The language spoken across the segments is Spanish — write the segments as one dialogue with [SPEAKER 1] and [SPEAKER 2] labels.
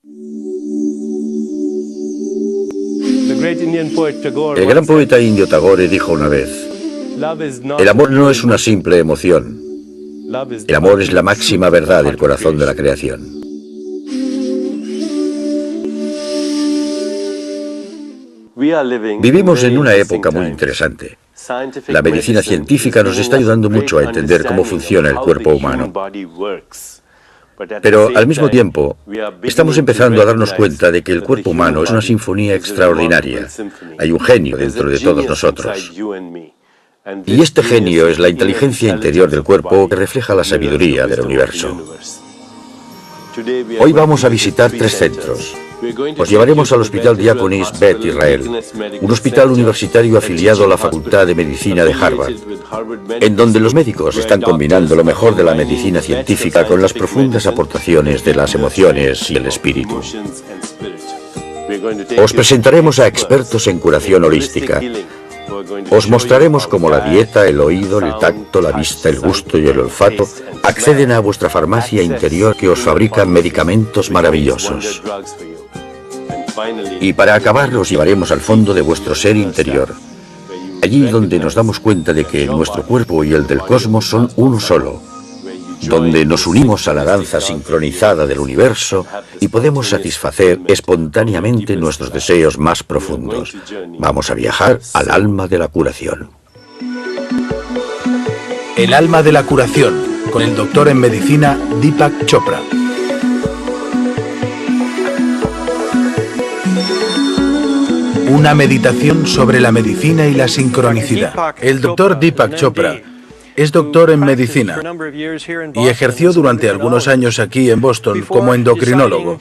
[SPEAKER 1] El gran poeta indio Tagore dijo una vez: el amor no es una simple emoción. El amor es la máxima verdad del corazón de la creación. Vivimos en una época muy interesante. La medicina científica nos está ayudando mucho a entender cómo funciona el cuerpo humano. Pero al mismo tiempo, estamos empezando a darnos cuenta de que el cuerpo humano es una sinfonía extraordinaria. Hay un genio dentro de todos nosotros. Y este genio es la inteligencia interior del cuerpo que refleja la sabiduría del universo. Hoy vamos a visitar 3 centros. Os llevaremos al Hospital Diakonis Beth Israel, un hospital universitario afiliado a la Facultad de Medicina de Harvard, en donde los médicos están combinando lo mejor de la medicina científica con las profundas aportaciones de las emociones y el espíritu. Os presentaremos a expertos en curación holística. Os mostraremos cómo la dieta, el oído, el tacto, la vista, el gusto y el olfato acceden a vuestra farmacia interior que os fabrica medicamentos maravillosos. Y para acabar os llevaremos al fondo de vuestro ser interior, allí donde nos damos cuenta de que nuestro cuerpo y el del cosmos son uno solo, donde nos unimos a la danza sincronizada del universo y podemos satisfacer espontáneamente nuestros deseos más profundos. Vamos a viajar al alma de la curación.
[SPEAKER 2] El alma de la curación, con el doctor en medicina Deepak Chopra. Una meditación sobre la medicina y la sincronicidad. El doctor Deepak Chopra es doctor en medicina y ejerció durante algunos años aquí en Boston como endocrinólogo,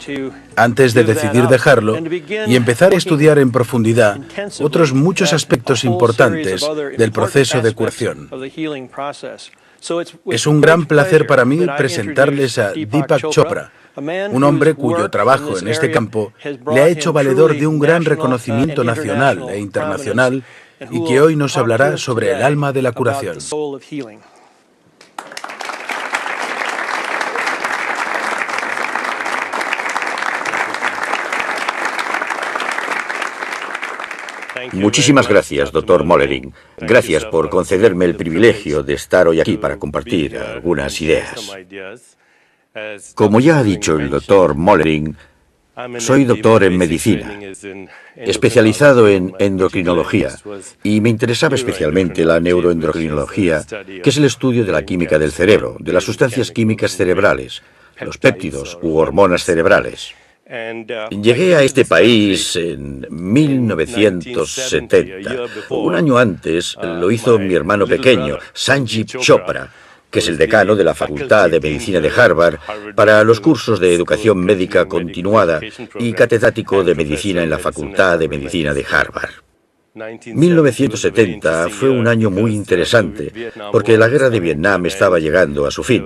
[SPEAKER 2] antes de decidir dejarlo y empezar a estudiar en profundidad otros muchos aspectos importantes del proceso de curación. Es un gran placer para mí presentarles a Deepak Chopra, un hombre cuyo trabajo en este campo le ha hecho valedor de un gran reconocimiento nacional e internacional y que hoy nos hablará sobre el alma de la curación.
[SPEAKER 1] Muchísimas gracias, doctor Mollering. Gracias por concederme el privilegio de estar hoy aquí para compartir algunas ideas. Como ya ha dicho el doctor Mollering, soy doctor en medicina, especializado en endocrinología, y me interesaba especialmente la neuroendocrinología, que es el estudio de la química del cerebro, de las sustancias químicas cerebrales, los péptidos u hormonas cerebrales. Llegué a este país en 1970. Un año antes lo hizo mi hermano pequeño, Sanjeev Chopra, que es el decano de la Facultad de Medicina de Harvard para los cursos de educación médica continuada y catedrático de medicina en la Facultad de Medicina de Harvard. 1970 fue un año muy interesante porque la guerra de Vietnam estaba llegando a su fin.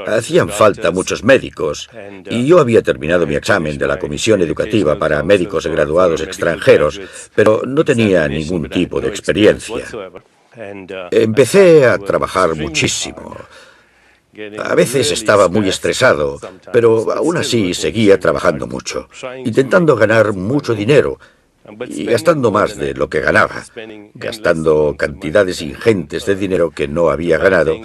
[SPEAKER 1] Hacían falta muchos médicos y yo había terminado mi examen de la Comisión Educativa para Médicos Graduados Extranjeros, pero no tenía ningún tipo de experiencia. Empecé a trabajar muchísimo. A veces estaba muy estresado, pero aún así seguía trabajando mucho, intentando ganar mucho dinero y gastando más de lo que ganaba, gastando cantidades ingentes de dinero que no había ganado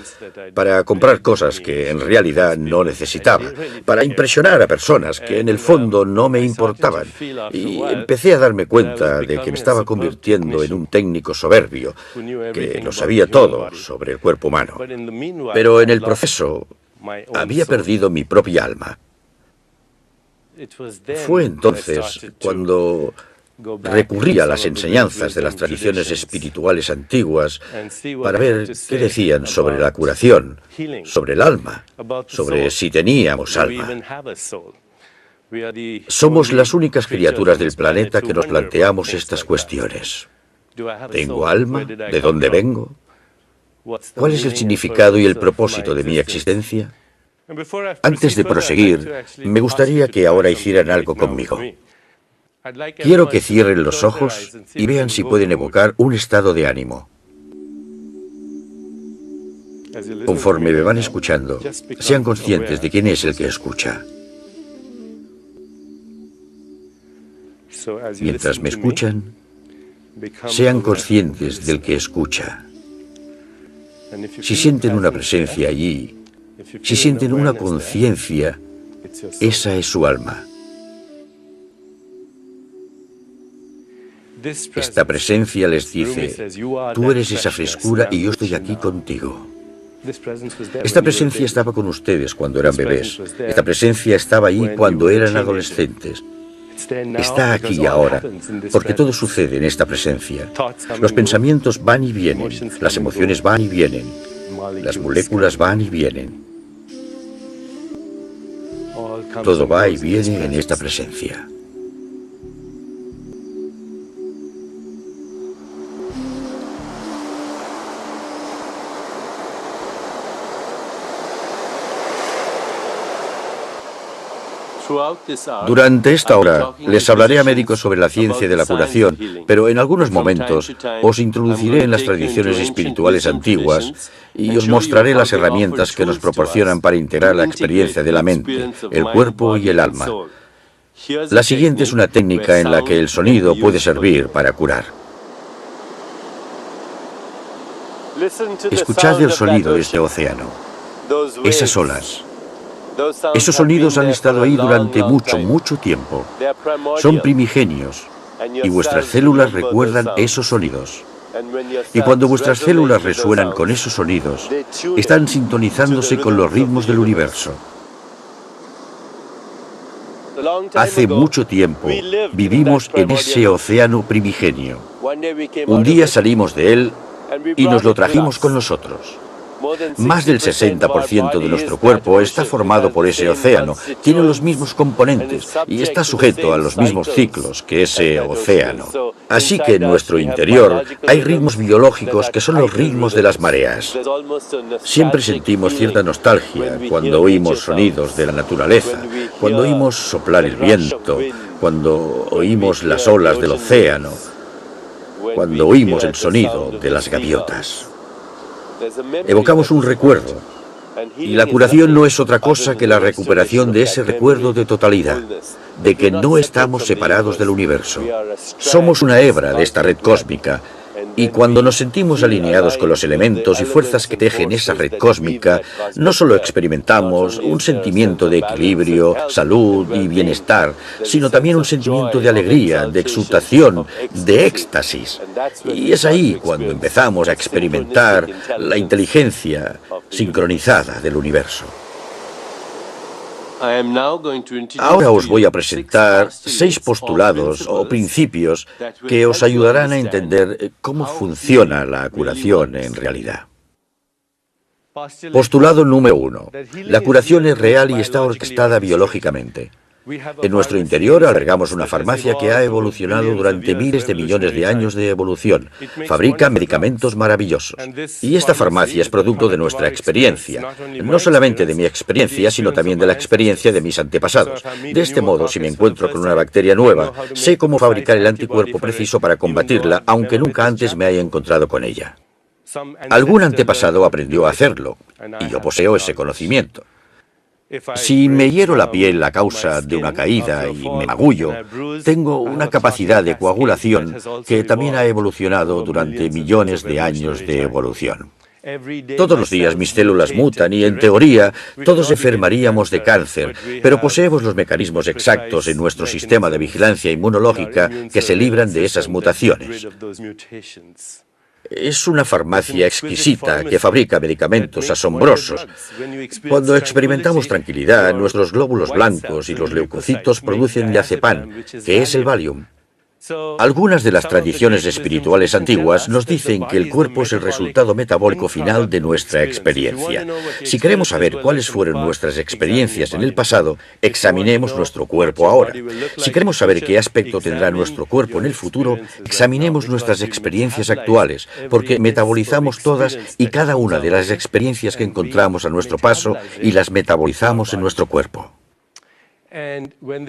[SPEAKER 1] para comprar cosas que en realidad no necesitaba, para impresionar a personas que en el fondo no me importaban. Y empecé a darme cuenta de que me estaba convirtiendo en un técnico soberbio, que lo sabía todo sobre el cuerpo humano. Pero en el proceso había perdido mi propia alma. Fue entonces cuando recurrí a las enseñanzas de las tradiciones espirituales antiguas para ver qué decían sobre la curación, sobre el alma, sobre si teníamos alma. Somos las únicas criaturas del planeta que nos planteamos estas cuestiones. ¿Tengo alma? ¿De dónde vengo? ¿Cuál es el significado y el propósito de mi existencia? Antes de proseguir, me gustaría que ahora hicieran algo conmigo. Quiero que cierren los ojos y vean si pueden evocar un estado de ánimo. Conforme me van escuchando, sean conscientes de quién es el que escucha. Mientras me escuchan, sean conscientes del que escucha. Si sienten una presencia allí, si sienten una conciencia, esa es su alma. Esta presencia les dice, tú eres esa frescura y yo estoy aquí contigo. Esta presencia estaba con ustedes cuando eran bebés. Esta presencia estaba ahí cuando eran adolescentes. Está aquí ahora, porque todo sucede en esta presencia. Los pensamientos van y vienen, las emociones van y vienen, las moléculas van y vienen. Todo va y viene en esta presencia. Durante esta hora les hablaré a médicos sobre la ciencia de la curación, pero en algunos momentos os introduciré en las tradiciones espirituales antiguas y os mostraré las herramientas que nos proporcionan para integrar la experiencia de la mente, el cuerpo y el alma. La siguiente es una técnica en la que el sonido puede servir para curar. Escuchad el sonido de este océano, esas olas. Esos sonidos han estado ahí durante mucho tiempo. Son primigenios y vuestras células recuerdan esos sonidos. Y cuando vuestras células resuenan con esos sonidos, están sintonizándose con los ritmos del universo. Hace mucho tiempo vivimos en ese océano primigenio. Un día salimos de él y nos lo trajimos con nosotros. Más del 60% de nuestro cuerpo está formado por ese océano, tiene los mismos componentes y está sujeto a los mismos ciclos que ese océano. Así que en nuestro interior hay ritmos biológicos que son los ritmos de las mareas. Siempre sentimos cierta nostalgia cuando oímos sonidos de la naturaleza, cuando oímos soplar el viento, cuando oímos las olas del océano, cuando oímos el sonido de las gaviotas. Evocamos un recuerdo, y la curación no es otra cosa que la recuperación de ese recuerdo de totalidad, de que no estamos separados del universo. Somos una hebra de esta red cósmica, y cuando nos sentimos alineados con los elementos y fuerzas que tejen esa red cósmica, no solo experimentamos un sentimiento de equilibrio, salud y bienestar, sino también un sentimiento de alegría, de exultación, de éxtasis. Y es ahí cuando empezamos a experimentar la inteligencia sincronizada del universo. Ahora os voy a presentar 6 postulados o principios que os ayudarán a entender cómo funciona la curación en realidad. Postulado número 1. La curación es real y está orquestada biológicamente. En nuestro interior albergamos una farmacia que ha evolucionado durante miles de millones de años de evolución. Fabrica medicamentos maravillosos. Y esta farmacia es producto de nuestra experiencia. No solamente de mi experiencia, sino también de la experiencia de mis antepasados. De este modo, si me encuentro con una bacteria nueva, sé cómo fabricar el anticuerpo preciso para combatirla, aunque nunca antes me haya encontrado con ella. Algún antepasado aprendió a hacerlo, y yo poseo ese conocimiento. Si me hiero la piel a causa de una caída y me magullo, tengo una capacidad de coagulación que también ha evolucionado durante millones de años de evolución. Todos los días mis células mutan y, en teoría, todos enfermaríamos de cáncer, pero poseemos los mecanismos exactos en nuestro sistema de vigilancia inmunológica que se libran de esas mutaciones. Es una farmacia exquisita que fabrica medicamentos asombrosos. Cuando experimentamos tranquilidad, nuestros glóbulos blancos y los leucocitos producen diazepam, que es el Valium. Algunas de las tradiciones espirituales antiguas nos dicen que el cuerpo es el resultado metabólico final de nuestra experiencia. Si queremos saber cuáles fueron nuestras experiencias en el pasado, examinemos nuestro cuerpo ahora. Si queremos saber qué aspecto tendrá nuestro cuerpo en el futuro, examinemos nuestras experiencias actuales, porque metabolizamos todas y cada una de las experiencias que encontramos a nuestro paso y las metabolizamos en nuestro cuerpo.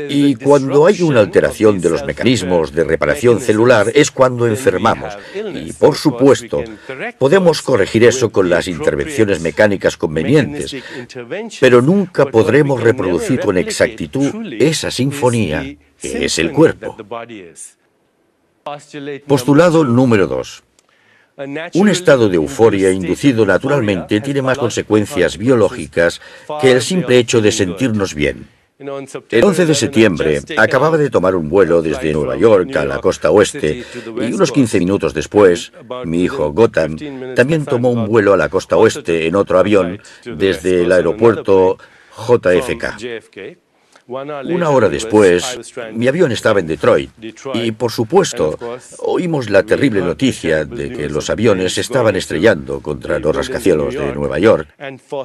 [SPEAKER 1] Y cuando hay una alteración de los mecanismos de reparación celular es cuando enfermamos. Y, por supuesto, podemos corregir eso con las intervenciones mecánicas convenientes, pero nunca podremos reproducir con exactitud esa sinfonía que es el cuerpo. Postulado número 2. Un estado de euforia inducido naturalmente tiene más consecuencias biológicas que el simple hecho de sentirnos bien. El 11 de septiembre acababa de tomar un vuelo desde Nueva York a la costa oeste y unos 15 minutos después, mi hijo Gotham también tomó un vuelo a la costa oeste en otro avión desde el aeropuerto JFK. Una hora después, mi avión estaba en Detroit y, por supuesto, oímos la terrible noticia de que los aviones se estaban estrellando contra los rascacielos de Nueva York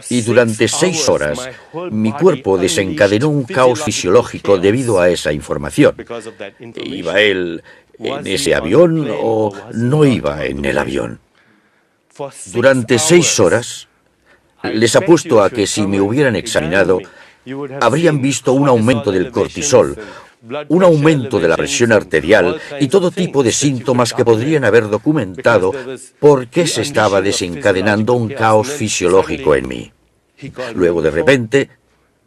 [SPEAKER 1] y durante 6 horas mi cuerpo desencadenó un caos fisiológico debido a esa información. ¿Iba él en ese avión o no iba en el avión? Durante 6 horas, les apuesto a que si me hubieran examinado, habrían visto un aumento del cortisol, un aumento de la presión arterial y todo tipo de síntomas que podrían haber documentado por qué se estaba desencadenando un caos fisiológico en mí. Luego, de repente,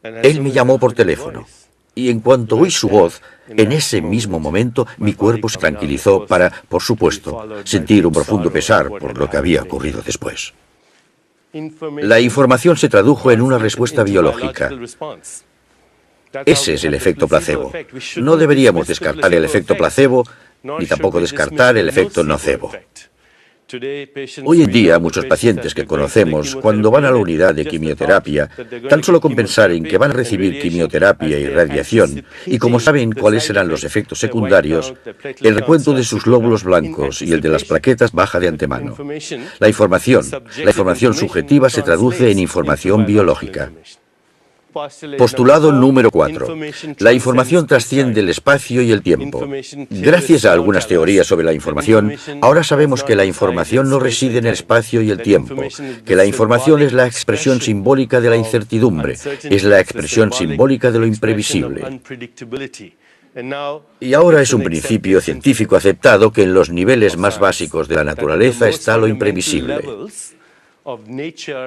[SPEAKER 1] él me llamó por teléfono. Y en cuanto oí su voz, en ese mismo momento mi cuerpo se tranquilizó para, por supuesto, sentir un profundo pesar por lo que había ocurrido después. La información se tradujo en una respuesta biológica. Ese es el efecto placebo. No deberíamos descartar el efecto placebo, ni tampoco descartar el efecto nocebo. Hoy en día, muchos pacientes que conocemos, cuando van a la unidad de quimioterapia, tan solo con pensar en que van a recibir quimioterapia y radiación, y como saben cuáles serán los efectos secundarios, el recuento de sus glóbulos blancos y el de las plaquetas baja de antemano. La información subjetiva se traduce en información biológica. Postulado número 4. La información trasciende el espacio y el tiempo. Gracias a algunas teorías sobre la información, ahora sabemos que la información no reside en el espacio y el tiempo, que la información es la expresión simbólica de la incertidumbre, es la expresión simbólica de lo imprevisible. Y ahora es un principio científico aceptado que en los niveles más básicos de la naturaleza está lo imprevisible.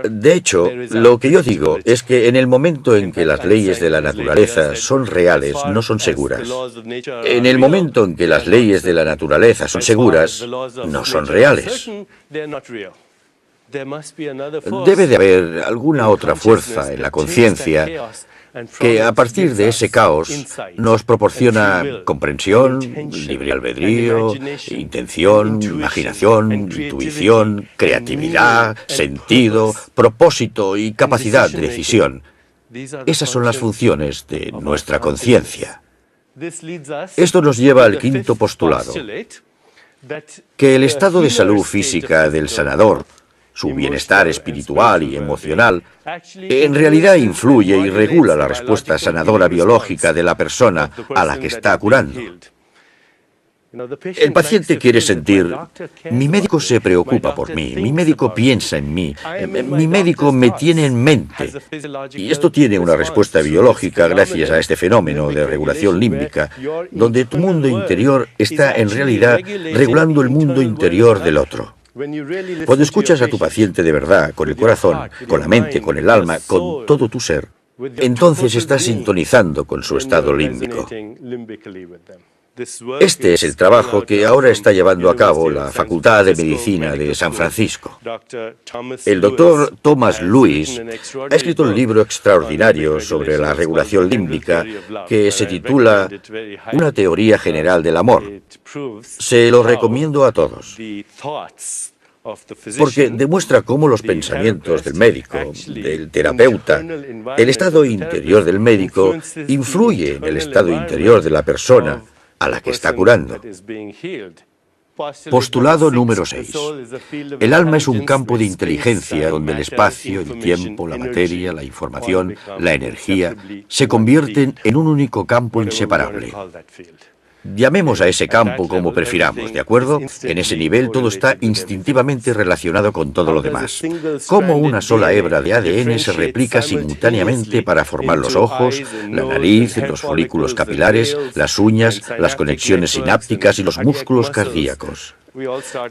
[SPEAKER 1] De hecho, lo que yo digo es que en el momento en que las leyes de la naturaleza son reales, no son seguras. En el momento en que las leyes de la naturaleza son seguras, no son reales. Debe de haber alguna otra fuerza en la conciencia que a partir de ese caos nos proporciona comprensión, libre albedrío, intención, imaginación, intuición, creatividad, sentido, propósito y capacidad de decisión. Esas son las funciones de nuestra conciencia. Esto nos lleva al quinto postulado, que el estado de salud física del sanador, su bienestar espiritual y emocional, en realidad influye y regula la respuesta sanadora biológica de la persona a la que está curando. El paciente quiere sentir, mi médico se preocupa por mí, mi médico piensa en mí, mi médico me tiene en mente. Y esto tiene una respuesta biológica gracias a este fenómeno de regulación límbica, donde tu mundo interior está en realidad regulando el mundo interior del otro. Cuando escuchas a tu paciente de verdad, con el corazón, con la mente, con el alma, con todo tu ser, entonces estás sintonizando con su estado límbico. Este es el trabajo que ahora está llevando a cabo la Facultad de Medicina de San Francisco. El doctor Thomas Lewis ha escrito un libro extraordinario sobre la regulación límbica que se titula Una teoría general del amor. Se lo recomiendo a todos, porque demuestra cómo los pensamientos del médico, del terapeuta, el estado interior del médico influye en el estado interior de la persona a la que está curando. Postulado número 6. El alma es un campo de inteligencia donde el espacio, el tiempo, la materia, la información, la energía se convierten en un único campo inseparable. Llamemos a ese campo como prefiramos, ¿de acuerdo? En ese nivel todo está instintivamente relacionado con todo lo demás. Cómo una sola hebra de ADN se replica simultáneamente para formar los ojos, la nariz, los folículos capilares, las uñas, las conexiones sinápticas y los músculos cardíacos.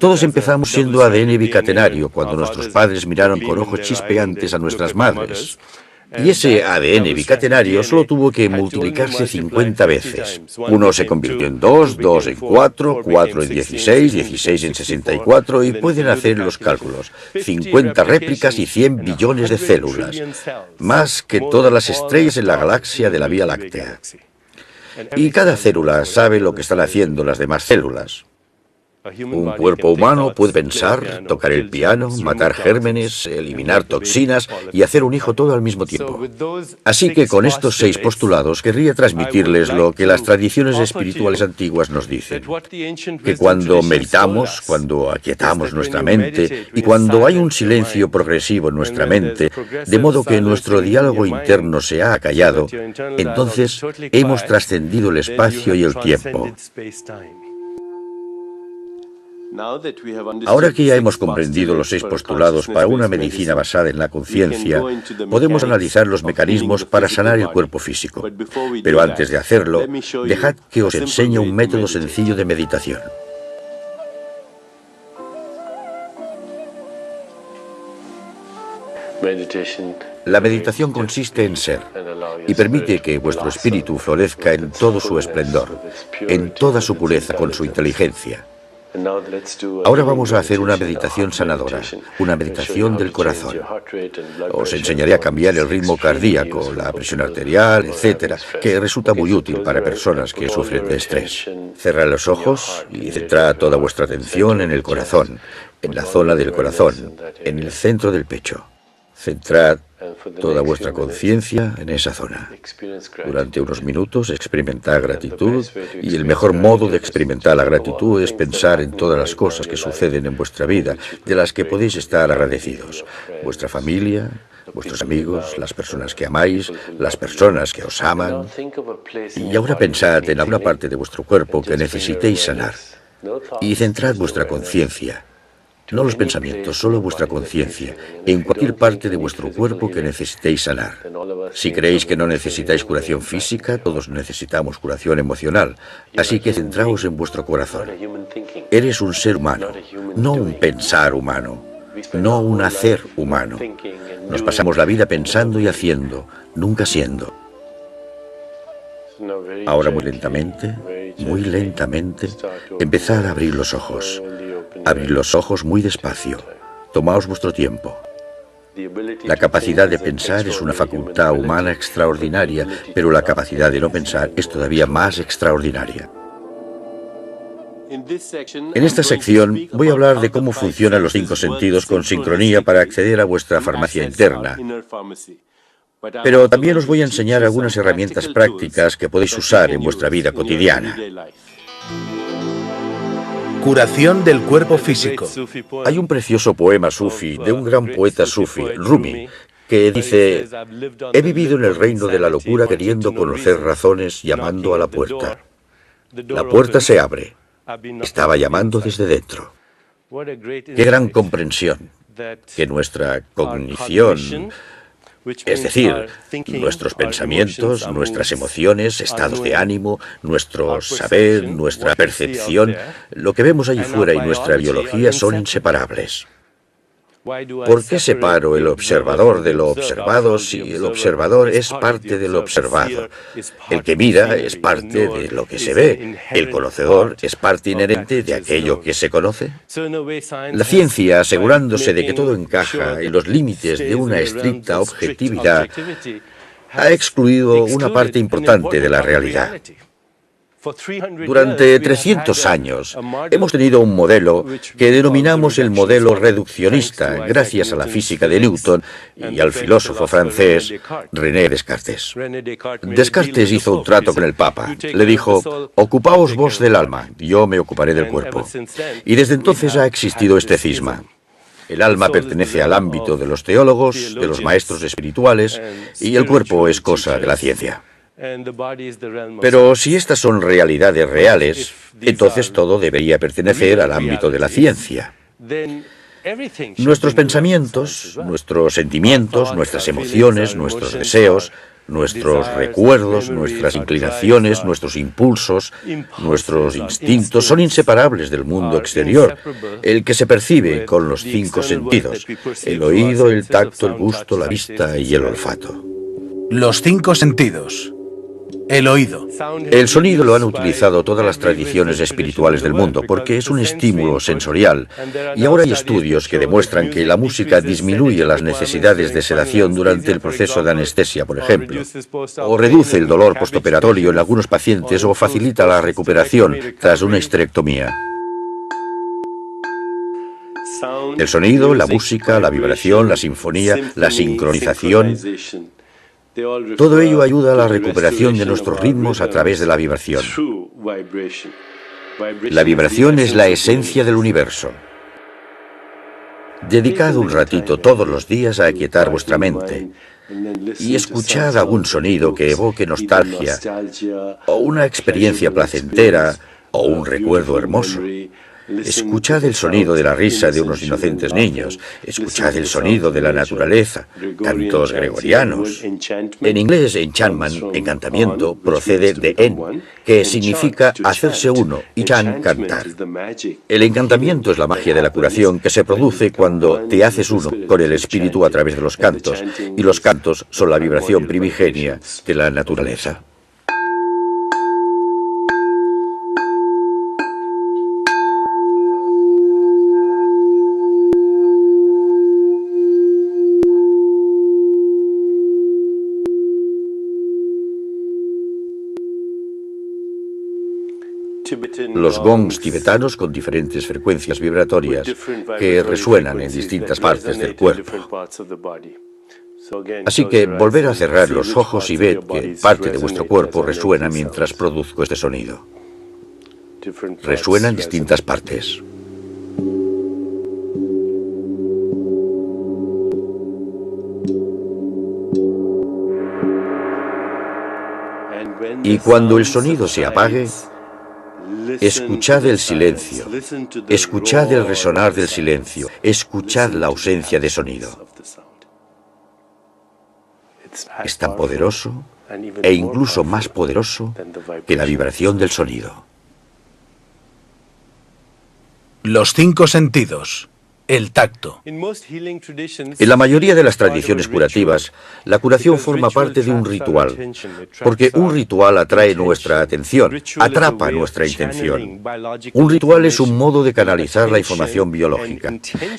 [SPEAKER 1] Todos empezamos siendo ADN bicatenario cuando nuestros padres miraron con ojos chispeantes a nuestras madres. Y ese ADN bicatenario solo tuvo que multiplicarse 50 veces. Uno se convirtió en 2, 2 en 4, 4 en 16, 16 en 64 y pueden hacer los cálculos. 50 réplicas y 100 billones de células. Más que todas las estrellas en la galaxia de la Vía Láctea. Y cada célula sabe lo que están haciendo las demás células. Un cuerpo humano puede pensar, tocar el piano, matar gérmenes, eliminar toxinas y hacer un hijo todo al mismo tiempo. Así que con estos 6 postulados querría transmitirles lo que las tradiciones espirituales antiguas nos dicen. Que cuando meditamos, cuando aquietamos nuestra mente y cuando hay un silencio progresivo en nuestra mente, de modo que nuestro diálogo interno se ha acallado, entonces hemos trascendido el espacio y el tiempo. Ahora que ya hemos comprendido los 6 postulados para una medicina basada en la conciencia, podemos analizar los mecanismos para sanar el cuerpo físico. Pero antes de hacerlo, dejad que os enseñe un método sencillo de meditación. La meditación consiste en ser y permite que vuestro espíritu florezca en todo su esplendor, en toda su pureza con su inteligencia. Ahora vamos a hacer una meditación sanadora, una meditación del corazón. Os enseñaré a cambiar el ritmo cardíaco, la presión arterial, etcétera, que resulta muy útil para personas que sufren de estrés. Cerrad los ojos y centrad toda vuestra atención en el corazón, en la zona del corazón, en el centro del pecho. Centrad toda vuestra conciencia en esa zona. Durante unos minutos experimentad gratitud y el mejor modo de experimentar la gratitud es pensar en todas las cosas que suceden en vuestra vida, de las que podéis estar agradecidos. Vuestra familia, vuestros amigos, las personas que amáis, las personas que os aman. Y ahora pensad en alguna parte de vuestro cuerpo que necesitéis sanar. Y centrad vuestra conciencia. No los pensamientos, solo vuestra conciencia, en cualquier parte de vuestro cuerpo que necesitéis sanar. Si creéis que no necesitáis curación física, todos necesitamos curación emocional, así que centraos en vuestro corazón. Eres un ser humano, no un pensar humano, no un hacer humano. Nos pasamos la vida pensando y haciendo, nunca siendo. Ahora muy lentamente, empezad a abrir los ojos. Abrid los ojos muy despacio. Tomaos vuestro tiempo. La capacidad de pensar es una facultad humana extraordinaria, pero la capacidad de no pensar es todavía más extraordinaria. En esta sección voy a hablar de cómo funcionan los 5 sentidos con sincronía para acceder a vuestra farmacia interna. Pero también os voy a enseñar algunas herramientas prácticas que podéis usar en vuestra vida cotidiana.
[SPEAKER 2] Curación del cuerpo físico.
[SPEAKER 1] Hay un precioso poema sufi de un gran poeta sufi, Rumi, que dice: he vivido en el reino de la locura queriendo conocer razones, llamando a la puerta. La puerta se abre. Estaba llamando desde dentro. Qué gran comprensión que nuestra cognición, es decir, nuestros pensamientos, nuestras emociones, estados de ánimo, nuestro saber, nuestra percepción, lo que vemos allí fuera y nuestra biología son inseparables. ¿Por qué separo el observador de lo observado si el observador es parte del observado? El que mira es parte de lo que se ve. El conocedor es parte inherente de aquello que se conoce. La ciencia, asegurándose de que todo encaja en los límites de una estricta objetividad, ha excluido una parte importante de la realidad. Durante 300 años hemos tenido un modelo que denominamos el modelo reduccionista, gracias a la física de Newton y al filósofo francés René Descartes. Descartes hizo un trato con el Papa. Le dijo: ocupaos vos del alma, yo me ocuparé del cuerpo. Y desde entonces ha existido este cisma. El alma pertenece al ámbito de los teólogos, de los maestros espirituales, y el cuerpo es cosa de la ciencia. Pero si estas son realidades reales, entonces todo debería pertenecer al ámbito de la ciencia. Nuestros pensamientos, nuestros sentimientos, nuestras emociones, nuestros deseos, nuestros recuerdos, nuestras inclinaciones, nuestros impulsos, nuestros instintos son inseparables del mundo exterior, el que se percibe con los 5 sentidos: el oído, el tacto, el gusto, la vista y el olfato.
[SPEAKER 2] Los 5 sentidos. El oído.
[SPEAKER 1] El sonido lo han utilizado todas las tradiciones espirituales del mundo porque es un estímulo sensorial, y ahora hay estudios que demuestran que la música disminuye las necesidades de sedación durante el proceso de anestesia, por ejemplo, o reduce el dolor postoperatorio en algunos pacientes, o facilita la recuperación tras una histerectomía. El sonido, la música, la vibración, la sinfonía, la sincronización, todo ello ayuda a la recuperación de nuestros ritmos a través de la vibración. La vibración es la esencia del universo. Dedicad un ratito todos los días a aquietar vuestra mente y escuchad algún sonido que evoque nostalgia, o una experiencia placentera, o un recuerdo hermoso. Escuchad el sonido de la risa de unos inocentes niños. Escuchad el sonido de la naturaleza, cantos gregorianos. En inglés, enchantment, encantamiento, procede de en, que significa hacerse uno, y chan, cantar. El encantamiento es la magia de la curación que se produce cuando te haces uno con el espíritu a través de los cantos, y los cantos son la vibración primigenia de la naturaleza. Los gongs tibetanos con diferentes frecuencias vibratorias que resuenan en distintas partes del cuerpo. Así que volver a cerrar los ojos y ved que parte de vuestro cuerpo resuena mientras produzco este sonido. Resuena en distintas partes. Y cuando el sonido se apague, escuchad el silencio, escuchad el resonar del silencio, escuchad la ausencia de sonido. Es tan poderoso, e incluso más poderoso, que la vibración del sonido.
[SPEAKER 2] Los 5 sentidos. El tacto.
[SPEAKER 1] En la mayoría de las tradiciones curativas, la curación forma parte de un ritual, porque un ritual atrae nuestra atención, atrapa nuestra intención. Un ritual es un modo de canalizar la información biológica,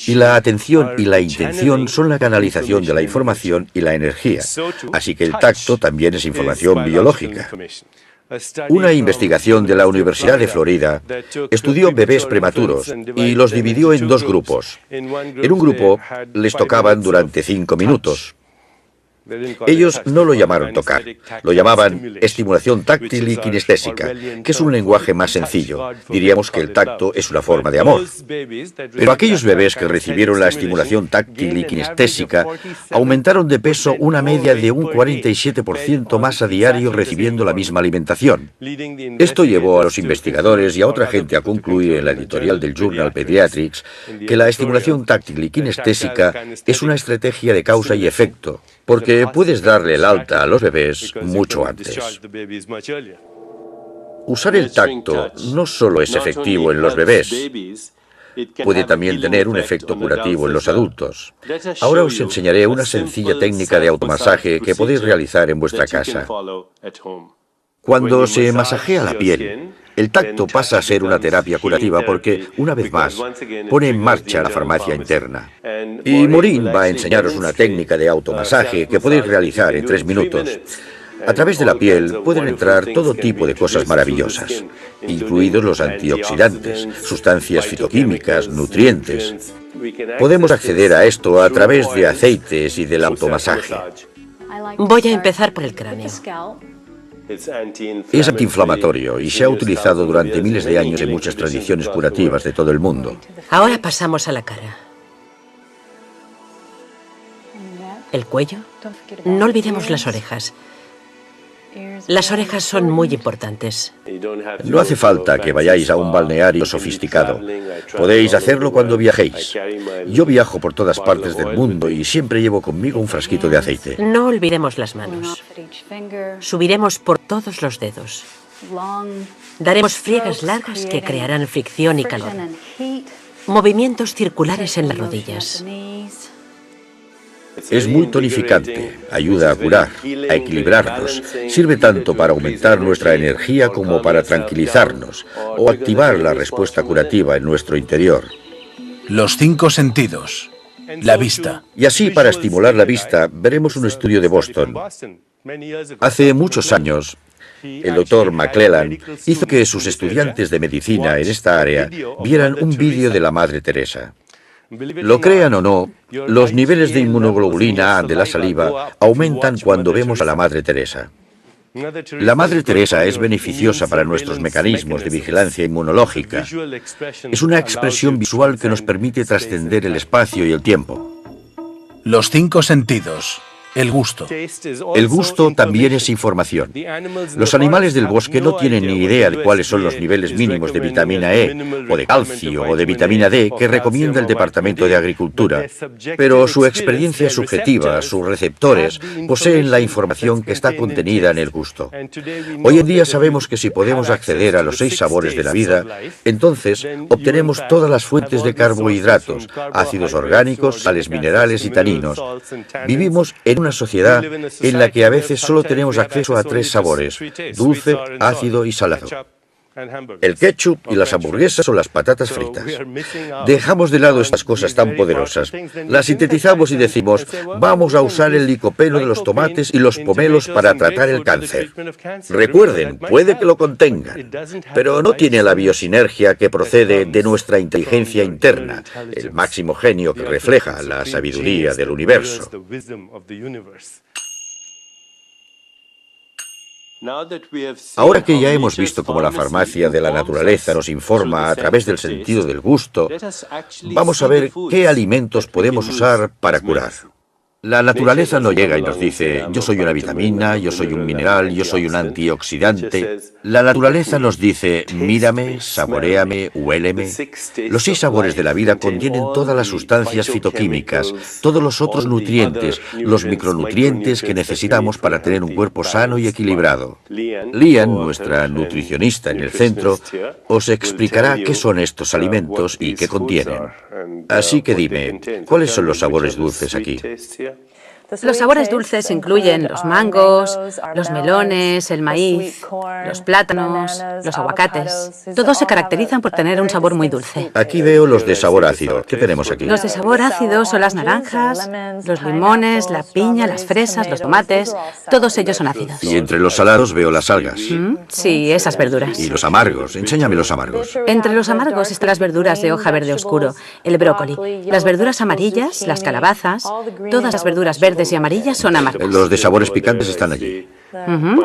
[SPEAKER 1] y la atención y la intención son la canalización de la información y la energía, así que el tacto también es información biológica. Una investigación de la Universidad de Florida estudió bebés prematuros y los dividió en 2 grupos. En un grupo les tocaban durante 5 minutos. Ellos no lo llamaron tocar, lo llamaban estimulación táctil y kinestésica, que es un lenguaje más sencillo. Diríamos que el tacto es una forma de amor. Pero aquellos bebés que recibieron la estimulación táctil y kinestésica aumentaron de peso una media de un 47% más a diario recibiendo la misma alimentación. Esto llevó a los investigadores y a otra gente a concluir en la editorial del Journal Pediatrics que la estimulación táctil y kinestésica es una estrategia de causa y efecto, porque puedes darle el alta a los bebés mucho antes. Usar el tacto no solo es efectivo en los bebés, puede también tener un efecto curativo en los adultos. Ahora os enseñaré una sencilla técnica de automasaje que podéis realizar en vuestra casa. Cuando se masajea la piel, el tacto pasa a ser una terapia curativa porque, una vez más, pone en marcha la farmacia interna. Y Maureen va a enseñaros una técnica de automasaje que podéis realizar en 3 minutos. A través de la piel pueden entrar todo tipo de cosas maravillosas, incluidos los antioxidantes, sustancias fitoquímicas, nutrientes. Podemos acceder a esto a través de aceites y del automasaje.
[SPEAKER 3] Voy a empezar por el cráneo.
[SPEAKER 1] Es antiinflamatorio y se ha utilizado durante miles de años en muchas tradiciones curativas de todo el mundo.
[SPEAKER 3] Ahora pasamos a la cara. El cuello. No olvidemos las orejas. Las orejas son muy importantes.
[SPEAKER 1] No hace falta que vayáis a un balneario sofisticado. Podéis hacerlo cuando viajéis. Yo viajo por todas partes del mundo y siempre llevo conmigo un frasquito de aceite.
[SPEAKER 3] No olvidemos las manos. Subiremos por todos los dedos. Daremos friegas largas que crearán fricción y calor. Movimientos circulares en las rodillas.
[SPEAKER 1] Es muy tonificante, ayuda a curar, a equilibrarnos. Sirve tanto para aumentar nuestra energía como para tranquilizarnos o activar la respuesta curativa en nuestro interior.
[SPEAKER 2] Los 5 sentidos. La vista.
[SPEAKER 1] Y así, para estimular la vista, veremos un estudio de Boston. Hace muchos años, el doctor McClellan hizo que sus estudiantes de medicina en esta área vieran un vídeo de la Madre Teresa. Lo crean o no, los niveles de inmunoglobulina A de la saliva aumentan cuando vemos a la Madre Teresa. La Madre Teresa es beneficiosa para nuestros mecanismos de vigilancia inmunológica. Es una expresión visual que nos permite trascender el espacio y el tiempo.
[SPEAKER 2] Los 5 sentidos. El gusto.
[SPEAKER 1] El gusto también es información. Los animales del bosque no tienen ni idea de cuáles son los niveles mínimos de vitamina E, o de calcio, o de vitamina D que recomienda el Departamento de Agricultura, pero su experiencia subjetiva, sus receptores, poseen la información que está contenida en el gusto. Hoy en día sabemos que si podemos acceder a los 6 sabores de la vida, entonces obtenemos todas las fuentes de carbohidratos, ácidos orgánicos, sales minerales y taninos. Vivimos en una sociedad en la que a veces solo tenemos acceso a 3 sabores: dulce, ácido y salado. El ketchup y las hamburguesas o las patatas fritas. Dejamos de lado estas cosas tan poderosas. Las sintetizamos y decimos, vamos a usar el licopeno de los tomates y los pomelos para tratar el cáncer. Recuerden, puede que lo contengan, pero no tiene la biosinergia que procede de nuestra inteligencia interna, el máximo genio que refleja la sabiduría del universo. Ahora que ya hemos visto cómo la farmacia de la naturaleza nos informa a través del sentido del gusto, vamos a ver qué alimentos podemos usar para curar. La naturaleza no llega y nos dice, yo soy una vitamina, yo soy un mineral, yo soy un antioxidante. La naturaleza nos dice, mírame, saboréame, huéleme. Los 6 sabores de la vida contienen todas las sustancias fitoquímicas, todos los otros nutrientes, los micronutrientes que necesitamos para tener un cuerpo sano y equilibrado. Lian, nuestra nutricionista en el centro, os explicará qué son estos alimentos y qué contienen. Así que dime, ¿cuáles son los sabores dulces aquí?
[SPEAKER 4] Los sabores dulces incluyen los mangos, los melones, el maíz, los plátanos, los aguacates. Todos se caracterizan por tener un sabor muy dulce.
[SPEAKER 1] Aquí veo los de sabor ácido. ¿Qué tenemos aquí?
[SPEAKER 4] Los de sabor ácido son las naranjas, los limones, la piña, las fresas, los tomates. Todos ellos son ácidos.
[SPEAKER 1] Y entre los salados veo las algas.
[SPEAKER 4] Sí, esas verduras.
[SPEAKER 1] Y los amargos. Enséñame los amargos.
[SPEAKER 4] Entre los amargos están las verduras de hoja verde oscuro, el brócoli, las verduras amarillas, las calabazas. Todas las verduras verdes y amarillas son amargas.
[SPEAKER 1] Los de sabores picantes están allí.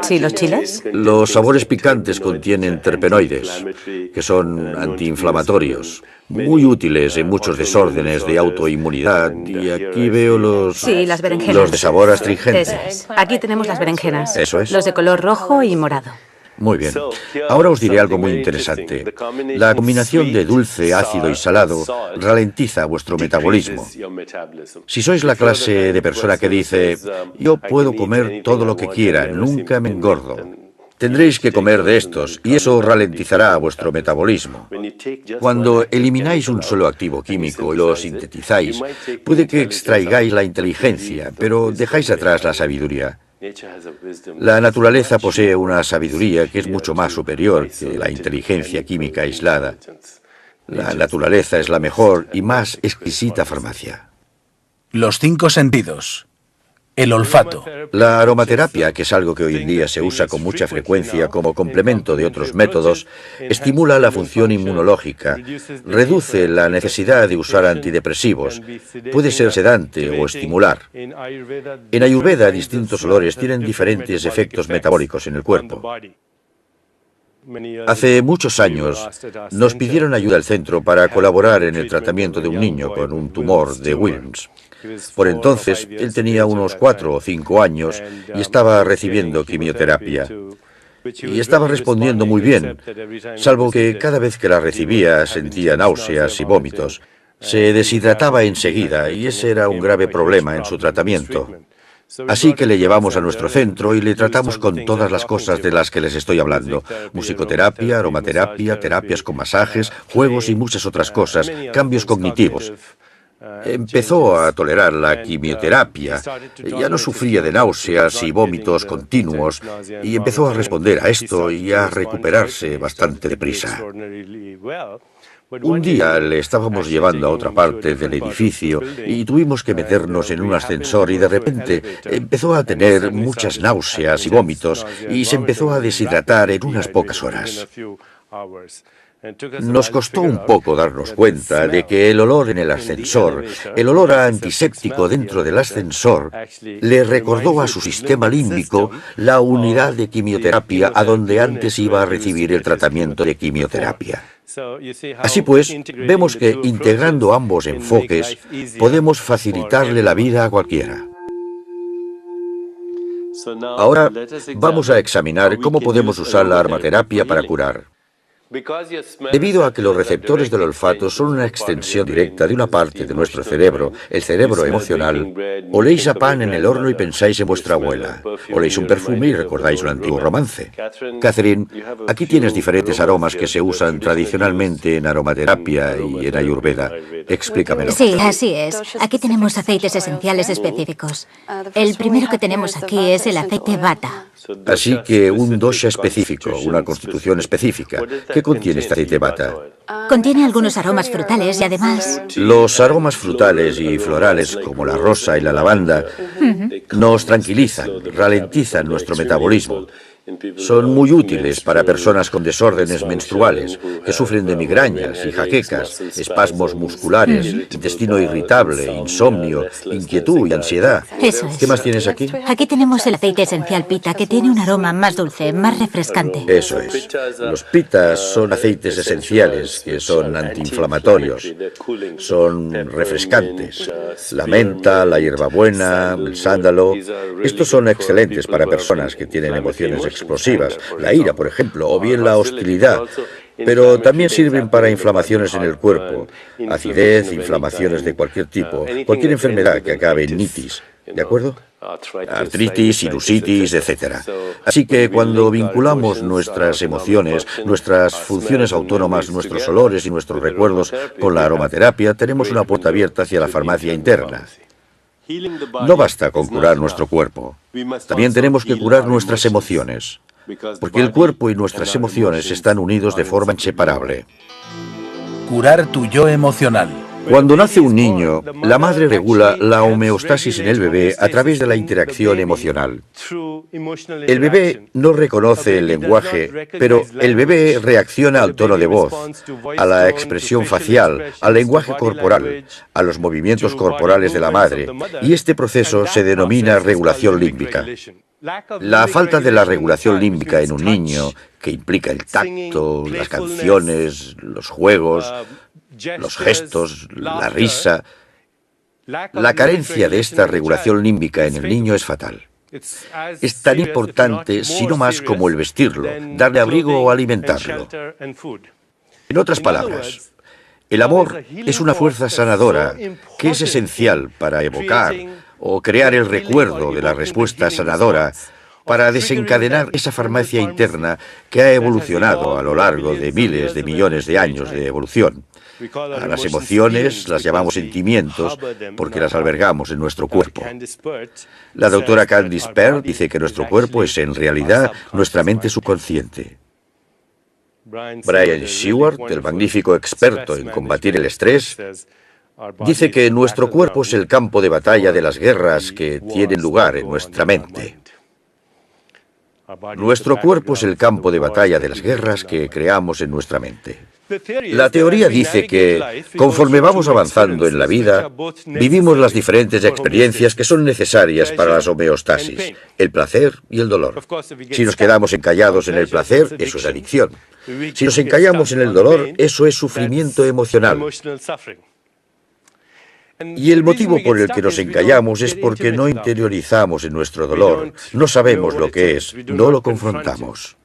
[SPEAKER 4] Sí, los chiles.
[SPEAKER 1] Los sabores picantes contienen terpenoides, que son antiinflamatorios, muy útiles en muchos desórdenes de autoinmunidad. Y aquí veo los...
[SPEAKER 4] Sí, las berenjenas.
[SPEAKER 1] Los de sabor astringente.
[SPEAKER 4] Eso es. Aquí tenemos las berenjenas.
[SPEAKER 1] Eso es.
[SPEAKER 4] Los de color rojo y morado.
[SPEAKER 1] Muy bien. Ahora os diré algo muy interesante. La combinación de dulce, ácido y salado ralentiza vuestro metabolismo. Si sois la clase de persona que dice, yo puedo comer todo lo que quiera, nunca me engordo, tendréis que comer de estos y eso ralentizará vuestro metabolismo. Cuando elimináis un solo activo químico y lo sintetizáis, puede que extraigáis la inteligencia, pero dejáis atrás la sabiduría. La naturaleza posee una sabiduría que es mucho más superior que la inteligencia química aislada. La naturaleza es la mejor y más exquisita farmacia.
[SPEAKER 2] Los 5 sentidos. El olfato.
[SPEAKER 1] La aromaterapia, que es algo que hoy en día se usa con mucha frecuencia como complemento de otros métodos, estimula la función inmunológica, reduce la necesidad de usar antidepresivos, puede ser sedante o estimular. En Ayurveda, distintos olores tienen diferentes efectos metabólicos en el cuerpo. Hace muchos años nos pidieron ayuda al centro para colaborar en el tratamiento de un niño con un tumor de Wilms. Por entonces, él tenía unos 4 o 5 años y estaba recibiendo quimioterapia. Y estaba respondiendo muy bien, salvo que cada vez que la recibía sentía náuseas y vómitos. Se deshidrataba enseguida y ese era un grave problema en su tratamiento. Así que le llevamos a nuestro centro y le tratamos con todas las cosas de las que les estoy hablando. Musicoterapia, aromaterapia, terapias con masajes, juegos y muchas otras cosas, cambios cognitivos. Empezó a tolerar la quimioterapia, ya no sufría de náuseas y vómitos continuos y empezó a responder a esto y a recuperarse bastante deprisa. Un día le estábamos llevando a otra parte del edificio y tuvimos que meternos en un ascensor y de repente empezó a tener muchas náuseas y vómitos y se empezó a deshidratar en unas pocas horas. Nos costó un poco darnos cuenta de que el olor en el ascensor, el olor a antiséptico dentro del ascensor, le recordó a su sistema límbico la unidad de quimioterapia a donde antes iba a recibir el tratamiento de quimioterapia. Así pues, vemos que integrando ambos enfoques podemos facilitarle la vida a cualquiera. Ahora vamos a examinar cómo podemos usar la aromaterapia para curar. Debido a que los receptores del olfato son una extensión directa de una parte de nuestro cerebro, el cerebro emocional, oléis a pan en el horno y pensáis en vuestra abuela. Oléis un perfume y recordáis un antiguo romance. Catherine, aquí tienes diferentes aromas que se usan tradicionalmente en aromaterapia y en ayurveda. Explícamelo.
[SPEAKER 5] Sí, así es. Aquí tenemos aceites esenciales específicos. El primero que tenemos aquí es el aceite Vata.
[SPEAKER 1] Así que un dosha específico, una constitución específica. ¿Qué contiene este aceite Vata?
[SPEAKER 5] Contiene algunos aromas frutales y además...
[SPEAKER 1] Los aromas frutales y florales, como la rosa y la lavanda, nos tranquilizan, ralentizan nuestro metabolismo. Son muy útiles para personas con desórdenes menstruales, que sufren de migrañas y jaquecas, espasmos musculares, intestino irritable, insomnio, inquietud y ansiedad.
[SPEAKER 5] Eso es.
[SPEAKER 1] ¿Qué más tienes aquí?
[SPEAKER 5] Aquí tenemos el aceite esencial Pita, que tiene un aroma más dulce, más refrescante.
[SPEAKER 1] Eso es. Los pitas son aceites esenciales que son antiinflamatorios, son refrescantes. La menta, la hierbabuena, el sándalo, estos son excelentes para personas que tienen emociones explosivas, la ira, por ejemplo, o bien la hostilidad, pero también sirven para inflamaciones en el cuerpo, acidez, inflamaciones de cualquier tipo, cualquier enfermedad que acabe en nitis, ¿de acuerdo? Artritis, sinusitis, etc. Así que cuando vinculamos nuestras emociones, nuestras funciones autónomas, nuestros olores y nuestros recuerdos con la aromaterapia, tenemos una puerta abierta hacia la farmacia interna. No basta con curar nuestro cuerpo, también tenemos que curar nuestras emociones, porque el cuerpo y nuestras emociones están unidos de forma inseparable.
[SPEAKER 2] Curar tu yo emocional.
[SPEAKER 1] Cuando nace un niño, la madre regula la homeostasis en el bebé a través de la interacción emocional. El bebé no reconoce el lenguaje, pero el bebé reacciona al tono de voz, a la expresión facial, al lenguaje corporal, a los movimientos corporales de la madre, y este proceso se denomina regulación límbica. La falta de la regulación límbica en un niño, que implica el tacto, las canciones, los juegos, los gestos, la risa, la carencia de esta regulación límbica en el niño es fatal. Es tan importante, si no más, como el vestirlo, darle abrigo o alimentarlo. En otras palabras, el amor es una fuerza sanadora que es esencial para evocar o crear el recuerdo de la respuesta sanadora, para desencadenar esa farmacia interna que ha evolucionado a lo largo de miles de millones de años de evolución. A las emociones las llamamos sentimientos porque las albergamos en nuestro cuerpo. La doctora Candice Pert dice que nuestro cuerpo es en realidad nuestra mente subconsciente. Brian Stewart, el magnífico experto en combatir el estrés, dice que nuestro cuerpo es el campo de batalla de las guerras que tienen lugar en nuestra mente. Nuestro cuerpo es el campo de batalla de las guerras que creamos en nuestra mente. La teoría dice que, conforme vamos avanzando en la vida, vivimos las diferentes experiencias que son necesarias para las homeostasis, el placer y el dolor. Si nos quedamos encallados en el placer, eso es adicción. Si nos encallamos en el dolor, eso es sufrimiento emocional. Y el motivo por el que nos encallamos es porque no interiorizamos en nuestro dolor, no sabemos lo que es, no lo confrontamos.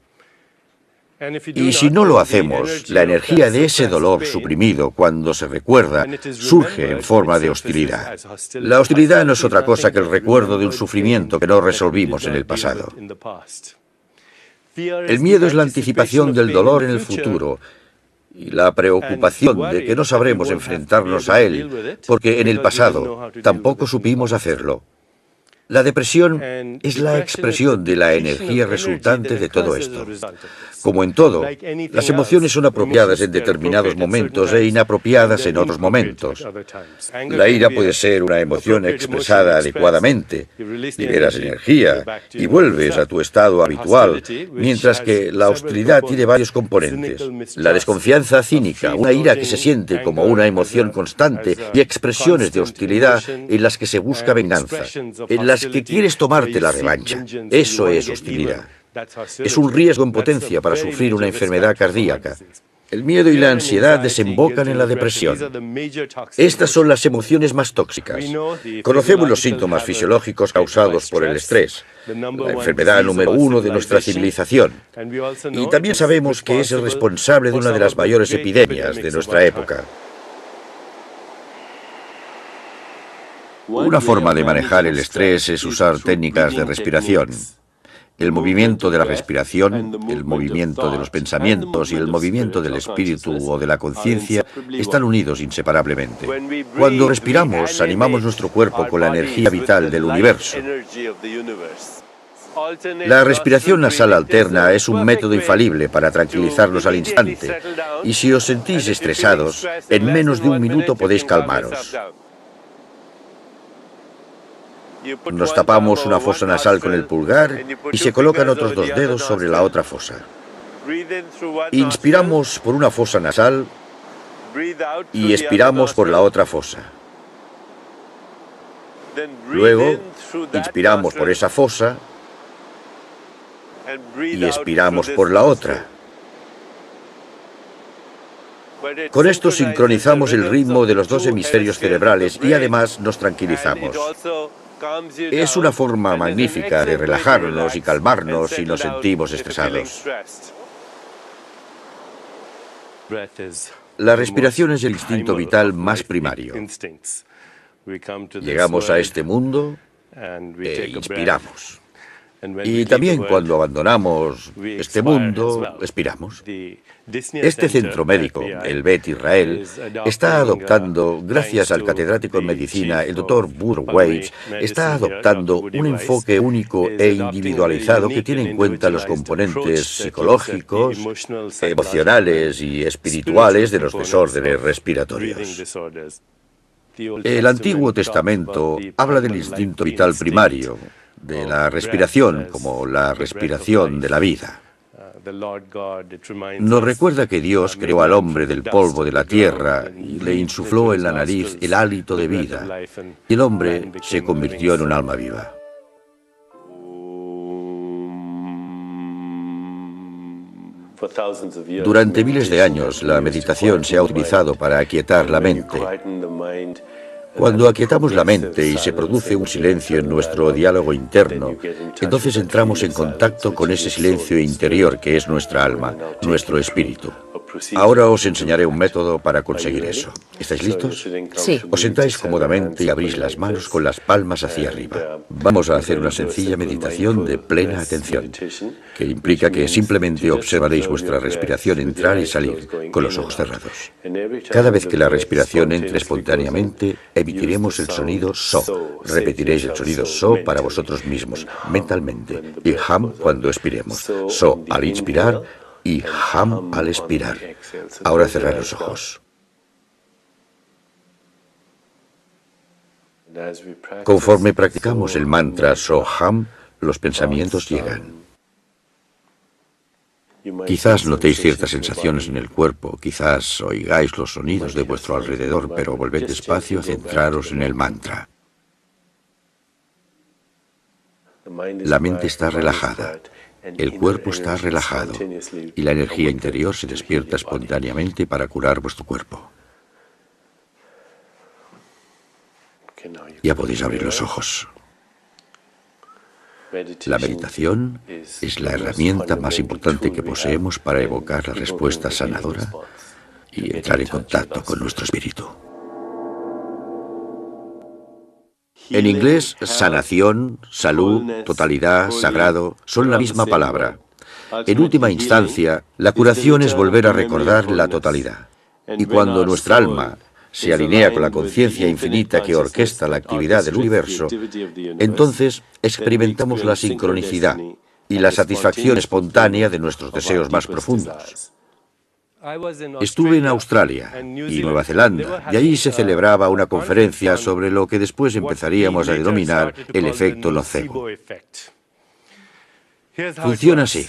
[SPEAKER 1] Y si no lo hacemos, la energía de ese dolor suprimido, cuando se recuerda, surge en forma de hostilidad. La hostilidad no es otra cosa que el recuerdo de un sufrimiento que no resolvimos en el pasado. El miedo es la anticipación del dolor en el futuro y la preocupación de que no sabremos enfrentarnos a él, porque en el pasado tampoco supimos hacerlo. La depresión es la expresión de la energía resultante de todo esto. Como en todo, las emociones son apropiadas en determinados momentos e inapropiadas en otros momentos. La ira puede ser una emoción expresada adecuadamente, liberas energía y vuelves a tu estado habitual, mientras que la hostilidad tiene varios componentes. La desconfianza cínica, una ira que se siente como una emoción constante y expresiones de hostilidad en las que se busca venganza, en las que quieres tomarte la revancha. Eso es hostilidad. Es un riesgo en potencia para sufrir una enfermedad cardíaca. El miedo y la ansiedad desembocan en la depresión. Estas son las emociones más tóxicas. Conocemos los síntomas fisiológicos causados por el estrés, la enfermedad número 1 de nuestra civilización. Y también sabemos que es el responsable de una de las mayores epidemias de nuestra época. Una forma de manejar el estrés es usar técnicas de respiración. El movimiento de la respiración, el movimiento de los pensamientos y el movimiento del espíritu o de la conciencia están unidos inseparablemente. Cuando respiramos, animamos nuestro cuerpo con la energía vital del universo. La respiración nasal alterna es un método infalible para tranquilizarnos al instante. Y si os sentís estresados, en menos de un minuto podéis calmaros. Nos tapamos una fosa nasal con el pulgar y se colocan otros 2 dedos sobre la otra fosa. Inspiramos por una fosa nasal y expiramos por la otra fosa. Luego, inspiramos por esa fosa y expiramos por la otra. Con esto sincronizamos el ritmo de los 2 hemisferios cerebrales y además nos tranquilizamos. Es una forma magnífica de relajarnos y calmarnos si nos sentimos estresados. La respiración es el instinto vital más primario. Llegamos a este mundo e inspiramos. Y también cuando abandonamos este mundo, expiramos. Este centro médico, el Bet Israel, está adoptando, gracias al catedrático en medicina, el Dr. Burr Weitz, está adoptando un enfoque único e individualizado que tiene en cuenta los componentes psicológicos, emocionales y espirituales de los desórdenes respiratorios. El Antiguo Testamento habla del instinto vital primario, de la respiración como la respiración de la vida. Nos recuerda que Dios creó al hombre del polvo de la tierra y le insufló en la nariz el hálito de vida, y el hombre se convirtió en un alma viva. Durante miles de años, la meditación se ha utilizado para aquietar la mente. Cuando aquietamos la mente y se produce un silencio en nuestro diálogo interno, entonces entramos en contacto con ese silencio interior que es nuestra alma, nuestro espíritu. Ahora os enseñaré un método para conseguir eso. ¿Estáis listos?
[SPEAKER 4] Sí.
[SPEAKER 1] Os sentáis cómodamente y abrís las manos con las palmas hacia arriba. Vamos a hacer una sencilla meditación de plena atención, que implica que simplemente observaréis vuestra respiración entrar y salir, con los ojos cerrados. Cada vez que la respiración entre espontáneamente, emitiremos el sonido So. Repetiréis el sonido So para vosotros mismos, mentalmente, y Ham cuando expiremos. So al inspirar y Ham al expirar. Ahora cerrad los ojos. Conforme practicamos el mantra So Ham, los pensamientos llegan. Quizás notéis ciertas sensaciones en el cuerpo, quizás oigáis los sonidos de vuestro alrededor, pero volved despacio a centraros en el mantra. La mente está relajada, el cuerpo está relajado y la energía interior se despierta espontáneamente para curar vuestro cuerpo. Ya podéis abrir los ojos. La meditación es la herramienta más importante que poseemos para evocar la respuesta sanadora y entrar en contacto con nuestro espíritu. En inglés, sanación, salud, totalidad, sagrado, son la misma palabra. En última instancia, la curación es volver a recordar la totalidad. Y cuando nuestra alma se alinea con la conciencia infinita que orquesta la actividad del universo, entonces experimentamos la sincronicidad y la satisfacción espontánea de nuestros deseos más profundos. Estuve en Australia y Nueva Zelanda, y allí se celebraba una conferencia sobre lo que después empezaríamos a denominar el efecto nocebo. Funciona así.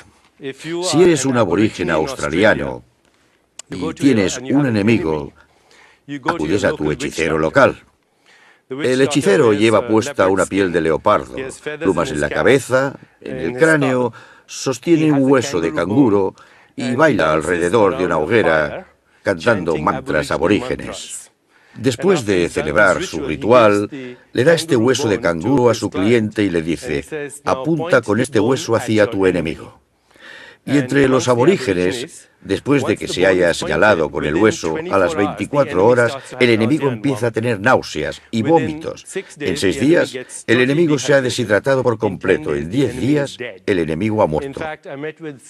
[SPEAKER 1] Si eres un aborigen australiano y tienes un enemigo, acudes a tu hechicero local. El hechicero lleva puesta una piel de leopardo, plumas en la cabeza, en el cráneo, sostiene un hueso de canguro y baila alrededor de una hoguera cantando mantras aborígenes. Después de celebrar su ritual, le da este hueso de canguro a su cliente y le dice: apunta con este hueso hacia tu enemigo. Y entre los aborígenes, después de que se haya señalado con el hueso, a las 24 horas, el enemigo empieza a tener náuseas y vómitos. En 6 días, el enemigo se ha deshidratado por completo. En 10 días, el enemigo ha muerto.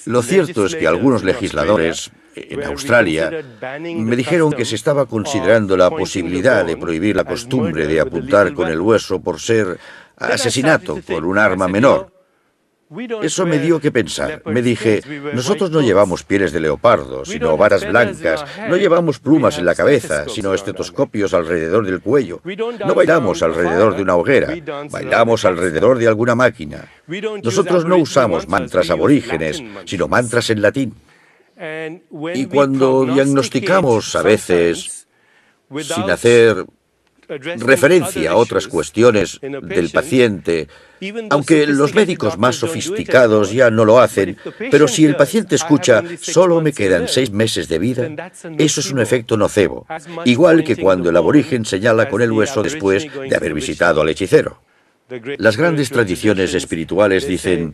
[SPEAKER 1] Lo cierto es que algunos legisladores en Australia me dijeron que se estaba considerando la posibilidad de prohibir la costumbre de apuntar con el hueso por ser asesinato con un arma menor. Eso me dio que pensar. Me dije, nosotros no llevamos pieles de leopardo, sino varas blancas, no llevamos plumas en la cabeza, sino estetoscopios alrededor del cuello. No bailamos alrededor de una hoguera, bailamos alrededor de alguna máquina. Nosotros no usamos mantras aborígenes, sino mantras en latín. Y cuando diagnosticamos a veces, sin hacer referencia a otras cuestiones del paciente, aunque los médicos más sofisticados ya no lo hacen, pero si el paciente escucha, solo me quedan 6 meses de vida, eso es un efecto nocebo, igual que cuando el aborigen señala con el hueso después de haber visitado al hechicero. Las grandes tradiciones espirituales dicen,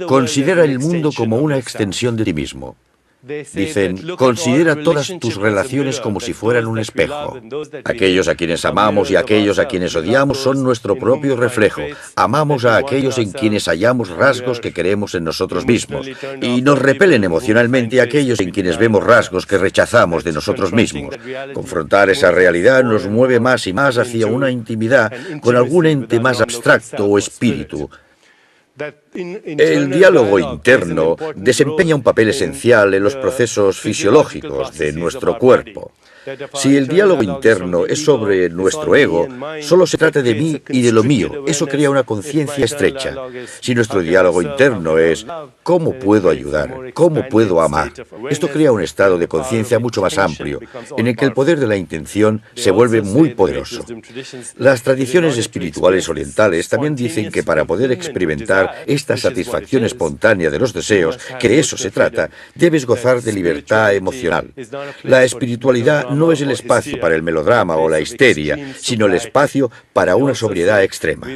[SPEAKER 1] considera el mundo como una extensión de ti mismo. Dicen, considera todas tus relaciones como si fueran un espejo. Aquellos a quienes amamos y aquellos a quienes odiamos son nuestro propio reflejo. Amamos a aquellos en quienes hallamos rasgos que queremos en nosotros mismos. Y nos repelen emocionalmente a aquellos en quienes vemos rasgos que rechazamos de nosotros mismos. Confrontar esa realidad nos mueve más y más hacia una intimidad con algún ente más abstracto o espíritu. El diálogo interno desempeña un papel esencial en los procesos fisiológicos de nuestro cuerpo. Si el diálogo interno es sobre nuestro ego, solo se trata de mí y de lo mío. Eso crea una conciencia estrecha. Si nuestro diálogo interno es ¿cómo puedo ayudar? ¿Cómo puedo amar? Esto crea un estado de conciencia mucho más amplio, en el que el poder de la intención se vuelve muy poderoso. Las tradiciones espirituales orientales también dicen que para poder experimentar esta satisfacción espontánea de los deseos, que de eso se trata, debes gozar de libertad emocional. La espiritualidad no es el espacio para el melodrama o la histeria, sino el espacio para una sobriedad extrema.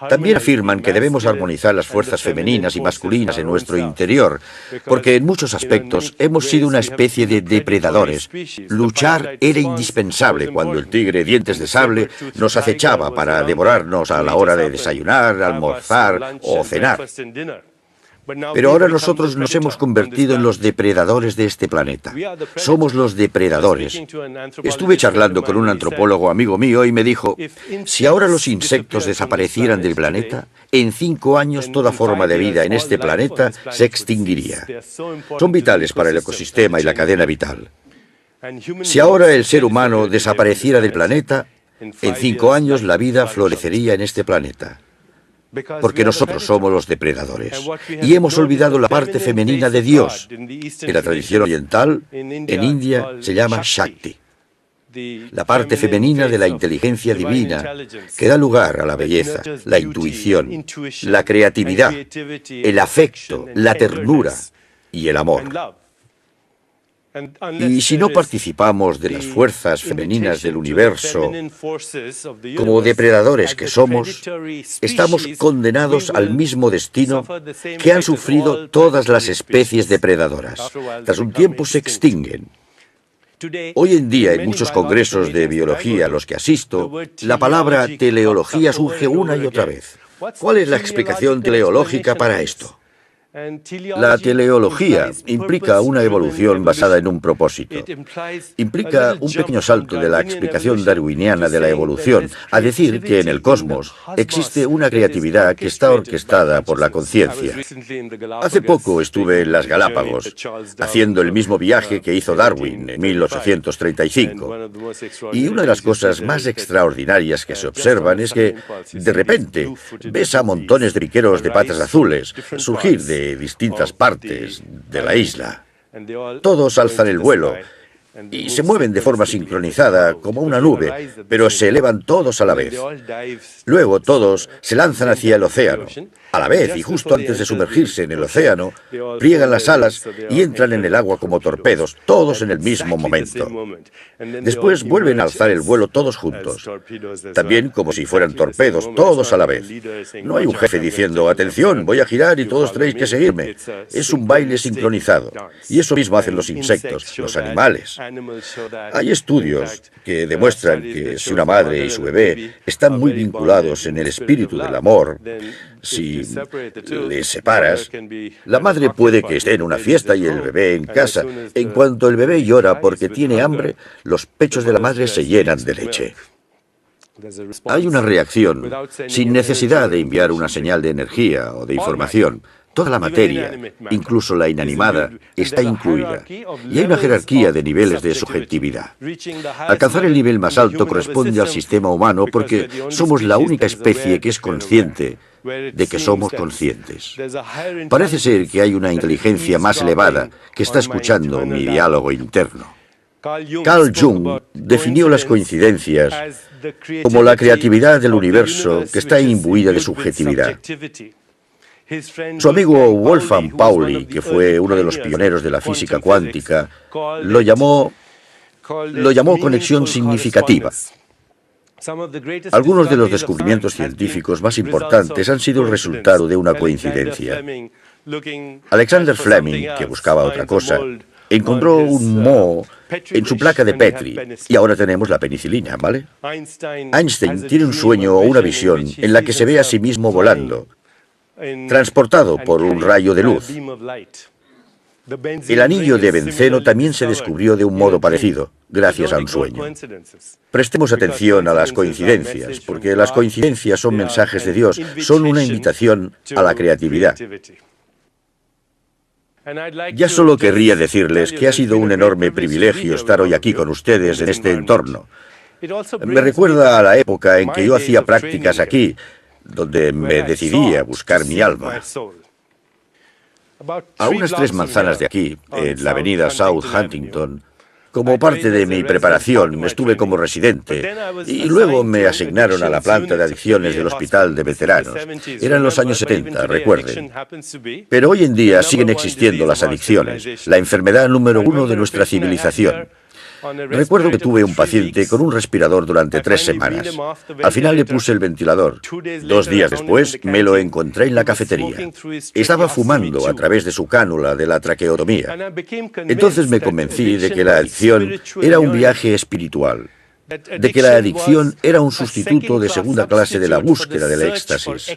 [SPEAKER 1] También afirman que debemos armonizar las fuerzas femeninas y masculinas en nuestro interior, porque en muchos aspectos hemos sido una especie de depredadores. Luchar era indispensable cuando el tigre dientes de sable nos acechaba para devorarnos a la hora de desayunar, almorzar o cenar. Pero ahora nosotros nos hemos convertido en los depredadores de este planeta. Somos los depredadores. Estuve charlando con un antropólogo amigo mío y me dijo, si ahora los insectos desaparecieran del planeta, en 5 años toda forma de vida en este planeta se extinguiría. Son vitales para el ecosistema y la cadena vital. Si ahora el ser humano desapareciera del planeta, en 5 años la vida florecería en este planeta. porque nosotros somos los depredadores y hemos olvidado la parte femenina de Dios. En la tradición oriental, en India, se llama Shakti, la parte femenina de la inteligencia divina que da lugar a la belleza, la intuición, la creatividad, el afecto, la ternura y el amor. Y si no participamos de las fuerzas femeninas del universo, como depredadores que somos, estamos condenados al mismo destino que han sufrido todas las especies depredadoras. Tras un tiempo se extinguen. Hoy en día, en muchos congresos de biología a los que asisto, la palabra teleología surge una y otra vez. ¿Cuál es la explicación teleológica para esto? La teleología implica una evolución basada en un propósito. Implica un pequeño salto de la explicación darwiniana de la evolución a decir que en el cosmos existe una creatividad que está orquestada por la conciencia. Hace poco estuve en las Galápagos, haciendo el mismo viaje que hizo Darwin en 1835. Y una de las cosas más extraordinarias que se observan es que, de repente, ves a montones de piqueros de patas azules surgir de distintas partes de la isla. Todos alzan el vuelo y se mueven de forma sincronizada como una nube, pero se elevan todos a la vez. Luego todos se lanzan hacia el océano, a la vez, y justo antes de sumergirse en el océano, pliegan las alas y entran en el agua como torpedos, todos en el mismo momento. Después vuelven a alzar el vuelo todos juntos, también como si fueran torpedos, todos a la vez. No hay un jefe diciendo, atención, voy a girar y todos tenéis que seguirme. Es un baile sincronizado. Y eso mismo hacen los insectos, los animales. Hay estudios que demuestran que si una madre y su bebé están muy vinculados en el espíritu del amor, si les separas, la madre puede que esté en una fiesta y el bebé en casa. En cuanto el bebé llora porque tiene hambre, los pechos de la madre se llenan de leche. Hay una reacción sin necesidad de enviar una señal de energía o de información. Toda la materia, incluso la inanimada, está incluida. Y hay una jerarquía de niveles de subjetividad. Alcanzar el nivel más alto corresponde al sistema humano porque somos la única especie que es consciente de que somos conscientes. Parece ser que hay una inteligencia más elevada que está escuchando mi diálogo interno. Carl Jung definió las coincidencias como la creatividad del universo que está imbuida de subjetividad. Su amigo Wolfgang Pauli, que fue uno de los pioneros de la física cuántica, lo llamó conexión significativa. Algunos de los descubrimientos científicos más importantes han sido el resultado de una coincidencia. Alexander Fleming, que buscaba otra cosa, encontró un moho en su placa de Petri y ahora tenemos la penicilina, ¿vale? Einstein tiene un sueño o una visión en la que se ve a sí mismo volando, transportado por un rayo de luz. El anillo de benceno también se descubrió de un modo parecido, gracias a un sueño. Prestemos atención a las coincidencias, porque las coincidencias son mensajes de Dios, son una invitación a la creatividad. Ya solo querría decirles que ha sido un enorme privilegio estar hoy aquí con ustedes en este entorno. Me recuerda a la época en que yo hacía prácticas aquí, donde me decidí a buscar mi alma. A unas 3 manzanas de aquí, en la avenida South Huntington, como parte de mi preparación, estuve como residente y luego me asignaron a la planta de adicciones del hospital de veteranos. Eran los años 70, recuerden. Pero hoy en día siguen existiendo las adicciones, la enfermedad número 1 de nuestra civilización. Recuerdo que tuve un paciente con un respirador durante 3 semanas. Al final le puse el ventilador. 2 días después me lo encontré en la cafetería. Estaba fumando a través de su cánula de la traqueotomía. Entonces me convencí de que la adicción era un viaje espiritual, de que la adicción era un sustituto de segunda clase de la búsqueda del éxtasis.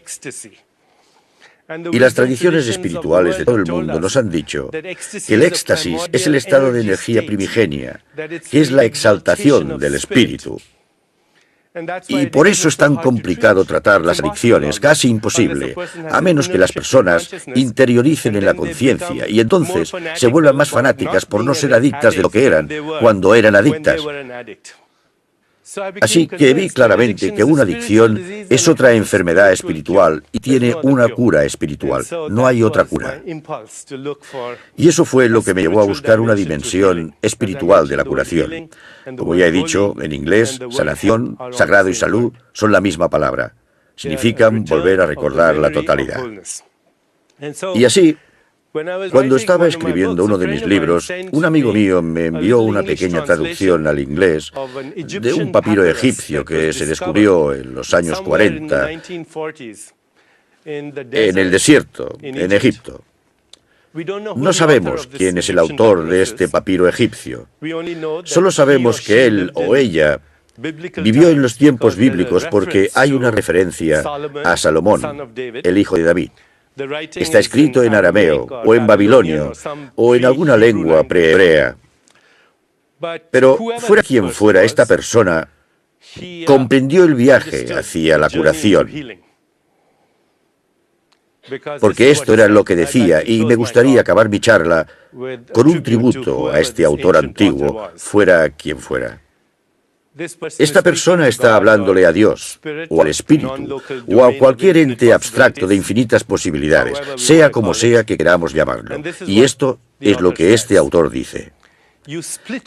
[SPEAKER 1] Y las tradiciones espirituales de todo el mundo nos han dicho que el éxtasis es el estado de energía primigenia, que es la exaltación del espíritu. Y por eso es tan complicado tratar las adicciones, casi imposible, a menos que las personas interioricen en la conciencia y entonces se vuelvan más fanáticas por no ser adictas de lo que eran cuando eran adictas. Así que vi claramente que una adicción es otra enfermedad espiritual y tiene una cura espiritual. No hay otra cura. Y eso fue lo que me llevó a buscar una dimensión espiritual de la curación. Como ya he dicho, en inglés, sanación, sagrado y salud son la misma palabra. Significan volver a recordar la totalidad. Y así, cuando estaba escribiendo uno de mis libros, un amigo mío me envió una pequeña traducción al inglés de un papiro egipcio que se descubrió en los años 40 en el desierto, en Egipto. No sabemos quién es el autor de este papiro egipcio. Solo sabemos que él o ella vivió en los tiempos bíblicos porque hay una referencia a Salomón, el hijo de David. Está escrito en arameo, o en babilonio, o en alguna lengua prehebrea. Pero fuera quien fuera, esta persona comprendió el viaje hacia la curación. Porque esto era lo que decía, y me gustaría acabar mi charla con un tributo a este autor antiguo, fuera quien fuera. Esta persona está hablándole a Dios, o al Espíritu, o a cualquier ente abstracto de infinitas posibilidades, sea como sea que queramos llamarlo. Y esto es lo que este autor dice.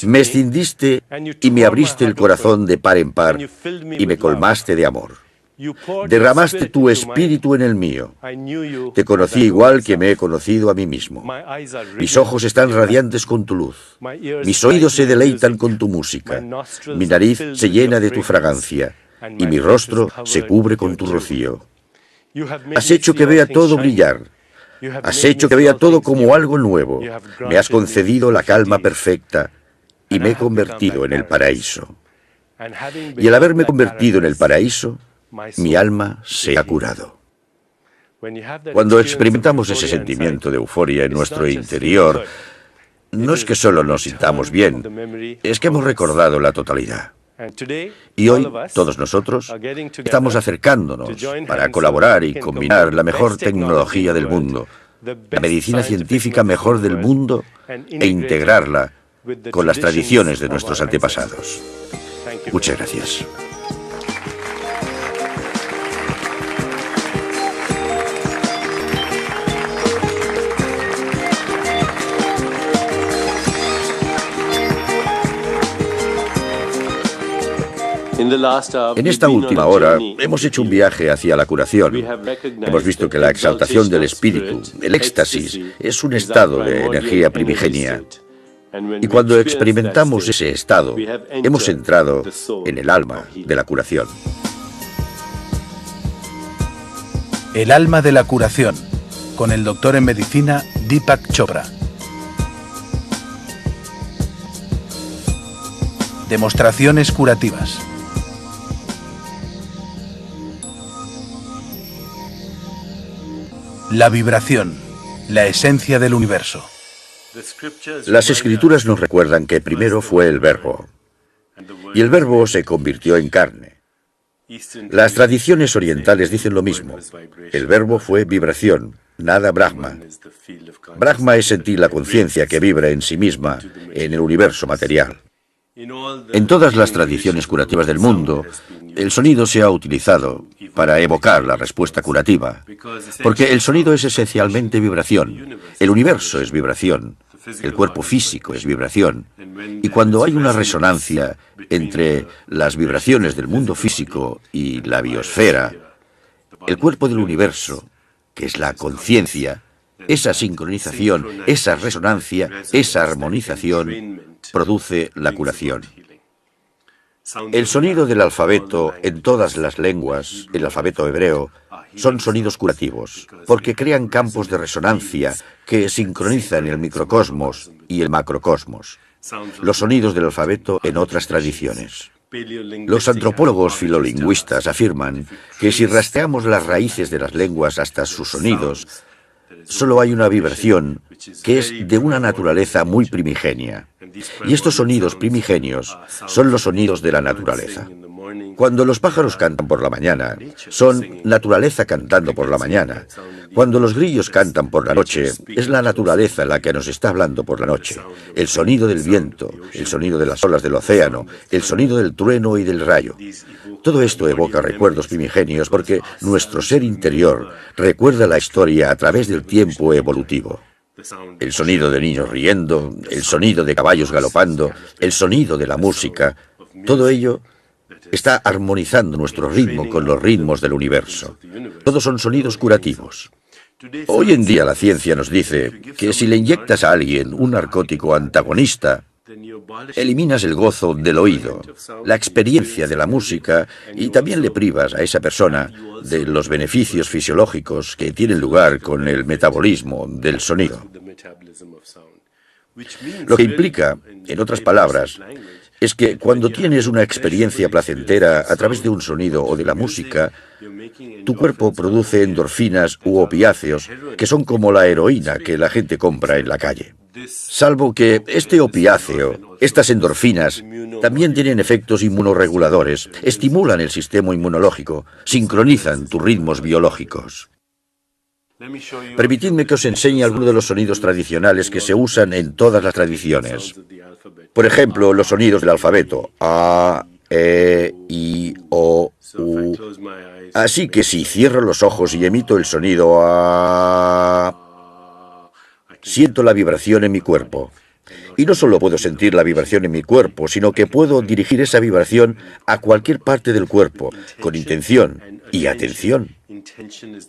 [SPEAKER 1] Me escindiste y me abriste el corazón de par en par y me colmaste de amor. Derramaste tu espíritu en el mío. Te conocí igual que me he conocido a mí mismo. Mis ojos están radiantes con tu luz. Mis oídos se deleitan con tu música. Mi nariz se llena de tu fragancia. Y mi rostro se cubre con tu rocío. Has hecho que vea todo brillar. Has hecho que vea todo como algo nuevo. Me has concedido la calma perfecta y me he convertido en el paraíso. Y al haberme convertido en el paraíso, mi alma se ha curado. Cuando experimentamos ese sentimiento de euforia en nuestro interior, no es que solo nos sintamos bien, es que hemos recordado la totalidad. Y hoy, todos nosotros, estamos acercándonos para colaborar y combinar la mejor tecnología del mundo, la medicina científica mejor del mundo, e integrarla con las tradiciones de nuestros antepasados. Muchas gracias. En esta última hora hemos hecho un viaje hacia la curación. Hemos visto que la exaltación del espíritu, el éxtasis, es un estado de energía primigenia. Y cuando experimentamos ese estado, hemos entrado en el alma de la curación.
[SPEAKER 2] El alma de la curación, con el doctor en medicina Deepak Chopra. Demostraciones curativas. La vibración, la esencia del universo.
[SPEAKER 1] Las escrituras nos recuerdan que primero fue el Verbo, y el Verbo se convirtió en carne. Las tradiciones orientales dicen lo mismo. El Verbo fue vibración, nada Brahma. Brahma es sentir la conciencia que vibra en sí misma en el universo material. En todas las tradiciones curativas del mundo, el sonido se ha utilizado para evocar la respuesta curativa, porque el sonido es esencialmente vibración, el universo es vibración, el cuerpo físico es vibración, y cuando hay una resonancia entre las vibraciones del mundo físico y la biosfera, el cuerpo del universo, que es la conciencia, esa sincronización, esa resonancia, esa armonización, produce la curación. El sonido del alfabeto en todas las lenguas, el alfabeto hebreo, son sonidos curativos, porque crean campos de resonancia que sincronizan el microcosmos y el macrocosmos. Los sonidos del alfabeto en otras tradiciones. Los antropólogos filolingüistas afirman que si rastreamos las raíces de las lenguas hasta sus sonidos, solo hay una vibración que es de una naturaleza muy primigenia. Y estos sonidos primigenios son los sonidos de la naturaleza. Cuando los pájaros cantan por la mañana, son naturaleza cantando por la mañana. Cuando los grillos cantan por la noche, es la naturaleza la que nos está hablando por la noche. El sonido del viento, el sonido de las olas del océano, el sonido del trueno y del rayo. Todo esto evoca recuerdos primigenios porque nuestro ser interior recuerda la historia a través del tiempo evolutivo. El sonido de niños riendo, el sonido de caballos galopando, el sonido de la música, todo ello está armonizando nuestro ritmo con los ritmos del universo. Todos son sonidos curativos. Hoy en día la ciencia nos dice que si le inyectas a alguien un narcótico antagonista, eliminas el gozo del oído, la experiencia de la música y también le privas a esa persona de los beneficios fisiológicos que tienen lugar con el metabolismo del sonido. Lo que implica, en otras palabras, es que cuando tienes una experiencia placentera a través de un sonido o de la música, tu cuerpo produce endorfinas u opiáceos que son como la heroína que la gente compra en la calle. Salvo que este opiáceo, estas endorfinas, también tienen efectos inmunorreguladores, estimulan el sistema inmunológico, sincronizan tus ritmos biológicos. Permitidme que os enseñe algunos de los sonidos tradicionales que se usan en todas las tradiciones. Por ejemplo, los sonidos del alfabeto. A, E, I, O, U. Así que si cierro los ojos y emito el sonido A, siento la vibración en mi cuerpo. Y no solo puedo sentir la vibración en mi cuerpo, sino que puedo dirigir esa vibración a cualquier parte del cuerpo, con intención y atención.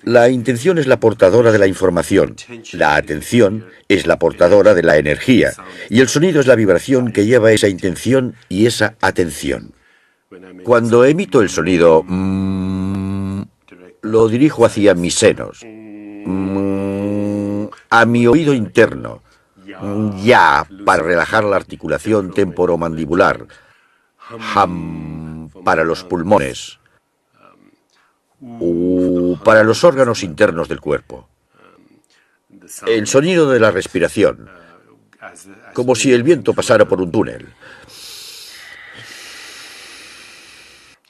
[SPEAKER 1] La intención es la portadora de la información, la atención es la portadora de la energía, y el sonido es la vibración que lleva esa intención y esa atención. Cuando emito el sonido lo dirijo hacia mis senos, a mi oído interno, ya, para relajar la articulación temporomandibular, para los pulmones, para los órganos internos del cuerpo. El sonido de la respiración, como si el viento pasara por un túnel.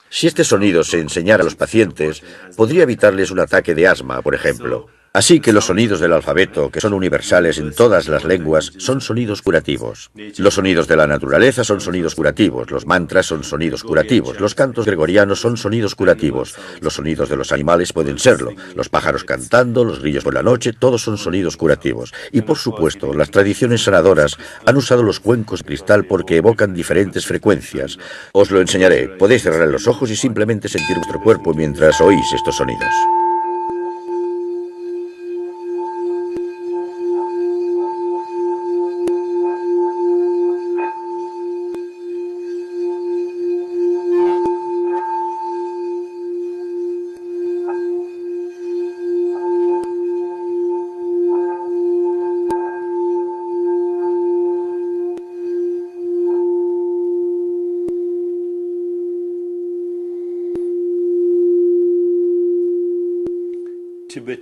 [SPEAKER 1] Si este sonido se enseñara a los pacientes, podría evitarles un ataque de asma, por ejemplo. Así que los sonidos del alfabeto, que son universales en todas las lenguas, son sonidos curativos. Los sonidos de la naturaleza son sonidos curativos, los mantras son sonidos curativos, los cantos gregorianos son sonidos curativos, los sonidos de los animales pueden serlo, los pájaros cantando, los grillos por la noche, todos son sonidos curativos. Y por supuesto, las tradiciones sanadoras han usado los cuencos de cristal porque evocan diferentes frecuencias. Os lo enseñaré, podéis cerrar los ojos y simplemente sentir vuestro cuerpo mientras oís estos sonidos.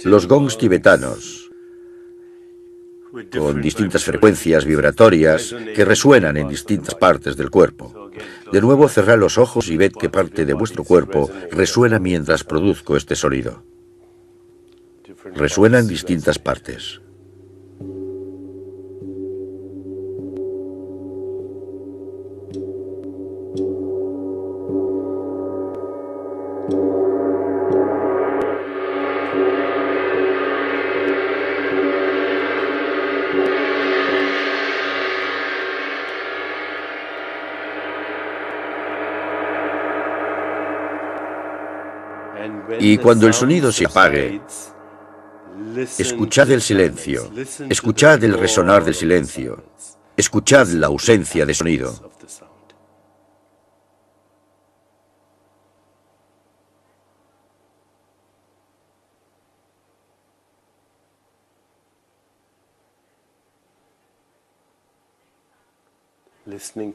[SPEAKER 1] Los gongs tibetanos, con distintas frecuencias vibratorias que resuenan en distintas partes del cuerpo. De nuevo, cerrad los ojos y ved qué parte de vuestro cuerpo resuena mientras produzco este sonido. Resuena en distintas partes. Y cuando el sonido se apague, escuchad el silencio, escuchad el resonar del silencio, escuchad la ausencia de sonido.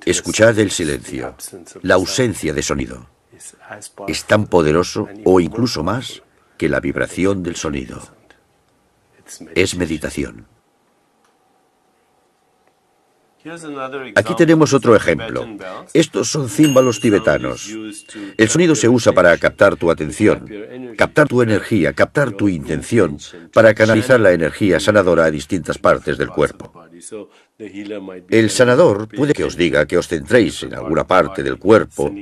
[SPEAKER 1] Escuchad el silencio, la ausencia de sonido. Es tan poderoso o incluso más que la vibración del sonido. Es meditación. Aquí tenemos otro ejemplo. Estos son címbalos tibetanos. El sonido se usa para captar tu atención, captar tu energía, captar tu intención, para canalizar la energía sanadora a distintas partes del cuerpo. El sanador puede que os diga que os centréis en alguna parte del cuerpo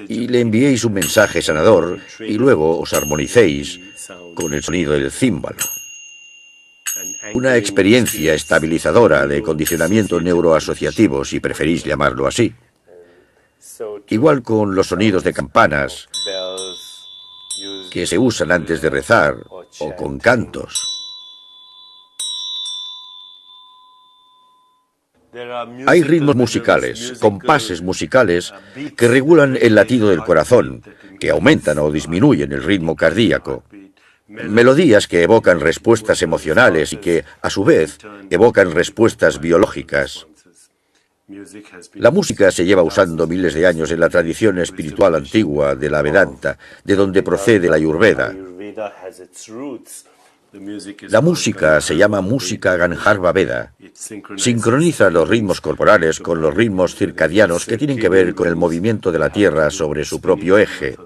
[SPEAKER 1] y le enviéis un mensaje sanador y luego os armonicéis con el sonido del címbalo. Una experiencia estabilizadora de condicionamiento neuroasociativo, si preferís llamarlo así. Igual con los sonidos de campanas que se usan antes de rezar o con cantos. Hay ritmos musicales, compases musicales que regulan el latido del corazón, que aumentan o disminuyen el ritmo cardíaco. Melodías que evocan respuestas emocionales y que, a su vez, evocan respuestas biológicas. La música se lleva usando miles de años en la tradición espiritual antigua de la Vedanta, de donde procede la Ayurveda. La música se llama música Gandharva Veda. Sincroniza los ritmos corporales con los ritmos circadianos que tienen que ver con el movimiento de la Tierra sobre su propio eje.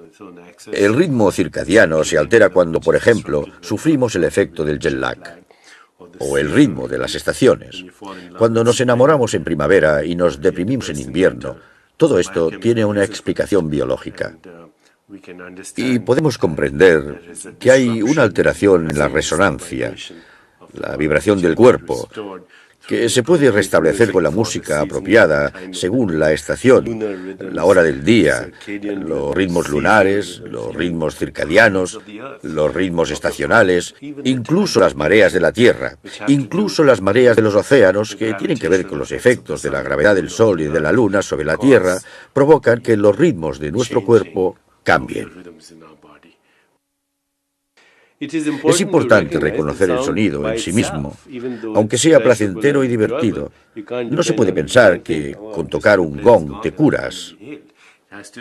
[SPEAKER 1] El ritmo circadiano se altera cuando, por ejemplo, sufrimos el efecto del jet lag, o el ritmo de las estaciones. Cuando nos enamoramos en primavera y nos deprimimos en invierno, todo esto tiene una explicación biológica. Y podemos comprender que hay una alteración en la resonancia, la vibración del cuerpo, que se puede restablecer con la música apropiada según la estación, la hora del día, los ritmos lunares, los ritmos circadianos, los ritmos estacionales, incluso las mareas de la Tierra, incluso las mareas de los océanos, que tienen que ver con los efectos de la gravedad del Sol y de la Luna sobre la Tierra, provocan que los ritmos de nuestro cuerpo cambien. Es importante reconocer el sonido en sí mismo, aunque sea placentero y divertido. No se puede pensar que con tocar un gong te curas.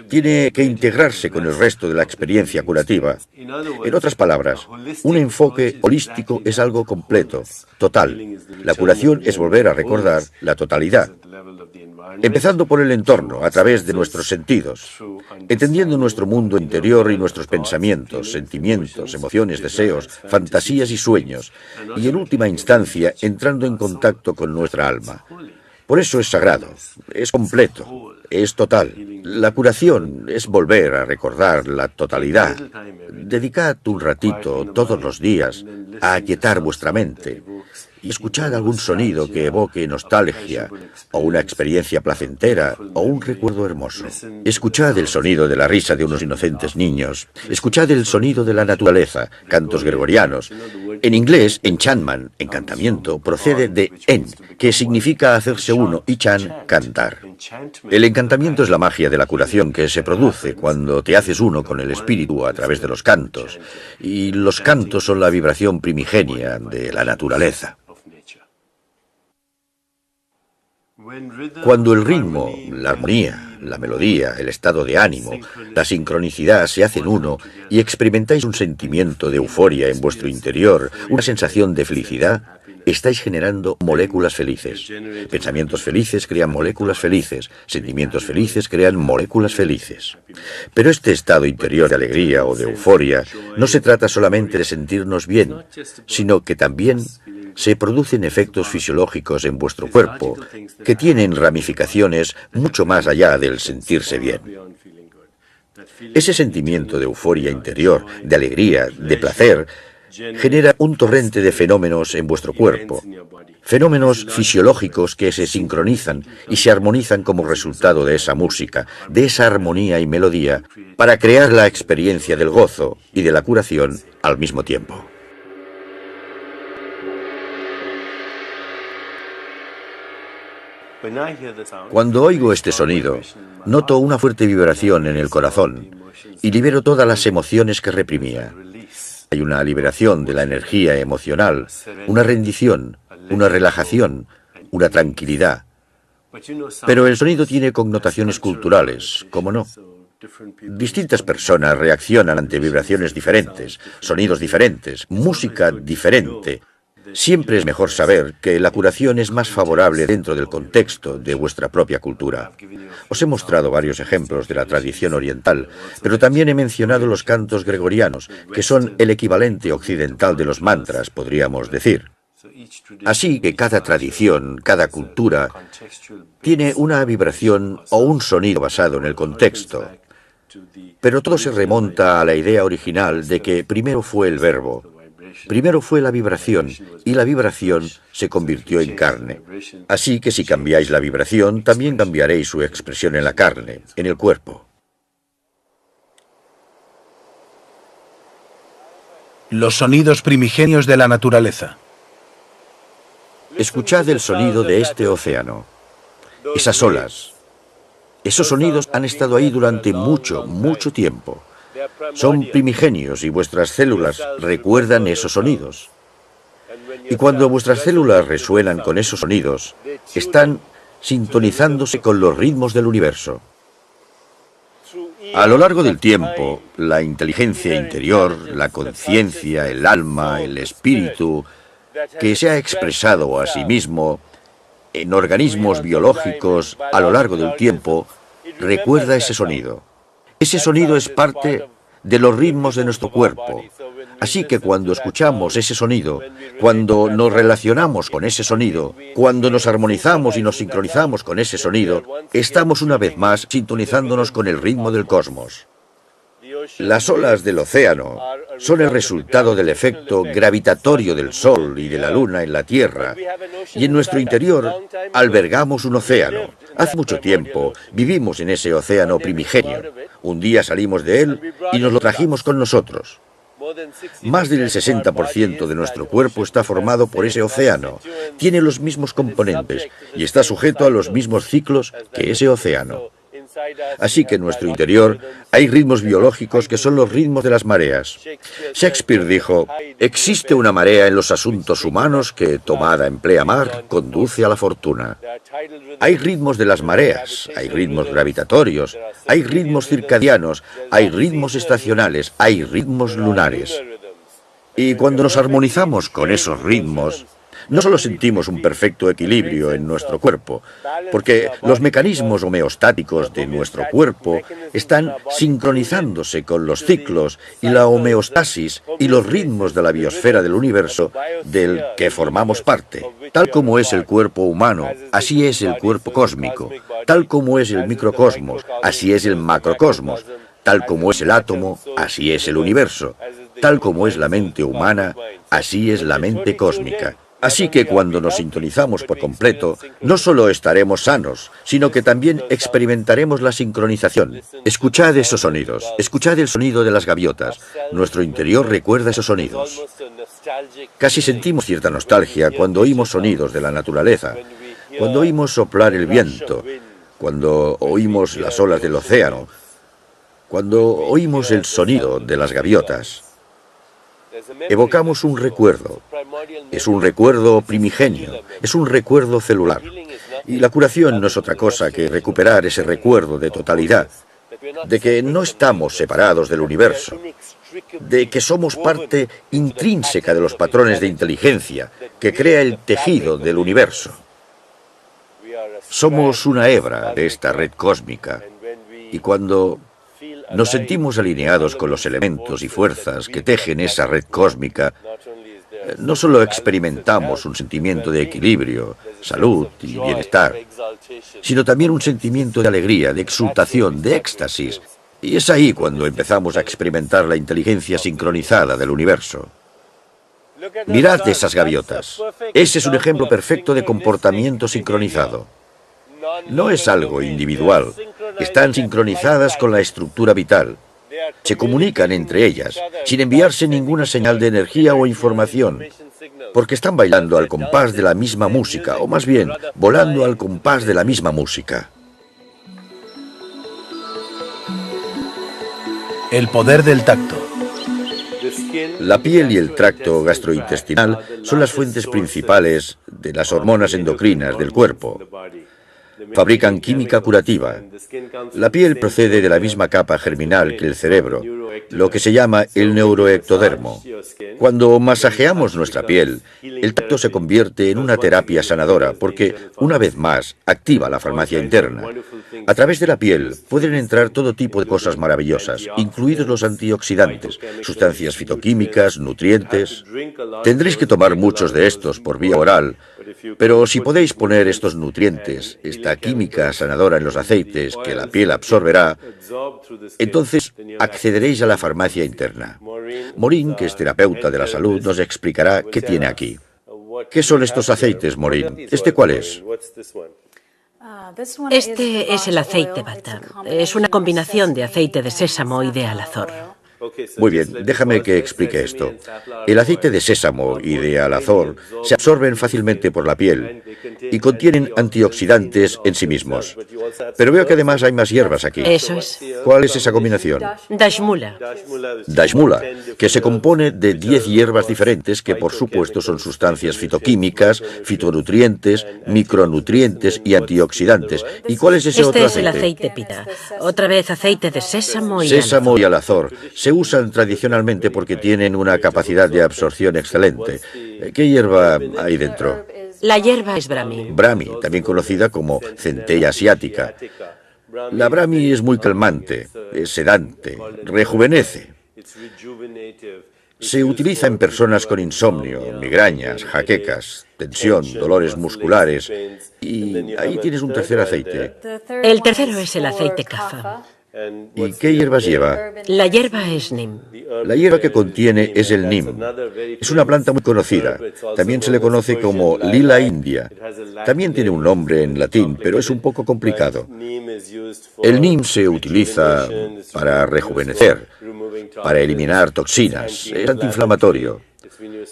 [SPEAKER 1] Tiene que integrarse con el resto de la experiencia curativa. En otras palabras, un enfoque holístico es algo completo, total. La curación es volver a recordar la totalidad, empezando por el entorno, a través de nuestros sentidos, entendiendo nuestro mundo interior y nuestros pensamientos, sentimientos, emociones, deseos, fantasías y sueños, y en última instancia entrando en contacto con nuestra alma. Por eso es sagrado, es completo, es total. La curación es volver a recordar la totalidad. Dedicad un ratito todos los días a aquietar vuestra mente y escuchad algún sonido que evoque nostalgia, o una experiencia placentera, o un recuerdo hermoso. Escuchad el sonido de la risa de unos inocentes niños. Escuchad el sonido de la naturaleza, cantos gregorianos. En inglés, enchantment, encantamiento, procede de en, que significa hacerse uno, y chan, cantar. El encantamiento es la magia de la curación que se produce cuando te haces uno con el espíritu a través de los cantos. Y los cantos son la vibración primigenia de la naturaleza. Cuando el ritmo, la armonía, la melodía, el estado de ánimo, la sincronicidad se hacen uno y experimentáis un sentimiento de euforia en vuestro interior, una sensación de felicidad, estáis generando moléculas felices. Pensamientos felices crean moléculas felices, sentimientos felices crean moléculas felices. Pero este estado interior de alegría o de euforia no se trata solamente de sentirnos bien, sino que también se producen efectos fisiológicos en vuestro cuerpo que tienen ramificaciones mucho más allá del sentirse bien. Ese sentimiento de euforia interior, de alegría, de placer, genera un torrente de fenómenos en vuestro cuerpo, fenómenos fisiológicos que se sincronizan y se armonizan como resultado de esa música, de esa armonía y melodía, para crear la experiencia del gozo y de la curación al mismo tiempo. Cuando oigo este sonido, noto una fuerte vibración en el corazón y libero todas las emociones que reprimía. Hay una liberación de la energía emocional, una rendición, una relajación, una tranquilidad. Pero el sonido tiene connotaciones culturales, ¿cómo no? Distintas personas reaccionan ante vibraciones diferentes, sonidos diferentes, música diferente. Siempre es mejor saber que la curación es más favorable dentro del contexto de vuestra propia cultura. Os he mostrado varios ejemplos de la tradición oriental, pero también he mencionado los cantos gregorianos, que son el equivalente occidental de los mantras, podríamos decir. Así que cada tradición, cada cultura, tiene una vibración o un sonido basado en el contexto. Pero todo se remonta a la idea original de que primero fue el verbo, primero fue la vibración, y la vibración se convirtió en carne. Así que si cambiáis la vibración, también cambiaréis su expresión en la carne, en el cuerpo.
[SPEAKER 2] Los sonidos primigenios de la naturaleza.
[SPEAKER 1] Escuchad el sonido de este océano, esas olas. Esos sonidos han estado ahí durante mucho, mucho tiempo. Son primigenios y vuestras células recuerdan esos sonidos. Y cuando vuestras células resuenan con esos sonidos, están sintonizándose con los ritmos del universo. A lo largo del tiempo, la inteligencia interior, la conciencia, el alma, el espíritu, que se ha expresado a sí mismo en organismos biológicos a lo largo del tiempo, recuerda ese sonido. Ese sonido es parte de los ritmos de nuestro cuerpo. Así que cuando escuchamos ese sonido, cuando nos relacionamos con ese sonido, cuando nos armonizamos y nos sincronizamos con ese sonido, estamos una vez más sintonizándonos con el ritmo del cosmos. Las olas del océano son el resultado del efecto gravitatorio del Sol y de la Luna en la Tierra, y en nuestro interior albergamos un océano. Hace mucho tiempo vivimos en ese océano primigenio. Un día salimos de él y nos lo trajimos con nosotros. Más del 60% de nuestro cuerpo está formado por ese océano, tiene los mismos componentes y está sujeto a los mismos ciclos que ese océano. Así que en nuestro interior hay ritmos biológicos que son los ritmos de las mareas. Shakespeare dijo, existe una marea en los asuntos humanos que, tomada en pleamar, conduce a la fortuna. Hay ritmos de las mareas, hay ritmos gravitatorios, hay ritmos circadianos, hay ritmos estacionales, hay ritmos lunares. Y cuando nos armonizamos con esos ritmos, no solo sentimos un perfecto equilibrio en nuestro cuerpo, porque los mecanismos homeostáticos de nuestro cuerpo están sincronizándose con los ciclos y la homeostasis y los ritmos de la biosfera del universo del que formamos parte. Tal como es el cuerpo humano, así es el cuerpo cósmico. Tal como es el microcosmos, así es el macrocosmos. Tal como es el átomo, así es el universo. Tal como es la mente humana, así es la mente cósmica. Así que cuando nos sintonizamos por completo, no solo estaremos sanos, sino que también experimentaremos la sincronización. Escuchad esos sonidos, escuchad el sonido de las gaviotas. Nuestro interior recuerda esos sonidos. Casi sentimos cierta nostalgia cuando oímos sonidos de la naturaleza, cuando oímos soplar el viento, cuando oímos las olas del océano, cuando oímos el sonido de las gaviotas. Evocamos un recuerdo. Es un recuerdo primigenio, es un recuerdo celular. Y la curación no es otra cosa que recuperar ese recuerdo de totalidad, de que no estamos separados del universo, de que somos parte intrínseca de los patrones de inteligencia que crea el tejido del universo. Somos una hebra de esta red cósmica, y cuando nos sentimos alineados con los elementos y fuerzas que tejen esa red cósmica, no solo experimentamos un sentimiento de equilibrio, salud y bienestar, sino también un sentimiento de alegría, de exultación, de éxtasis. Y es ahí cuando empezamos a experimentar la inteligencia sincronizada del universo. Mirad esas gaviotas. Ese es un ejemplo perfecto de comportamiento sincronizado. No es algo individual. Están sincronizadas con la estructura vital. Se comunican entre ellas, sin enviarse ninguna señal de energía o información, porque están bailando al compás de la misma música, o más bien, volando al compás de la misma música.
[SPEAKER 2] El poder del tacto.
[SPEAKER 1] La piel y el tracto gastrointestinal son las fuentes principales de las hormonas endocrinas del cuerpo. fabrican química curativa. La piel procede de la misma capa germinal que el cerebro, lo que se llama el neuroectodermo. Cuando masajeamos nuestra piel, el tacto se convierte en una terapia sanadora porque, una vez más, activa la farmacia interna. A través de la piel pueden entrar todo tipo de cosas maravillosas, incluidos los antioxidantes, sustancias fitoquímicas, nutrientes. Tendréis que tomar muchos de estos por vía oral, pero si podéis poner estos nutrientes, esta química sanadora en los aceites que la piel absorberá, entonces accederéis a la farmacia interna. Maureen, que es terapeuta de la salud, nos explicará qué tiene aquí. ¿Qué son estos aceites, Maureen? ¿Este cuál es?
[SPEAKER 3] Este es el aceite bata. Es una combinación de aceite de sésamo y de alazor.
[SPEAKER 1] Muy bien, déjame que explique esto. El aceite de sésamo y de alazor se absorben fácilmente por la piel y contienen antioxidantes en sí mismos. Pero veo que además hay más hierbas aquí.
[SPEAKER 3] Eso es.
[SPEAKER 1] ¿Cuál es esa combinación?
[SPEAKER 3] Dashmula.
[SPEAKER 1] Dashmula, que se compone de 10 hierbas diferentes que por supuesto son sustancias fitoquímicas, fitonutrientes, micronutrientes y antioxidantes. ¿Y cuál es ese otro
[SPEAKER 3] Este es
[SPEAKER 1] aceite?
[SPEAKER 3] el aceite pita. Otra vez aceite de sésamo y
[SPEAKER 1] Sésamo
[SPEAKER 3] alazor.
[SPEAKER 1] y alazor se usan tradicionalmente porque tienen una capacidad de absorción excelente. ¿Qué hierba hay dentro?
[SPEAKER 3] La hierba es brahmi.
[SPEAKER 1] Brahmi, también conocida como centella asiática. La brahmi es muy calmante, es sedante, rejuvenece. Se utiliza en personas con insomnio, migrañas, jaquecas, tensión, dolores musculares. Y ahí tienes un tercer aceite.
[SPEAKER 3] El tercero es el aceite kafa.
[SPEAKER 1] ¿Y qué hierbas lleva?
[SPEAKER 3] La hierba es nim.
[SPEAKER 1] La hierba que contiene es el nim. Es una planta muy conocida. También se le conoce como lila india. También tiene un nombre en latín, pero es un poco complicado. El nim se utiliza para rejuvenecer, para eliminar toxinas. Es antiinflamatorio.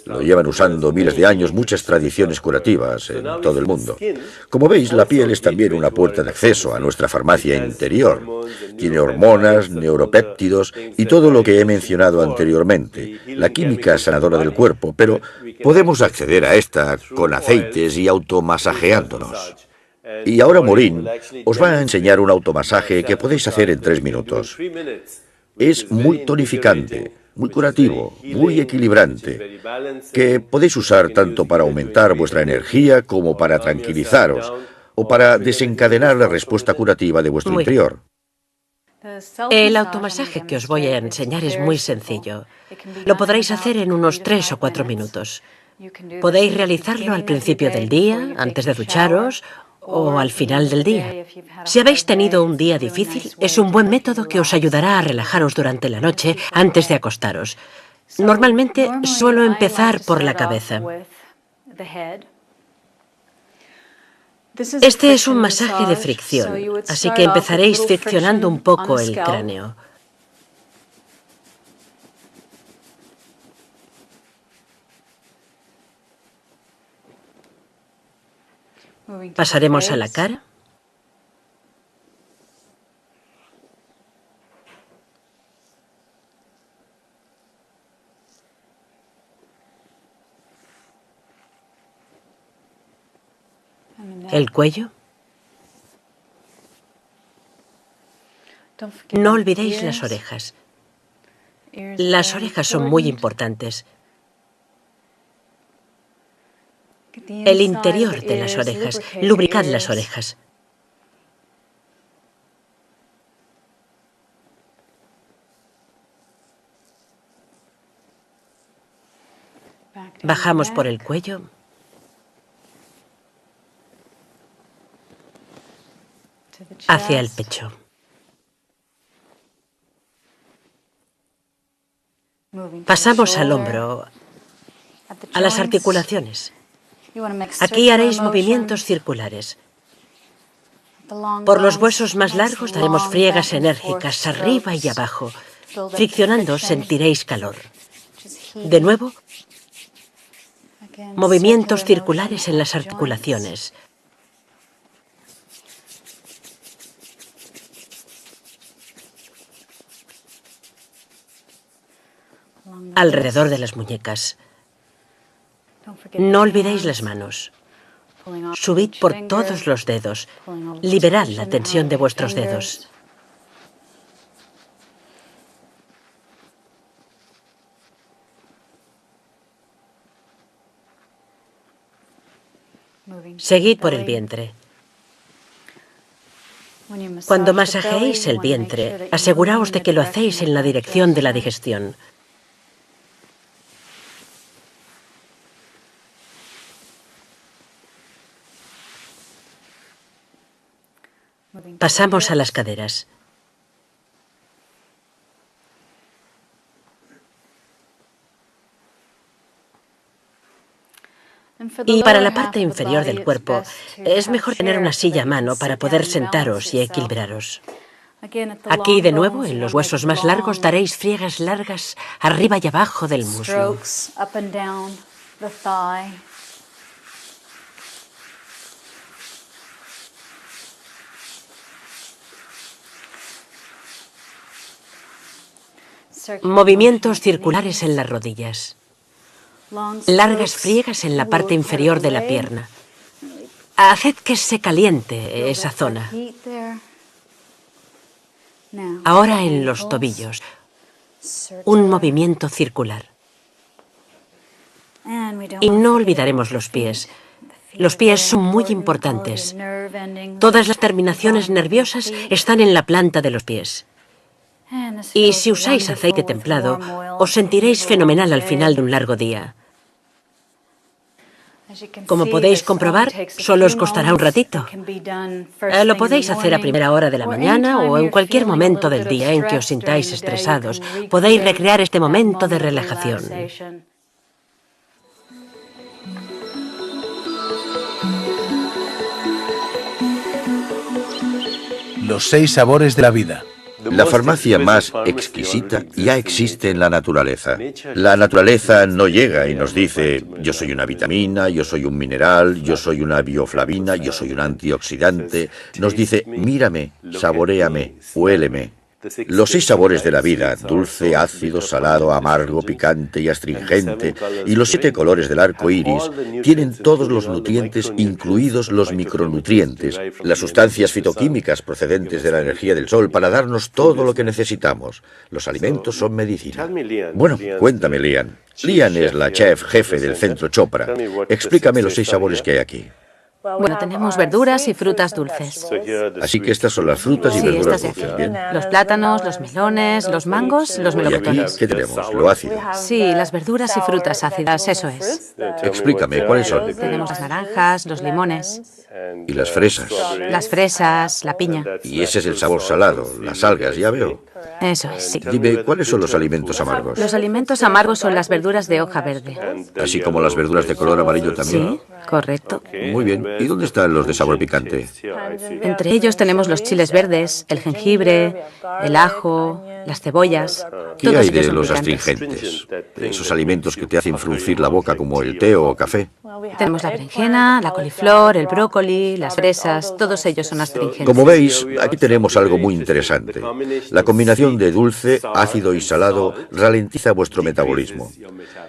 [SPEAKER 1] Lo llevan usando miles de años muchas tradiciones curativas en todo el mundo. Como veis, la piel es también una puerta de acceso a nuestra farmacia interior. Tiene hormonas, neuropéptidos y todo lo que he mencionado anteriormente, la química sanadora del cuerpo, pero podemos acceder a esta con aceites y automasajeándonos. Y ahora Maureen os va a enseñar un automasaje que podéis hacer en 3 minutos. Es muy tonificante, muy curativo, muy equilibrante, que podéis usar tanto para aumentar vuestra energía como para tranquilizaros o para desencadenar la respuesta curativa de vuestro interior.
[SPEAKER 3] El automasaje que os voy a enseñar es muy sencillo. Lo podréis hacer en unos 3 o 4 minutos. Podéis realizarlo al principio del día, antes de ducharos o al final del día. Si habéis tenido un día difícil, es un buen método que os ayudará a relajaros durante la noche antes de acostaros. Normalmente suelo empezar por la cabeza. Este es un masaje de fricción, así que empezaréis friccionando un poco el cráneo. Pasaremos a la cara. El cuello. No olvidéis las orejas. Las orejas son muy importantes. El interior de las orejas. Lubricad las orejas. Bajamos por el cuello. Hacia el pecho. Pasamos al hombro, a las articulaciones. Aquí haréis movimientos circulares. Por los huesos más largos daremos friegas enérgicas arriba y abajo. Friccionando sentiréis calor. De nuevo, movimientos circulares en las articulaciones. Alrededor de las muñecas. No olvidéis las manos. Subid por todos los dedos. Liberad la tensión de vuestros dedos. Seguid por el vientre. Cuando masajeéis el vientre, aseguraos de que lo hacéis en la dirección de la digestión. Pasamos a las caderas. Y para la parte inferior del cuerpo, es mejor tener una silla a mano para poder sentaros y equilibraros. Aquí, de nuevo, en los huesos más largos, daréis friegas largas arriba y abajo del muslo. Movimientos circulares en las rodillas. Largas friegas en la parte inferior de la pierna. Haced que se caliente esa zona. Ahora en los tobillos. Un movimiento circular. Y no olvidaremos los pies. Los pies son muy importantes. Todas las terminaciones nerviosas están en la planta de los pies. Y si usáis aceite templado, os sentiréis fenomenal al final de un largo día. Como podéis comprobar, solo os costará un ratito. Lo podéis hacer a primera hora de la mañana o en cualquier momento del día en que os sintáis estresados. Podéis recrear este momento de relajación.
[SPEAKER 2] Los 6 sabores de la vida.
[SPEAKER 1] La farmacia más exquisita ya existe en la naturaleza. La naturaleza no llega y nos dice, yo soy una vitamina, yo soy un mineral, yo soy una bioflavina, yo soy un antioxidante. Nos dice, mírame, saboréame, huéleme. Los 6 sabores de la vida, dulce, ácido, salado, amargo, picante y astringente, y los 7 colores del arco iris, tienen todos los nutrientes, incluidos los micronutrientes, las sustancias fitoquímicas procedentes de la energía del sol, para darnos todo lo que necesitamos. Los alimentos son medicina. Bueno, cuéntame, Lian. Lian es la chef jefe del Centro Chopra. Explícame los 6 sabores que hay aquí.
[SPEAKER 4] Bueno, tenemos verduras y frutas dulces.
[SPEAKER 1] Así que estas son las frutas y
[SPEAKER 4] Sí,
[SPEAKER 1] verduras
[SPEAKER 4] estas de
[SPEAKER 1] dulces,
[SPEAKER 4] aquí.
[SPEAKER 1] ¿bien?
[SPEAKER 4] Los plátanos, los melones, los mangos, los
[SPEAKER 1] ¿Y aquí
[SPEAKER 4] melocotones.
[SPEAKER 1] qué tenemos? Lo ácido.
[SPEAKER 4] Sí, las verduras y frutas ácidas, eso es.
[SPEAKER 1] Explícame, ¿cuáles son?
[SPEAKER 4] Tenemos las naranjas, los limones,
[SPEAKER 1] Y las fresas.
[SPEAKER 4] las fresas, la piña.
[SPEAKER 1] Y ese es el sabor salado, las algas, ya veo.
[SPEAKER 4] Eso es, sí.
[SPEAKER 1] Dime, ¿cuáles son los alimentos amargos?
[SPEAKER 4] Los alimentos amargos son las verduras de hoja verde.
[SPEAKER 1] Así como las verduras de color amarillo también.
[SPEAKER 4] Sí, correcto.
[SPEAKER 1] Muy bien. ¿Y dónde están los de sabor picante?
[SPEAKER 4] Entre ellos tenemos los chiles verdes, el jengibre, el ajo, las cebollas.
[SPEAKER 1] ¿Qué
[SPEAKER 4] Todos
[SPEAKER 1] hay
[SPEAKER 4] ellos
[SPEAKER 1] de
[SPEAKER 4] son
[SPEAKER 1] los
[SPEAKER 4] picantes.
[SPEAKER 1] astringentes? Esos alimentos que te hacen fruncir la boca como el té o café.
[SPEAKER 4] Tenemos la berenjena, la coliflor, el brócoli, las fresas, todos ellos son astringentes.
[SPEAKER 1] Como veis, aquí tenemos algo muy interesante. La combinación de dulce, ácido y salado ralentiza vuestro metabolismo.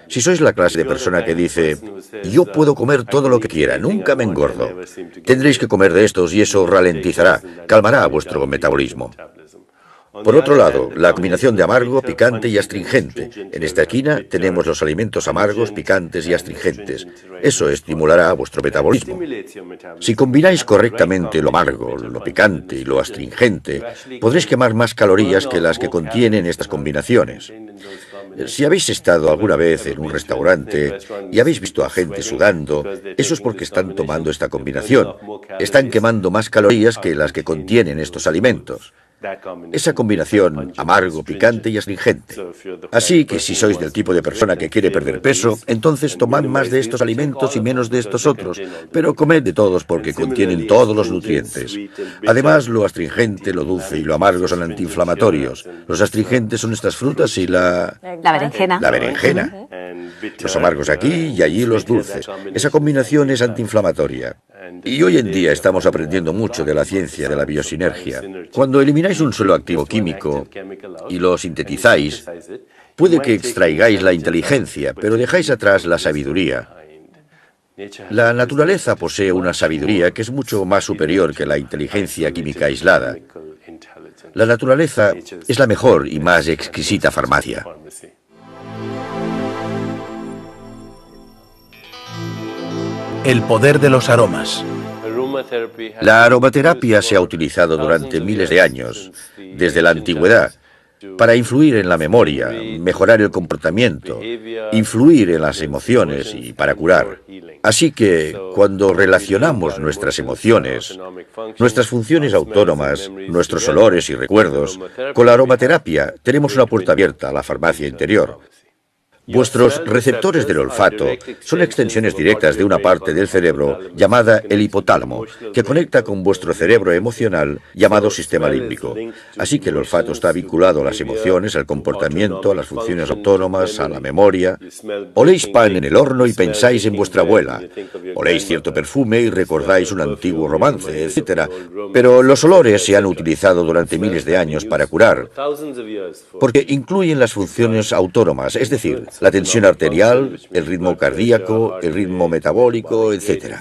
[SPEAKER 1] Si sois la clase de persona que dice, yo puedo comer todo lo que quiera, nunca me engordo, tendréis que comer de estos y eso ralentizará, calmará vuestro metabolismo. Por otro lado, la combinación de amargo, picante y astringente. En esta esquina tenemos los alimentos amargos, picantes y astringentes. Eso estimulará vuestro metabolismo. Si combináis correctamente lo amargo, lo picante y lo astringente, podréis quemar más calorías que las que contienen estas combinaciones. Si habéis estado alguna vez en un restaurante y habéis visto a gente sudando, eso es porque están tomando esta combinación. Están quemando más calorías que las que contienen estos alimentos. Esa combinación amargo, picante y astringente. Así que si sois del tipo de persona que quiere perder peso, entonces tomad más de estos alimentos y menos de estos otros, pero comed de todos porque contienen todos los nutrientes. Además, lo astringente, lo dulce y lo amargo son antiinflamatorios. Los astringentes son estas frutas y
[SPEAKER 4] La berenjena.
[SPEAKER 1] la berenjena. Los amargos aquí y allí los dulces. Esa combinación es antiinflamatoria. Y hoy en día estamos aprendiendo mucho de la ciencia de la biosinergia. Cuando elimináis un solo activo químico y lo sintetizáis, puede que extraigáis la inteligencia, pero dejáis atrás la sabiduría. La naturaleza posee una sabiduría que es mucho más superior que la inteligencia química aislada. La naturaleza es la mejor y más exquisita farmacia.
[SPEAKER 2] El poder de los aromas.
[SPEAKER 1] La aromaterapia se ha utilizado durante miles de años, desde la antigüedad, para influir en la memoria, mejorar el comportamiento, influir en las emociones y para curar. Así que, cuando relacionamos nuestras emociones, nuestras funciones autónomas, nuestros olores y recuerdos, con la aromaterapia, tenemos una puerta abierta a la farmacia interior. Vuestros receptores del olfato son extensiones directas de una parte del cerebro llamada el hipotálamo, que conecta con vuestro cerebro emocional llamado sistema límbico. Así que el olfato está vinculado a las emociones, al comportamiento, a las funciones autónomas, a la memoria. Oléis pan en el horno y pensáis en vuestra abuela. Oléis cierto perfume y recordáis un antiguo romance, etc. Pero los olores se han utilizado durante miles de años para curar, porque incluyen las funciones autónomas, es decir, la tensión arterial, el ritmo cardíaco, el ritmo metabólico, etc.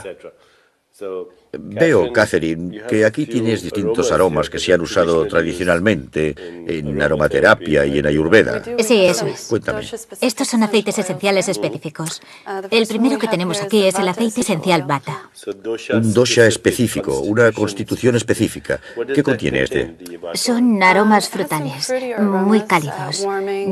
[SPEAKER 1] Veo, Catherine, que aquí tienes distintos aromas que se han usado tradicionalmente en aromaterapia y en Ayurveda.
[SPEAKER 5] Sí, eso es.
[SPEAKER 1] Cuéntame.
[SPEAKER 5] Estos son aceites esenciales específicos. El primero que tenemos aquí es el aceite esencial Vata.
[SPEAKER 1] Un dosha específico, una constitución específica. ¿Qué contiene este?
[SPEAKER 5] Son aromas frutales, muy cálidos.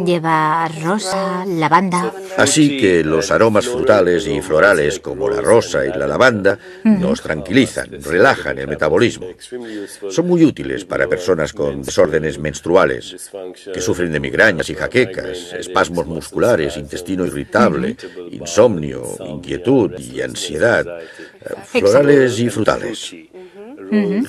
[SPEAKER 5] Lleva rosa, lavanda.
[SPEAKER 1] Así que los aromas frutales y florales, como la rosa y la lavanda, nos tranquilizan, relajan el metabolismo. Son muy útiles para personas con desórdenes menstruales, que sufren de migrañas y jaquecas, espasmos musculares, intestino irritable, insomnio, inquietud y ansiedad. Florales y frutales.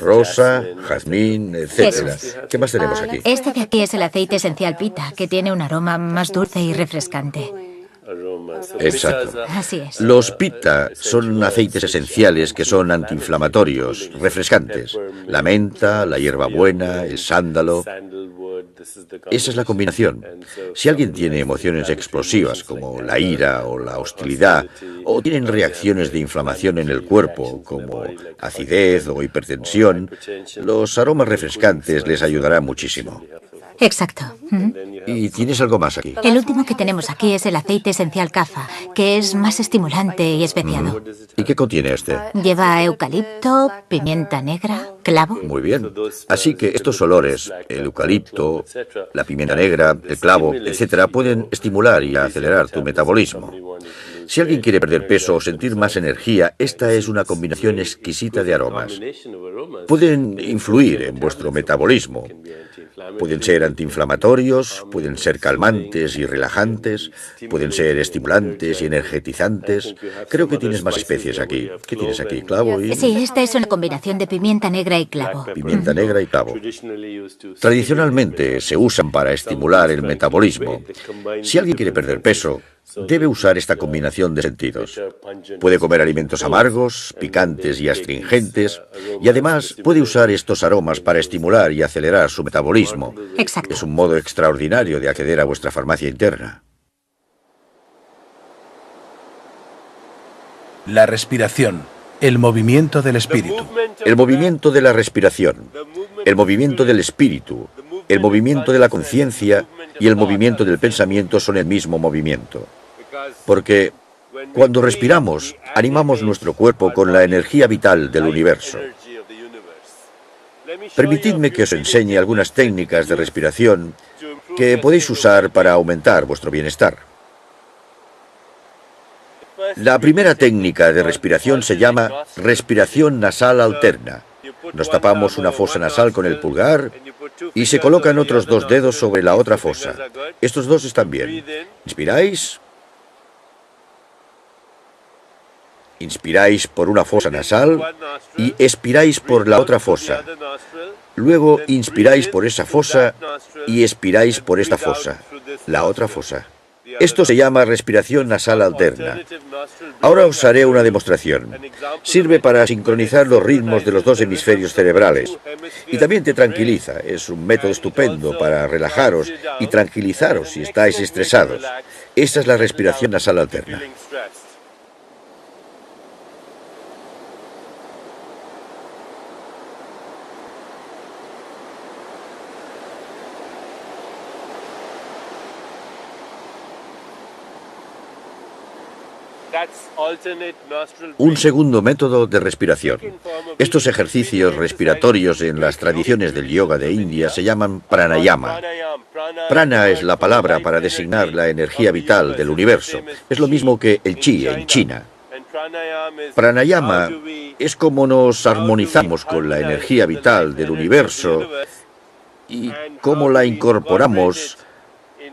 [SPEAKER 1] Rosa, jazmín, etc. ¿Qué más tenemos aquí?
[SPEAKER 5] Este de aquí es el aceite esencial Pitta, que tiene un aroma más dulce y refrescante.
[SPEAKER 1] Exacto.
[SPEAKER 5] Así es.
[SPEAKER 1] Los pitta son aceites esenciales que son antiinflamatorios, refrescantes. La menta, la hierbabuena, el sándalo. Esa es la combinación. Si alguien tiene emociones explosivas como la ira o la hostilidad, o tienen reacciones de inflamación en el cuerpo como acidez o hipertensión, los aromas refrescantes les ayudarán muchísimo.
[SPEAKER 5] Exacto.
[SPEAKER 1] ¿Y tienes algo más aquí?
[SPEAKER 5] El último que tenemos aquí es el aceite esencial Kapha, que es más estimulante y especiado.
[SPEAKER 1] ¿Y qué contiene este?
[SPEAKER 5] Lleva eucalipto, pimienta negra, clavo.
[SPEAKER 1] Muy bien. Así que estos olores, el eucalipto, la pimienta negra, el clavo, etc., pueden estimular y acelerar tu metabolismo. Si alguien quiere perder peso o sentir más energía, esta es una combinación exquisita de aromas. Pueden influir en vuestro metabolismo. Pueden ser antiinflamatorios, pueden ser calmantes y relajantes, pueden ser estimulantes y energetizantes. Creo que tienes más especies aquí. ¿Qué tienes aquí? ¿Clavo y...?
[SPEAKER 5] Sí, esta es una combinación de pimienta negra y clavo.
[SPEAKER 1] Pimienta negra y clavo. Tradicionalmente se usan para estimular el metabolismo. Si alguien quiere perder peso, debe usar esta combinación de sentidos. Puede comer alimentos amargos, picantes y astringentes, y además puede usar estos aromas para estimular y acelerar su metabolismo.
[SPEAKER 5] Exacto.
[SPEAKER 1] Es un modo extraordinario de acceder a vuestra farmacia interna.
[SPEAKER 2] La respiración, el movimiento del espíritu.
[SPEAKER 1] El movimiento de la respiración, el movimiento del espíritu, el movimiento de la conciencia y el movimiento del pensamiento son el mismo movimiento. Porque cuando respiramos, animamos nuestro cuerpo con la energía vital del universo. Permitidme que os enseñe algunas técnicas de respiración que podéis usar para aumentar vuestro bienestar. La primera técnica de respiración se llama respiración nasal alterna. Nos tapamos una fosa nasal con el pulgar y se colocan otros dos dedos sobre la otra fosa. Estos dos están bien. Inspiráis. Inspiráis por una fosa nasal y expiráis por la otra fosa. Luego inspiráis por esa fosa y expiráis por esta fosa, la otra fosa. Esto se llama respiración nasal alterna. Ahora os haré una demostración. Sirve para sincronizar los ritmos de los dos hemisferios cerebrales. Y también te tranquiliza. Es un método estupendo para relajaros y tranquilizaros si estáis estresados. Esa es la respiración nasal alterna. Un segundo método de respiración. Estos ejercicios respiratorios en las tradiciones del yoga de India se llaman pranayama. Prana es la palabra para designar la energía vital del universo. Es lo mismo que el chi en China. Pranayama es como nos armonizamos con la energía vital del universo y cómo la incorporamos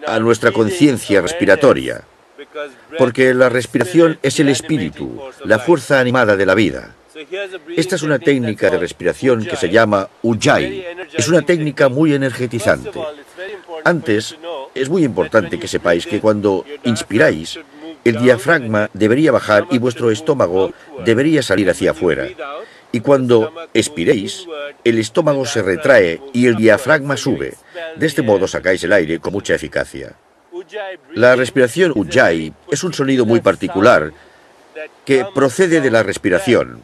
[SPEAKER 1] a nuestra conciencia respiratoria. Porque la respiración es el espíritu, la fuerza animada de la vida. Esta es una técnica de respiración que se llama Ujjayi. Es una técnica muy energetizante. Antes, es muy importante que sepáis que cuando inspiráis, el diafragma debería bajar y vuestro estómago debería salir hacia afuera. Y cuando expiréis, el estómago se retrae y el diafragma sube. De este modo sacáis el aire con mucha eficacia. La respiración Ujjayi es un sonido muy particular que procede de la respiración.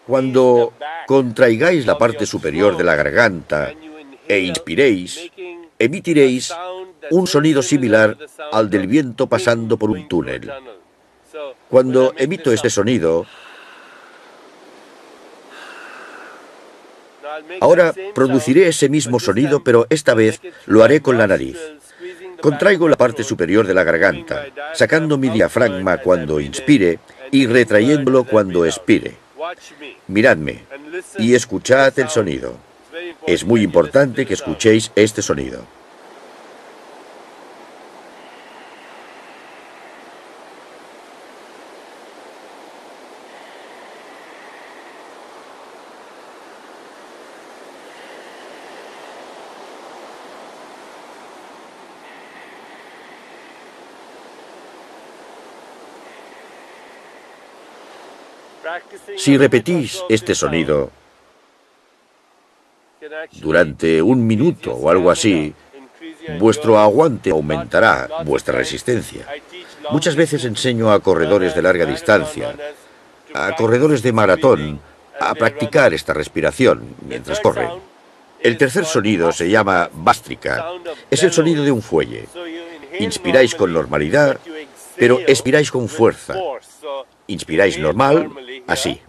[SPEAKER 1] Cuando contraigáis la parte superior de la garganta e inspiréis, emitiréis un sonido similar al del viento pasando por un túnel. Cuando emito este sonido, ahora produciré ese mismo sonido, pero esta vez lo haré con la nariz. Contraigo la parte superior de la garganta, sacando mi diafragma cuando inspire y retrayéndolo cuando expire. Miradme y escuchad el sonido. Es muy importante que escuchéis este sonido. Si repetís este sonido durante un minuto o algo así, vuestro aguante aumentará, vuestra resistencia. Muchas veces enseño a corredores de larga distancia, a corredores de maratón, a practicar esta respiración mientras corren. El tercer sonido se llama Bhastrika. Es el sonido de un fuelle. Inspiráis con normalidad, pero expiráis con fuerza. Inspiráis normal, así.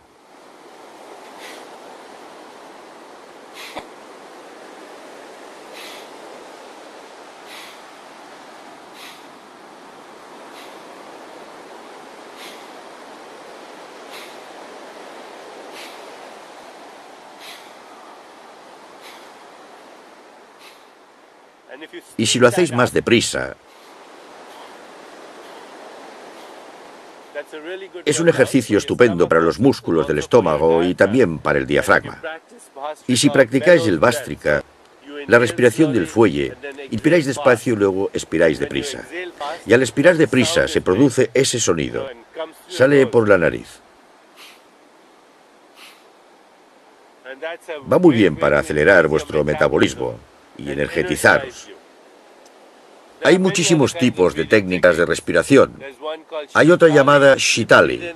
[SPEAKER 1] Y si lo hacéis más deprisa, es un ejercicio estupendo para los músculos del estómago y también para el diafragma. Y si practicáis el Bhastrika, la respiración del fuelle, inspiráis despacio y luego expiráis deprisa. Y al expirar deprisa se produce ese sonido. Sale por la nariz. Va muy bien para acelerar vuestro metabolismo y energetizaros. Hay muchísimos tipos de técnicas de respiración. Hay otra llamada Shitali.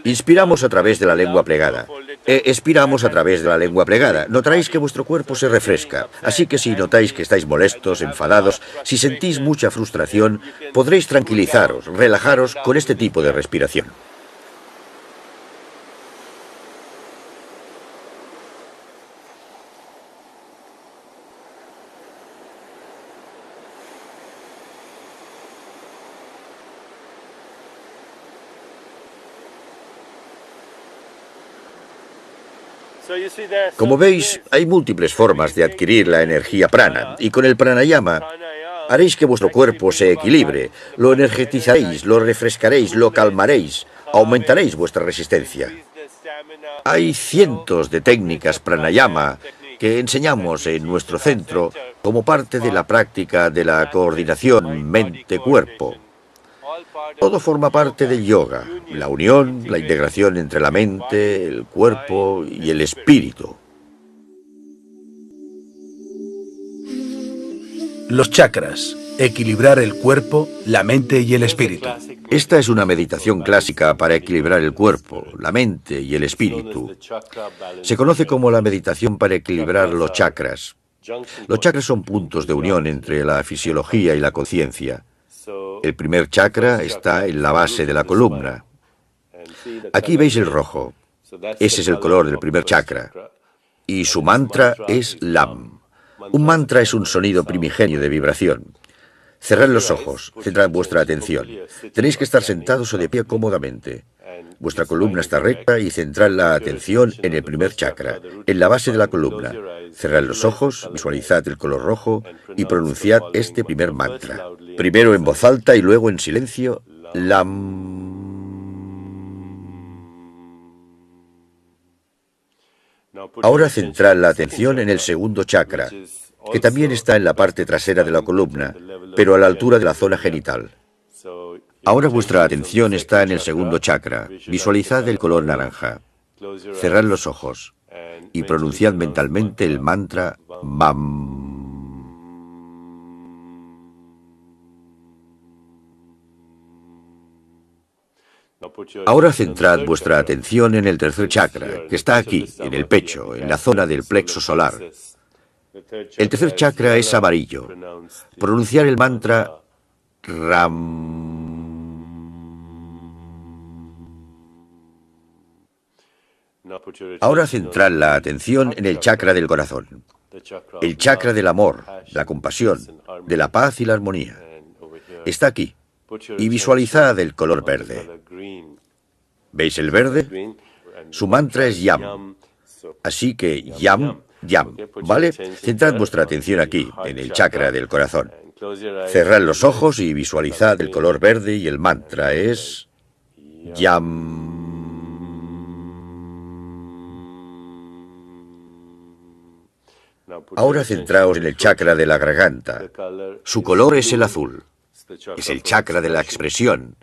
[SPEAKER 1] Inspiramos a través de la lengua plegada. Expiramos a través de la lengua plegada. Notaréis que vuestro cuerpo se refresca. Así que si notáis que estáis molestos, enfadados, si sentís mucha frustración, podréis tranquilizaros, relajaros con este tipo de respiración. Como veis, hay múltiples formas de adquirir la energía prana, y con el pranayama haréis que vuestro cuerpo se equilibre, lo energetizaréis, lo refrescaréis, lo calmaréis, aumentaréis vuestra resistencia. Hay cientos de técnicas pranayama que enseñamos en nuestro centro como parte de la práctica de la coordinación mente-cuerpo. Todo forma parte del yoga, la unión, la integración entre la mente, el cuerpo y el espíritu.
[SPEAKER 2] Los chakras, equilibrar el cuerpo, la mente y el espíritu.
[SPEAKER 1] Esta es una meditación clásica para equilibrar el cuerpo, la mente y el espíritu. Se conoce como la meditación para equilibrar los chakras. Los chakras son puntos de unión entre la fisiología y la conciencia. El primer chakra está en la base de la columna. Aquí veis el rojo. Ese es el color del primer chakra. Y su mantra es LAM. Un mantra es un sonido primigenio de vibración. Cerrad los ojos, centrad vuestra atención. Tenéis que estar sentados o de pie cómodamente. Vuestra columna está recta y centrad la atención en el primer chakra, en la base de la columna. Cerrad los ojos, visualizad el color rojo y pronunciad este primer mantra. Primero en voz alta y luego en silencio, LAM. Ahora centrad la atención en el segundo chakra, que también está en la parte trasera de la columna, pero a la altura de la zona genital. Ahora vuestra atención está en el segundo chakra. Visualizad el color naranja. Cerrad los ojos y pronunciad mentalmente el mantra MAM. Ahora centrad vuestra atención en el tercer chakra, que está aquí, en el pecho, en la zona del plexo solar. El tercer chakra es amarillo. Pronunciar el mantra RAM. Ahora centrad la atención en el chakra del corazón, el chakra del amor, la compasión, de la paz y la armonía. Está aquí. Y visualizad el color verde. ¿Veis el verde? Su mantra es YAM. Así que YAM, YAM, ¿vale? Centrad vuestra atención aquí, en el chakra del corazón. Cerrad los ojos y visualizad el color verde y el mantra es YAM. Ahora centraos en el chakra de la garganta. Su color es el azul. Es el chakra de la expresión.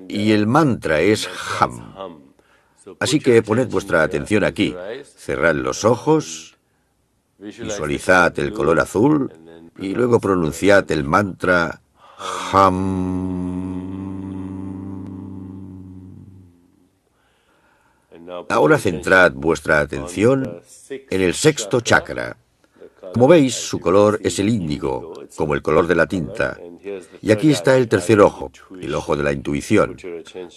[SPEAKER 1] Y el mantra es HAM. Así que poned vuestra atención aquí. Cerrad los ojos, visualizad el color azul y luego pronunciad el mantra HAM. Ahora centrad vuestra atención en el sexto chakra. Como veis, su color es el índigo, como el color de la tinta. Y aquí está el tercer ojo, el ojo de la intuición.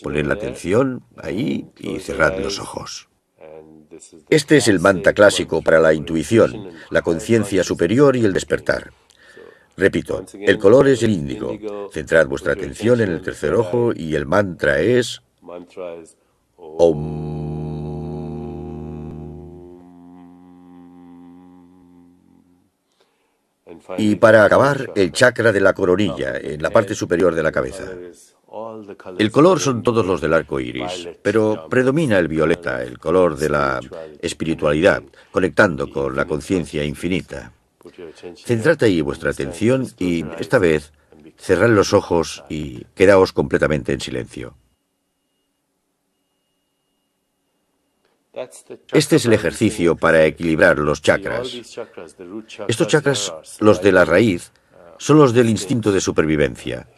[SPEAKER 1] Poned la atención ahí y cerrad los ojos. Este es el mantra clásico para la intuición, la conciencia superior y el despertar. Repito, el color es el índigo. Centrad vuestra atención en el tercer ojo y el mantra es OM. Y para acabar, el chakra de la coronilla, en la parte superior de la cabeza. El color son todos los del arco iris, pero predomina el violeta, el color de la espiritualidad, conectando con la conciencia infinita. Centrad ahí vuestra atención y, esta vez, cerrad los ojos y quedaos completamente en silencio. Este es el ejercicio para equilibrar los chakras. Estos chakras, los de la raíz, son los del instinto de supervivencia.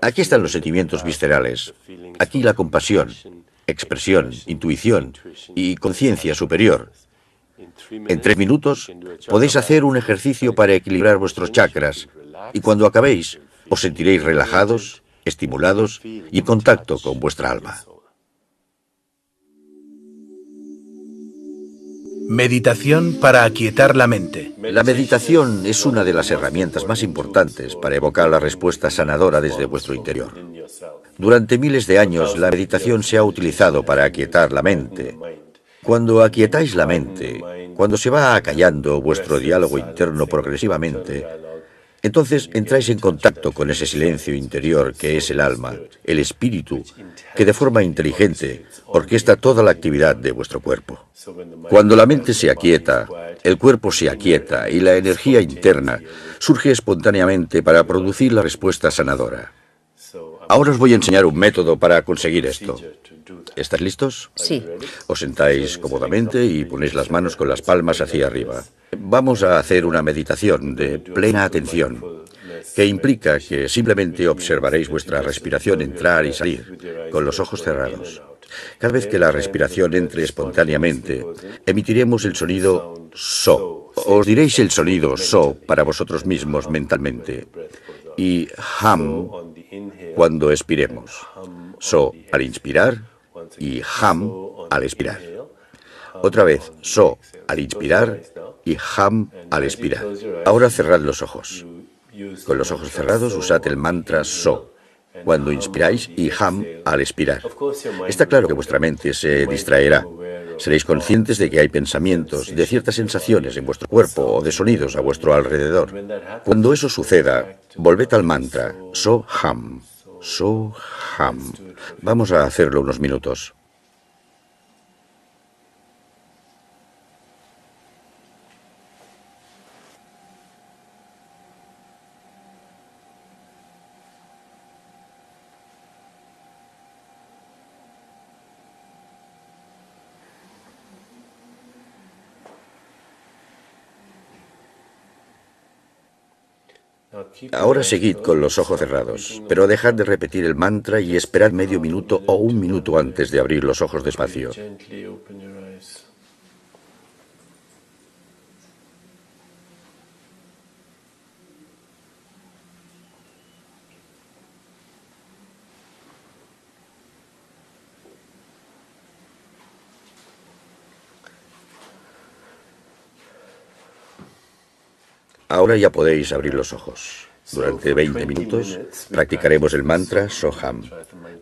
[SPEAKER 1] Aquí están los sentimientos viscerales. Aquí la compasión, expresión, intuición y conciencia superior. En 3 minutos podéis hacer un ejercicio para equilibrar vuestros chakras y cuando acabéis os sentiréis relajados, estimulados y en contacto con vuestra alma.
[SPEAKER 2] Meditación para aquietar la mente.
[SPEAKER 1] La meditación es una de las herramientas más importantes para evocar la respuesta sanadora desde vuestro interior. Durante miles de años, la meditación se ha utilizado para aquietar la mente. Cuando aquietáis la mente, cuando se va acallando vuestro diálogo interno progresivamente, entonces entráis en contacto con ese silencio interior que es el alma, el espíritu, que de forma inteligente orquesta toda la actividad de vuestro cuerpo. Cuando la mente se aquieta, el cuerpo se aquieta y la energía interna surge espontáneamente para producir la respuesta sanadora. Ahora os voy a enseñar un método para conseguir esto. ¿Estáis listos?
[SPEAKER 4] Sí.
[SPEAKER 1] Os sentáis cómodamente y ponéis las manos con las palmas hacia arriba. Vamos a hacer una meditación de plena atención, que implica que simplemente observaréis vuestra respiración entrar y salir, con los ojos cerrados. Cada vez que la respiración entre espontáneamente, emitiremos el sonido SO. Os diréis el sonido SO para vosotros mismos mentalmente. Y HAM cuando expiremos. So al inspirar y ham al expirar. Otra vez, so al inspirar y ham al expirar. Ahora cerrad los ojos. Con los ojos cerrados usad el mantra so cuando inspiráis y ham al expirar. Está claro que vuestra mente se distraerá. Seréis conscientes de que hay pensamientos, de ciertas sensaciones en vuestro cuerpo o de sonidos a vuestro alrededor. Cuando eso suceda, volved al mantra so ham, so ham. Vamos a hacerlo unos minutos. Ahora seguid con los ojos cerrados, pero dejad de repetir el mantra y esperad medio minuto o un minuto antes de abrir los ojos despacio. Ahora ya podéis abrir los ojos. Durante 20 minutos practicaremos el mantra Soham,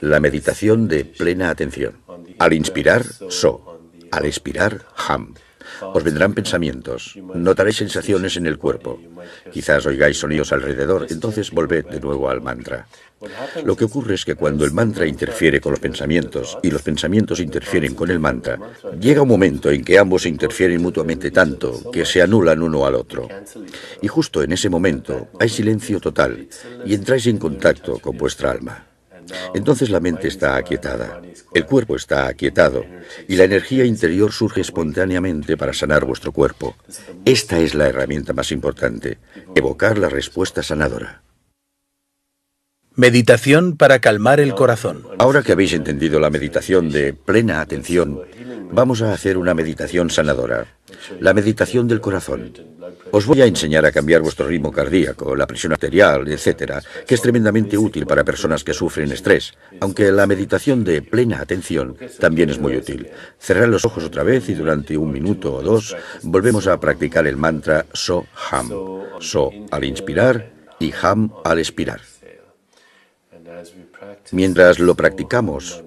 [SPEAKER 1] la meditación de plena atención. Al inspirar, So. Al expirar, Ham. Os vendrán pensamientos, notaréis sensaciones en el cuerpo. Quizás oigáis sonidos alrededor, entonces volved de nuevo al mantra. Lo que ocurre es que cuando el mantra interfiere con los pensamientos y los pensamientos interfieren con el mantra, llega un momento en que ambos se interfieren mutuamente tanto que se anulan uno al otro. Y justo en ese momento hay silencio total y entráis en contacto con vuestra alma. Entonces la mente está aquietada, el cuerpo está aquietado y la energía interior surge espontáneamente para sanar vuestro cuerpo. Esta es la herramienta más importante, evocar la respuesta sanadora.
[SPEAKER 2] Meditación para calmar el corazón.
[SPEAKER 1] Ahora que habéis entendido la meditación de plena atención, vamos a hacer una meditación sanadora, la meditación del corazón. Os voy a enseñar a cambiar vuestro ritmo cardíaco, la presión arterial, etc., que es tremendamente útil para personas que sufren estrés, aunque la meditación de plena atención también es muy útil. Cerrad los ojos otra vez y durante un minuto o dos volvemos a practicar el mantra So-Ham. So al inspirar y Ham al expirar. Mientras lo practicamos,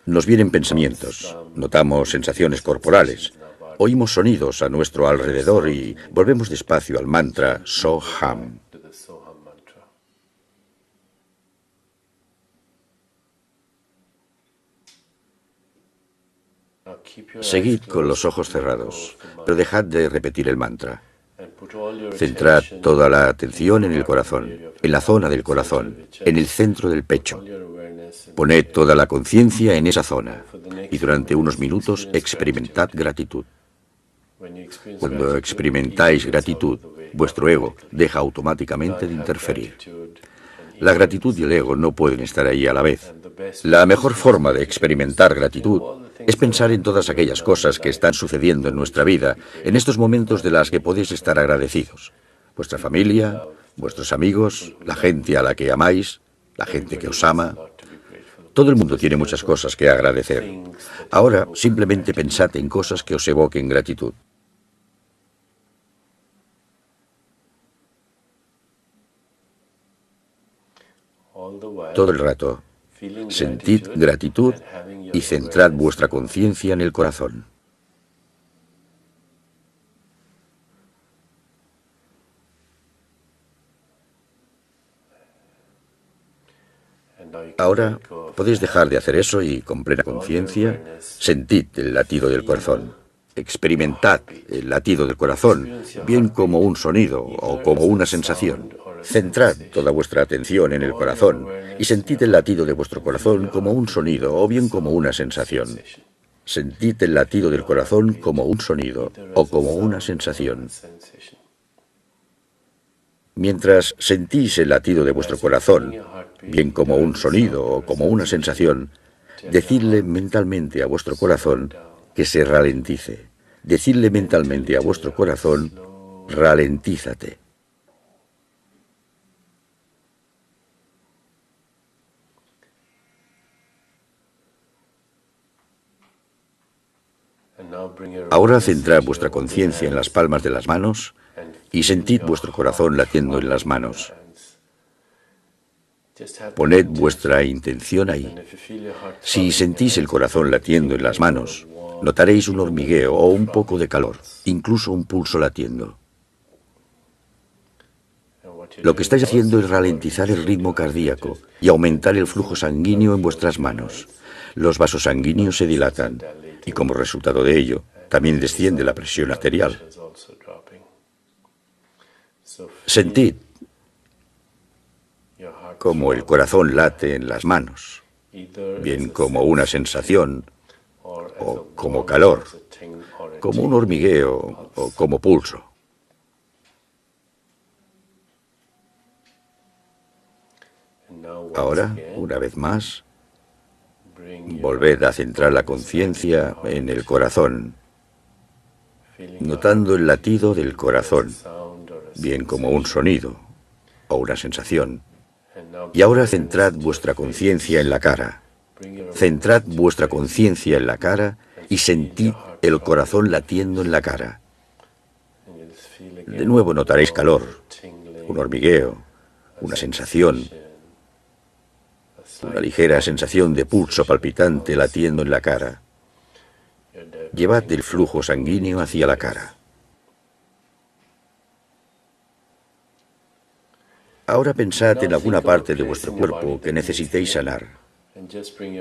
[SPEAKER 1] nos vienen pensamientos, notamos sensaciones corporales, oímos sonidos a nuestro alrededor y volvemos despacio al mantra So-Ham. Seguid con los ojos cerrados, pero dejad de repetir el mantra. Centrad toda la atención en el corazón, en la zona del corazón, en el centro del pecho. Poned toda la conciencia en esa zona y durante unos minutos experimentad gratitud. Cuando experimentáis gratitud, vuestro ego deja automáticamente de interferir. La gratitud y el ego no pueden estar ahí a la vez. La mejor forma de experimentar gratitud es pensar en todas aquellas cosas que están sucediendo en nuestra vida, en estos momentos de las que podéis estar agradecidos. Vuestra familia, vuestros amigos, la gente a la que amáis, la gente que os ama. Todo el mundo tiene muchas cosas que agradecer. Ahora simplemente pensad en cosas que os evoquen gratitud. Todo el rato, sentid gratitud y centrad vuestra conciencia en el corazón. Ahora podéis dejar de hacer eso y con plena conciencia sentid el latido del corazón. Experimentad el latido del corazón, bien como un sonido o como una sensación. Centrad toda vuestra atención en el corazón y sentid el latido de vuestro corazón como un sonido o bien como una sensación. Sentid el latido del corazón como un sonido o como una sensación. Mientras sentís el latido de vuestro corazón, bien como un sonido o como una sensación, decidle mentalmente a vuestro corazón que se ralentice. Decidle mentalmente a vuestro corazón, ralentízate. Ahora centrad vuestra conciencia en las palmas de las manos y sentid vuestro corazón latiendo en las manos. Poned vuestra intención ahí. Si sentís el corazón latiendo en las manos, notaréis un hormigueo o un poco de calor, incluso un pulso latiendo. Lo que estáis haciendo es ralentizar el ritmo cardíaco y aumentar el flujo sanguíneo en vuestras manos. Los vasos sanguíneos se dilatan y como resultado de ello, también desciende la presión arterial. Sentid como el corazón late en las manos, bien como una sensación o como calor, como un hormigueo o como pulso. Ahora, una vez más, volved a centrar la conciencia en el corazón, notando el latido del corazón, bien como un sonido o una sensación. Y ahora centrad vuestra conciencia en la cara. Centrad vuestra conciencia en la cara y sentid el corazón latiendo en la cara. De nuevo notaréis calor, un hormigueo, una sensación, una ligera sensación de pulso palpitante latiendo en la cara. Llevad el flujo sanguíneo hacia la cara. Ahora pensad en alguna parte de vuestro cuerpo que necesitéis sanar.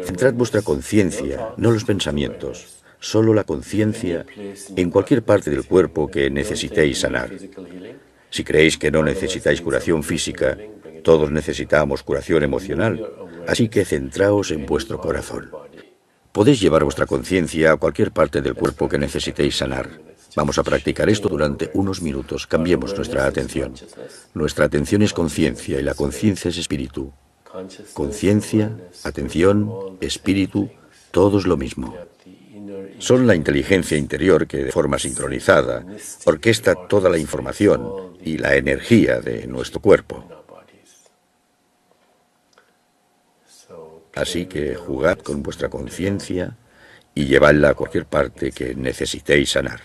[SPEAKER 1] Centrad vuestra conciencia, no los pensamientos, solo la conciencia en cualquier parte del cuerpo que necesitéis sanar. Si creéis que no necesitáis curación física, todos necesitamos curación emocional, así que centraos en vuestro corazón. Podéis llevar vuestra conciencia a cualquier parte del cuerpo que necesitéis sanar. Vamos a practicar esto durante unos minutos. Cambiemos nuestra atención. Nuestra atención es conciencia y la conciencia es espíritu. Conciencia, atención, espíritu, todo es lo mismo. Son la inteligencia interior que, de forma sincronizada, orquesta toda la información y la energía de nuestro cuerpo. Así que jugad con vuestra conciencia y llevadla a cualquier parte que necesitéis sanar.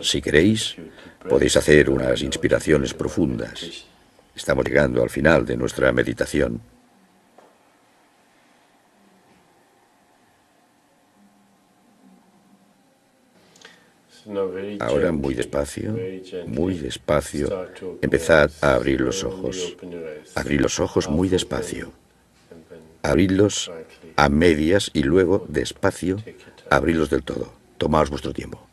[SPEAKER 1] Si queréis, podéis hacer unas inspiraciones profundas. Estamos llegando al final de nuestra meditación. Ahora muy despacio, empezad a abrir los ojos. Abrid los ojos muy despacio. Abridlos a medias y luego, despacio, abridlos del todo. Tomaos vuestro tiempo.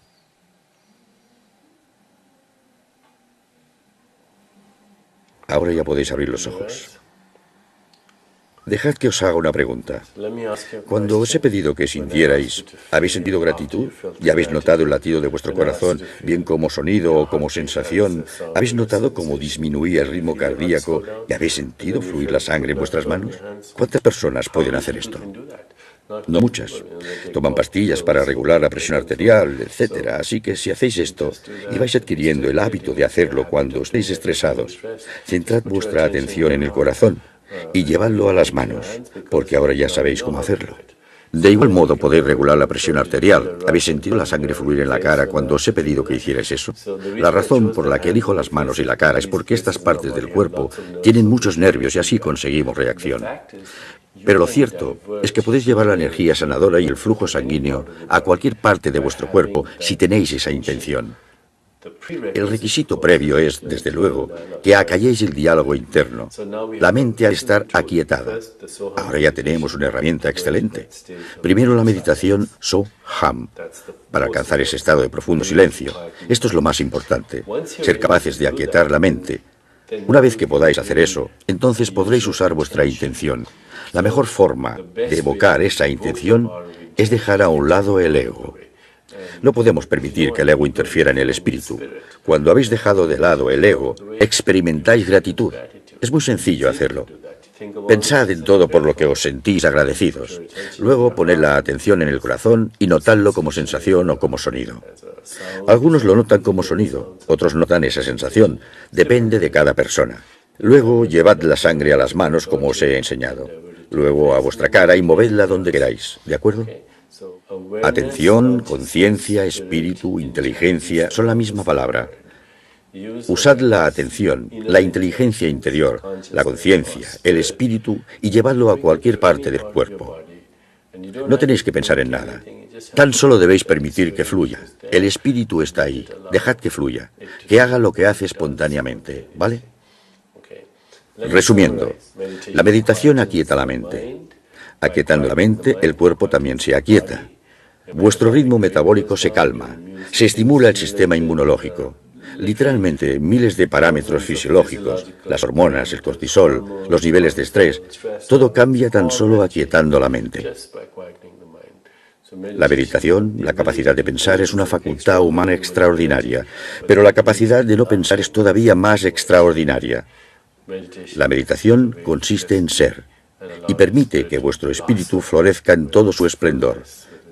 [SPEAKER 1] Ahora ya podéis abrir los ojos. Dejad que os haga una pregunta. Cuando os he pedido que sintierais, ¿habéis sentido gratitud? ¿Y habéis notado el latido de vuestro corazón, bien como sonido o como sensación? ¿Habéis notado cómo disminuía el ritmo cardíaco y habéis sentido fluir la sangre en vuestras manos? ¿Cuántas personas pueden hacer esto? No muchas. Toman pastillas para regular la presión arterial, etc. Así que si hacéis esto y vais adquiriendo el hábito de hacerlo cuando estéis estresados, centrad vuestra atención en el corazón y llevadlo a las manos, porque ahora ya sabéis cómo hacerlo. De igual modo podéis regular la presión arterial. ¿Habéis sentido la sangre fluir en la cara cuando os he pedido que hicierais eso? La razón por la que elijo las manos y la cara es porque estas partes del cuerpo tienen muchos nervios y así conseguimos reacción. Pero lo cierto es que podéis llevar la energía sanadora y el flujo sanguíneo a cualquier parte de vuestro cuerpo si tenéis esa intención. El requisito previo es, desde luego, que acalléis el diálogo interno. La mente ha de estar aquietada. Ahora ya tenemos una herramienta excelente. Primero la meditación So-Ham, para alcanzar ese estado de profundo silencio. Esto es lo más importante, ser capaces de aquietar la mente. Una vez que podáis hacer eso, entonces podréis usar vuestra intención. La mejor forma de evocar esa intención es dejar a un lado el ego. No podemos permitir que el ego interfiera en el espíritu. Cuando habéis dejado de lado el ego, experimentáis gratitud. Es muy sencillo hacerlo. Pensad en todo por lo que os sentís agradecidos. Luego poned la atención en el corazón y notadlo como sensación o como sonido. Algunos lo notan como sonido, otros notan esa sensación. Depende de cada persona. Luego llevad la sangre a las manos como os he enseñado. Luego a vuestra cara y movedla donde queráis, ¿de acuerdo? Atención, conciencia, espíritu, inteligencia, son la misma palabra. Usad la atención, la inteligencia interior, la conciencia, el espíritu y llevadlo a cualquier parte del cuerpo. No tenéis que pensar en nada. Tan solo debéis permitir que fluya. El espíritu está ahí. Dejad que fluya, que haga lo que hace espontáneamente, ¿vale? Resumiendo, la meditación aquieta la mente. Aquietando la mente, el cuerpo también se aquieta. Vuestro ritmo metabólico se calma. Se estimula el sistema inmunológico. Literalmente, miles de parámetros fisiológicos, las hormonas, el cortisol, los niveles de estrés, todo cambia tan solo aquietando la mente. La meditación, la capacidad de pensar, es una facultad humana extraordinaria, pero la capacidad de no pensar es todavía más extraordinaria. La meditación consiste en ser y permite que vuestro espíritu florezca en todo su esplendor,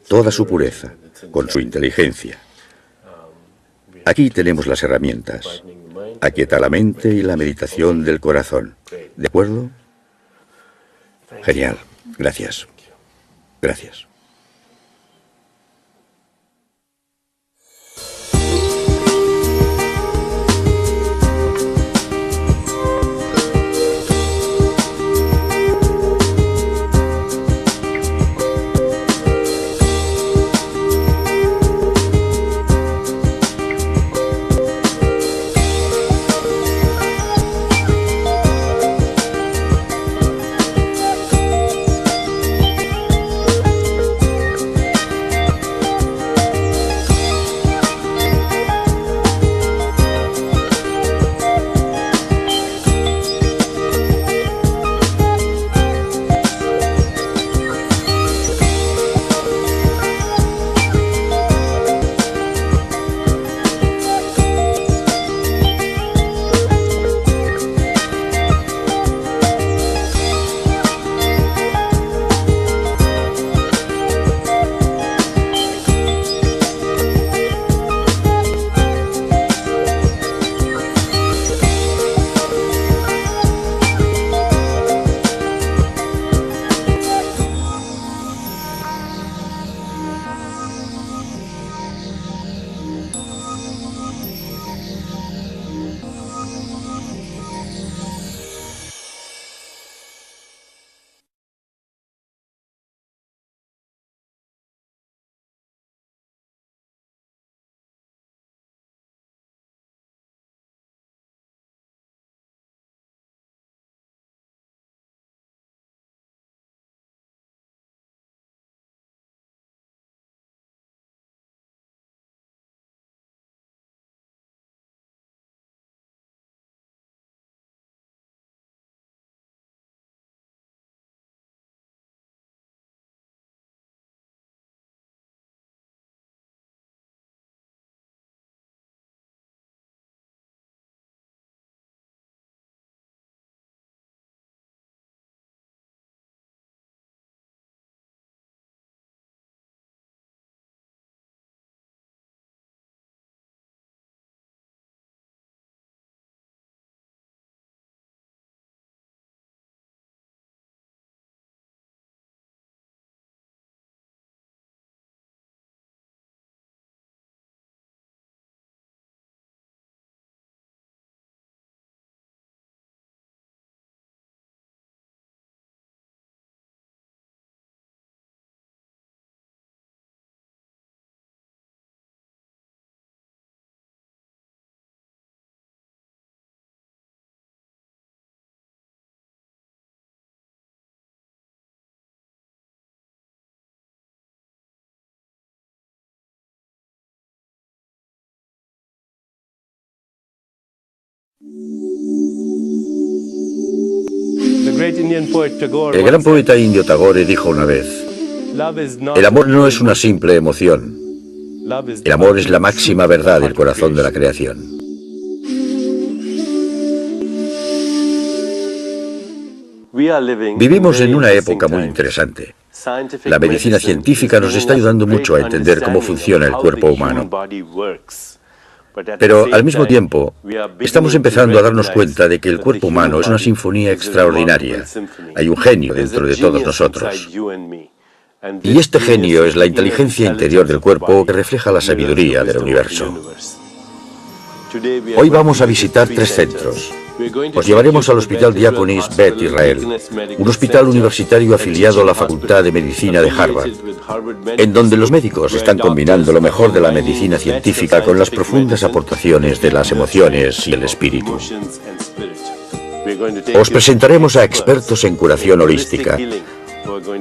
[SPEAKER 1] toda su pureza, con su inteligencia. Aquí tenemos las herramientas. Aquieta la mente y la meditación del corazón. ¿De acuerdo? Genial. Gracias. Gracias. El gran poeta indio Tagore dijo una vez: el amor no es una simple emoción. El amor es la máxima verdad del corazón de la creación. Vivimos en una época muy interesante. La medicina científica nos está ayudando mucho a entender cómo funciona el cuerpo humano. Pero al mismo tiempo, estamos empezando a darnos cuenta de que el cuerpo humano es una sinfonía extraordinaria. Hay un genio dentro de todos nosotros. Y este genio es la inteligencia interior del cuerpo que refleja la sabiduría del universo. Hoy vamos a visitar 3 centros. Os llevaremos al Hospital Diaconis Beth Israel, un hospital universitario afiliado a la Facultad de Medicina de Harvard, en donde los médicos están combinando lo mejor de la medicina científica con las profundas aportaciones de las emociones y el espíritu. Os presentaremos a expertos en curación holística.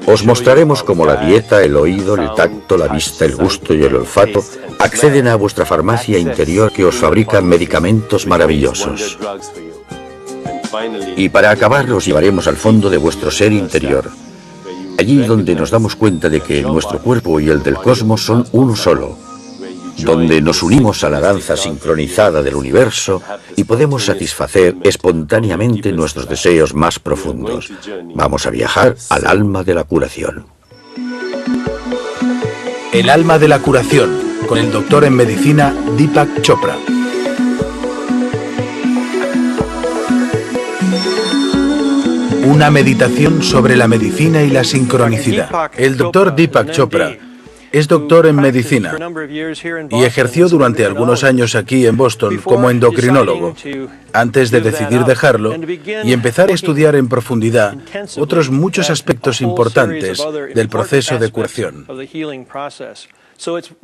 [SPEAKER 1] Os mostraremos cómo la dieta, el oído, el tacto, la vista, el gusto y el olfato acceden a vuestra farmacia interior que os fabrica medicamentos maravillosos. Y para acabar os llevaremos al fondo de vuestro ser interior, allí donde nos damos cuenta de que nuestro cuerpo y el del cosmos son uno solo, donde nos unimos a la danza sincronizada del universo y podemos satisfacer espontáneamente nuestros deseos más profundos. Vamos a viajar al alma de la curación.
[SPEAKER 2] El alma de la curación, con el doctor en medicina Deepak Chopra. Una meditación sobre la medicina y la sincronicidad. El doctor Deepak Chopra es doctor en medicina y ejerció durante algunos años aquí en Boston como endocrinólogo, antes de decidir dejarlo y empezar a estudiar en profundidad otros muchos aspectos importantes del proceso de curación.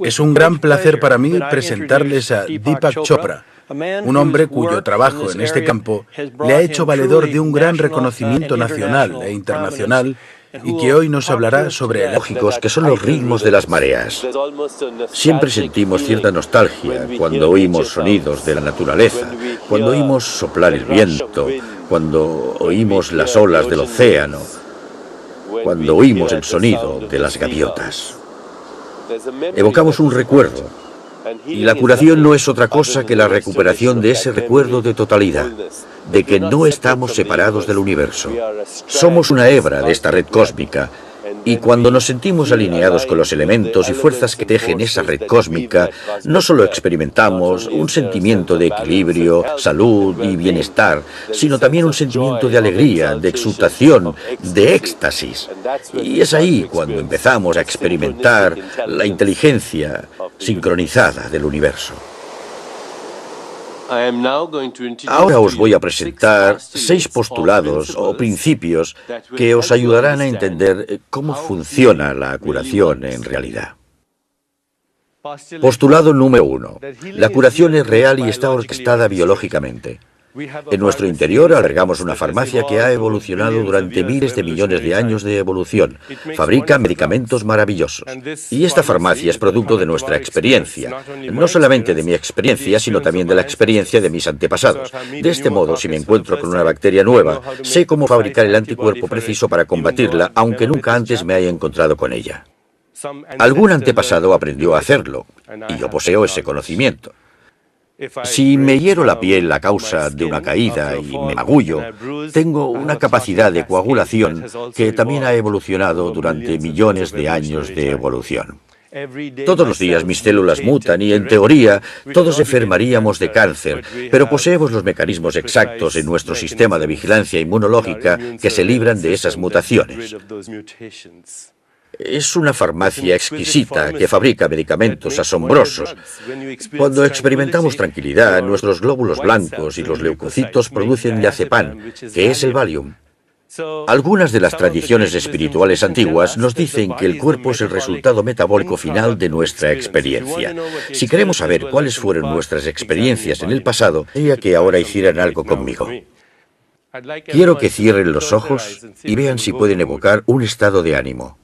[SPEAKER 2] Es un gran placer para mí presentarles a Deepak Chopra, un hombre cuyo trabajo en este campo le ha hecho valedor de un gran reconocimiento nacional e internacional y que hoy nos hablará sobre
[SPEAKER 1] lógicos que son los ritmos de las mareas. Siempre sentimos cierta nostalgia cuando oímos sonidos de la naturaleza, cuando oímos soplar el viento, cuando oímos las olas del océano, cuando oímos el sonido de las gaviotas. Evocamos un recuerdo. Y la curación no es otra cosa que la recuperación de ese recuerdo de totalidad, de que no estamos separados del universo. Somos una hebra de esta red cósmica, y cuando nos sentimos alineados con los elementos y fuerzas que tejen esa red cósmica, no solo experimentamos un sentimiento de equilibrio, salud y bienestar, sino también un sentimiento de alegría, de exultación, de éxtasis. Y es ahí cuando empezamos a experimentar la inteligencia sincronizada del universo. Ahora os voy a presentar 6 postulados o principios que os ayudarán a entender cómo funciona la curación en realidad. Postulado número 1. La curación es real y está orquestada biológicamente. En nuestro interior albergamos una farmacia que ha evolucionado durante miles de millones de años de evolución. Fabrica medicamentos maravillosos. Y esta farmacia es producto de nuestra experiencia. No solamente de mi experiencia, sino también de la experiencia de mis antepasados. De este modo, si me encuentro con una bacteria nueva, sé cómo fabricar el anticuerpo preciso para combatirla, aunque nunca antes me haya encontrado con ella. Algún antepasado aprendió a hacerlo, y yo poseo ese conocimiento. Si me hiero la piel a causa de una caída y me magullo, tengo una capacidad de coagulación que también ha evolucionado durante millones de años de evolución. Todos los días mis células mutan y, en teoría, todos enfermaríamos de cáncer, pero poseemos los mecanismos exactos en nuestro sistema de vigilancia inmunológica que se libran de esas mutaciones. Es una farmacia exquisita que fabrica medicamentos asombrosos. Cuando experimentamos tranquilidad, nuestros glóbulos blancos y los leucocitos producen diazepam, que es el Valium. Algunas de las tradiciones espirituales antiguas nos dicen que el cuerpo es el resultado metabólico final de nuestra experiencia. Si queremos saber cuáles fueron nuestras experiencias en el pasado, sería que ahora hicieran algo conmigo. Quiero que cierren los ojos y vean si pueden evocar un estado de ánimo.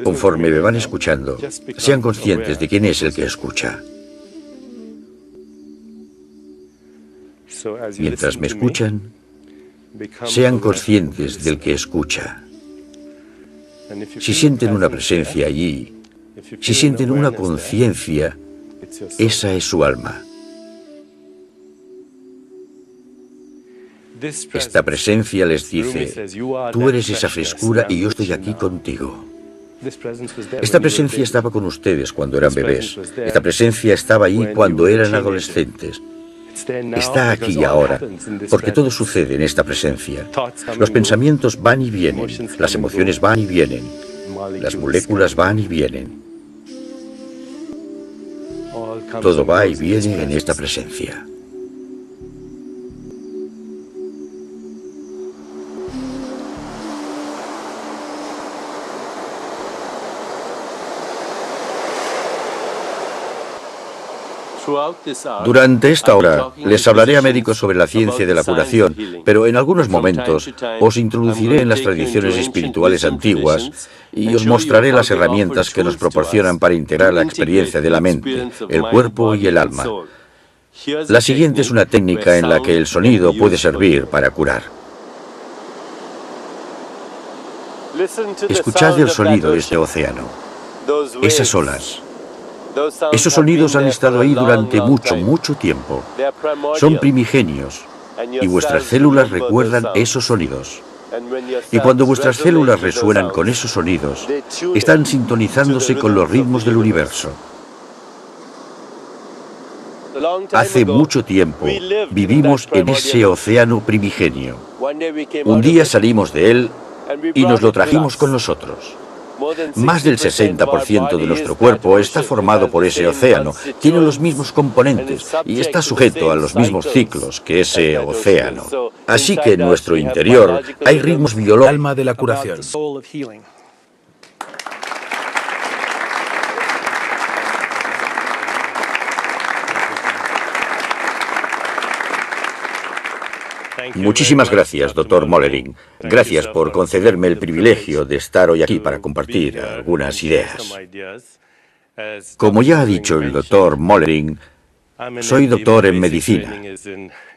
[SPEAKER 1] Conforme me van escuchando, sean conscientes de quién es el que escucha. Mientras me escuchan, sean conscientes del que escucha. Si sienten una presencia allí, si sienten una conciencia, esa es su alma. Esta presencia les dice: tú eres esa frescura y yo estoy aquí contigo. Esta presencia estaba con ustedes cuando eran bebés. Esta presencia estaba ahí cuando eran adolescentes. Está aquí ahora, porque todo sucede en esta presencia. Los pensamientos van y vienen, las emociones van y vienen, las moléculas van y vienen. Todo va y viene en esta presencia. Durante esta hora les hablaré a médicos sobre la ciencia de la curación, pero en algunos momentos os introduciré en las tradiciones espirituales antiguas y os mostraré las herramientas que nos proporcionan para integrar la experiencia de la mente, el cuerpo y el alma. La siguiente es una técnica en la que el sonido puede servir para curar. Escuchad el sonido de este océano, esas olas. Esos sonidos han estado ahí durante mucho tiempo. Son primigenios y vuestras células recuerdan esos sonidos. Y cuando vuestras células resuenan con esos sonidos, están sintonizándose con los ritmos del universo. Hace mucho tiempo vivimos en ese océano primigenio. Un día salimos de él y nos lo trajimos con nosotros. Más del 60% de nuestro cuerpo está formado por ese océano, tiene los mismos componentes y está sujeto a los mismos ciclos que ese océano. Así que en nuestro interior hay ritmos biológicos.
[SPEAKER 2] Alma de la curación.
[SPEAKER 1] Muchísimas gracias, Dr. Mollering. Gracias por concederme el privilegio de estar hoy aquí para compartir algunas ideas. Como ya ha dicho el Dr. Mollering, soy doctor en medicina,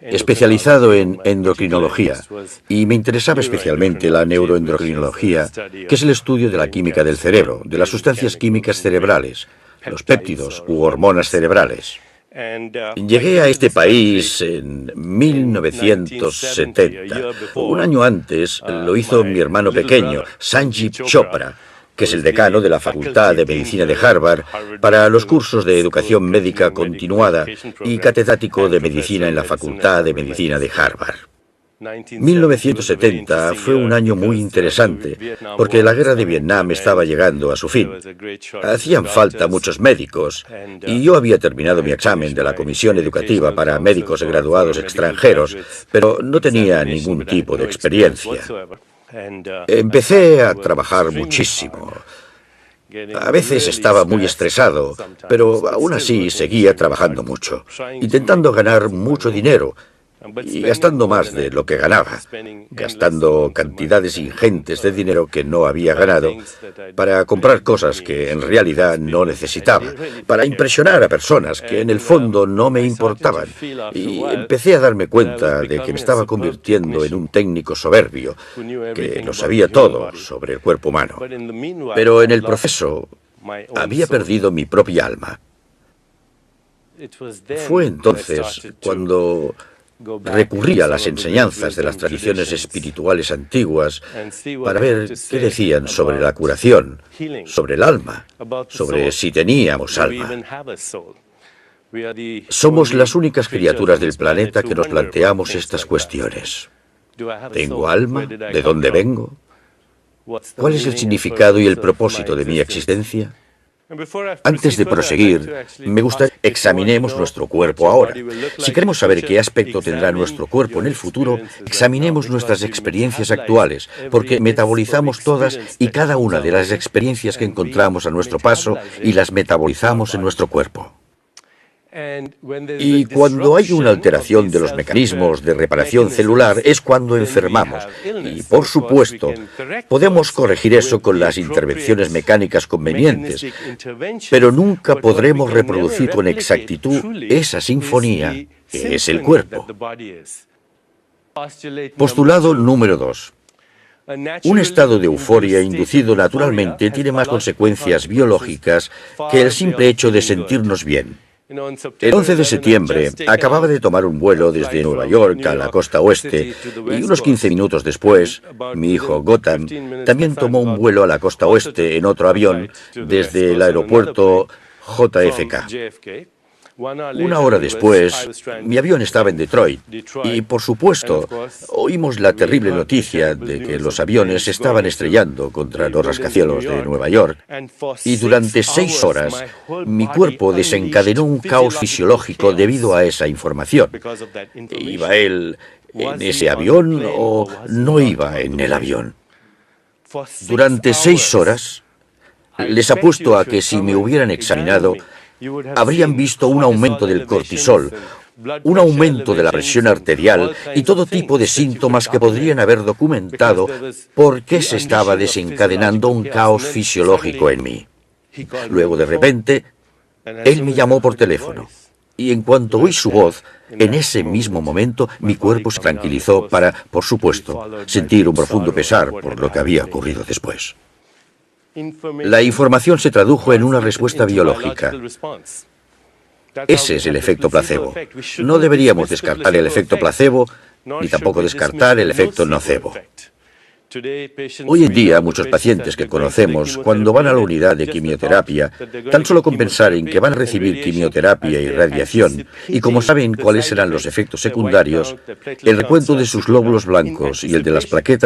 [SPEAKER 1] especializado en endocrinología, y me interesaba especialmente la neuroendocrinología, que es el estudio de la química del cerebro, de las sustancias químicas cerebrales, los péptidos u hormonas cerebrales. Llegué a este país en 1970. Un año antes lo hizo mi hermano pequeño, Sanjeev Chopra, que es el decano de la Facultad de Medicina de Harvard, para los cursos de educación médica continuada y catedrático de medicina en la Facultad de Medicina de Harvard. 1970 fue un año muy interesante, porque la guerra de Vietnam estaba llegando a su fin. Hacían falta muchos médicos, y yo había terminado mi examen de la Comisión Educativa para Médicos Graduados Extranjeros, pero no tenía ningún tipo de experiencia. Empecé a trabajar muchísimo. A veces estaba muy estresado, pero aún así seguía trabajando mucho, intentando ganar mucho dinero, y gastando más de lo que ganaba, gastando cantidades ingentes de dinero que no había ganado para comprar cosas que en realidad no necesitaba, para impresionar a personas que en el fondo no me importaban. Y empecé a darme cuenta de que me estaba convirtiendo en un técnico soberbio, que lo sabía todo sobre el cuerpo humano. Pero en el proceso había perdido mi propia alma. Fue entonces cuando recurrí a las enseñanzas de las tradiciones espirituales antiguas para ver qué decían sobre la curación, sobre el alma, sobre si teníamos alma. Somos las únicas criaturas del planeta que nos planteamos estas cuestiones. ¿Tengo alma? ¿De dónde vengo? ¿Cuál es el significado y el propósito de mi existencia? Antes de proseguir, me gusta que examinemos nuestro cuerpo ahora. Si queremos saber qué aspecto tendrá nuestro cuerpo en el futuro, examinemos nuestras experiencias actuales, porque metabolizamos todas y cada una de las experiencias que encontramos a nuestro paso y las metabolizamos en nuestro cuerpo. Y cuando hay una alteración de los mecanismos de reparación celular es cuando enfermamos. Y, por supuesto, podemos corregir eso con las intervenciones mecánicas convenientes, pero nunca podremos reproducir con exactitud esa sinfonía que es el cuerpo. Postulado número 2. Un estado de euforia inducido naturalmente tiene más consecuencias biológicas que el simple hecho de sentirnos bien. El 11 de septiembre acababa de tomar un vuelo desde Nueva York a la costa oeste y unos 15 minutos después, mi hijo Gotham también tomó un vuelo a la costa oeste en otro avión desde el aeropuerto JFK. Una hora después, mi avión estaba en Detroit y, por supuesto, oímos la terrible noticia de que los aviones estaban estrellando contra los rascacielos de Nueva York y durante 6 horas mi cuerpo desencadenó un caos fisiológico debido a esa información. ¿Iba él en ese avión o no iba en el avión? Durante 6 horas, les apuesto a que si me hubieran examinado, habrían visto un aumento del cortisol, un aumento de la presión arterial y todo tipo de síntomas que podrían haber documentado por qué se estaba desencadenando un caos fisiológico en mí. Luego, de repente, él me llamó por teléfono. Y en cuanto oí su voz, en ese mismo momento mi cuerpo se tranquilizó para, por supuesto, sentir un profundo pesar por lo que había ocurrido después. La información se tradujo en una respuesta biológica. Ese es el efecto placebo. No deberíamos descartar el efecto placebo, ni tampoco descartar el efecto nocebo. Hoy en día, muchos pacientes que conocemos, cuando van a la unidad de quimioterapia, tan solo con pensar en que van a recibir quimioterapia y radiación, y como saben cuáles serán los efectos secundarios, el recuento de sus glóbulos blancos y el de las plaquetas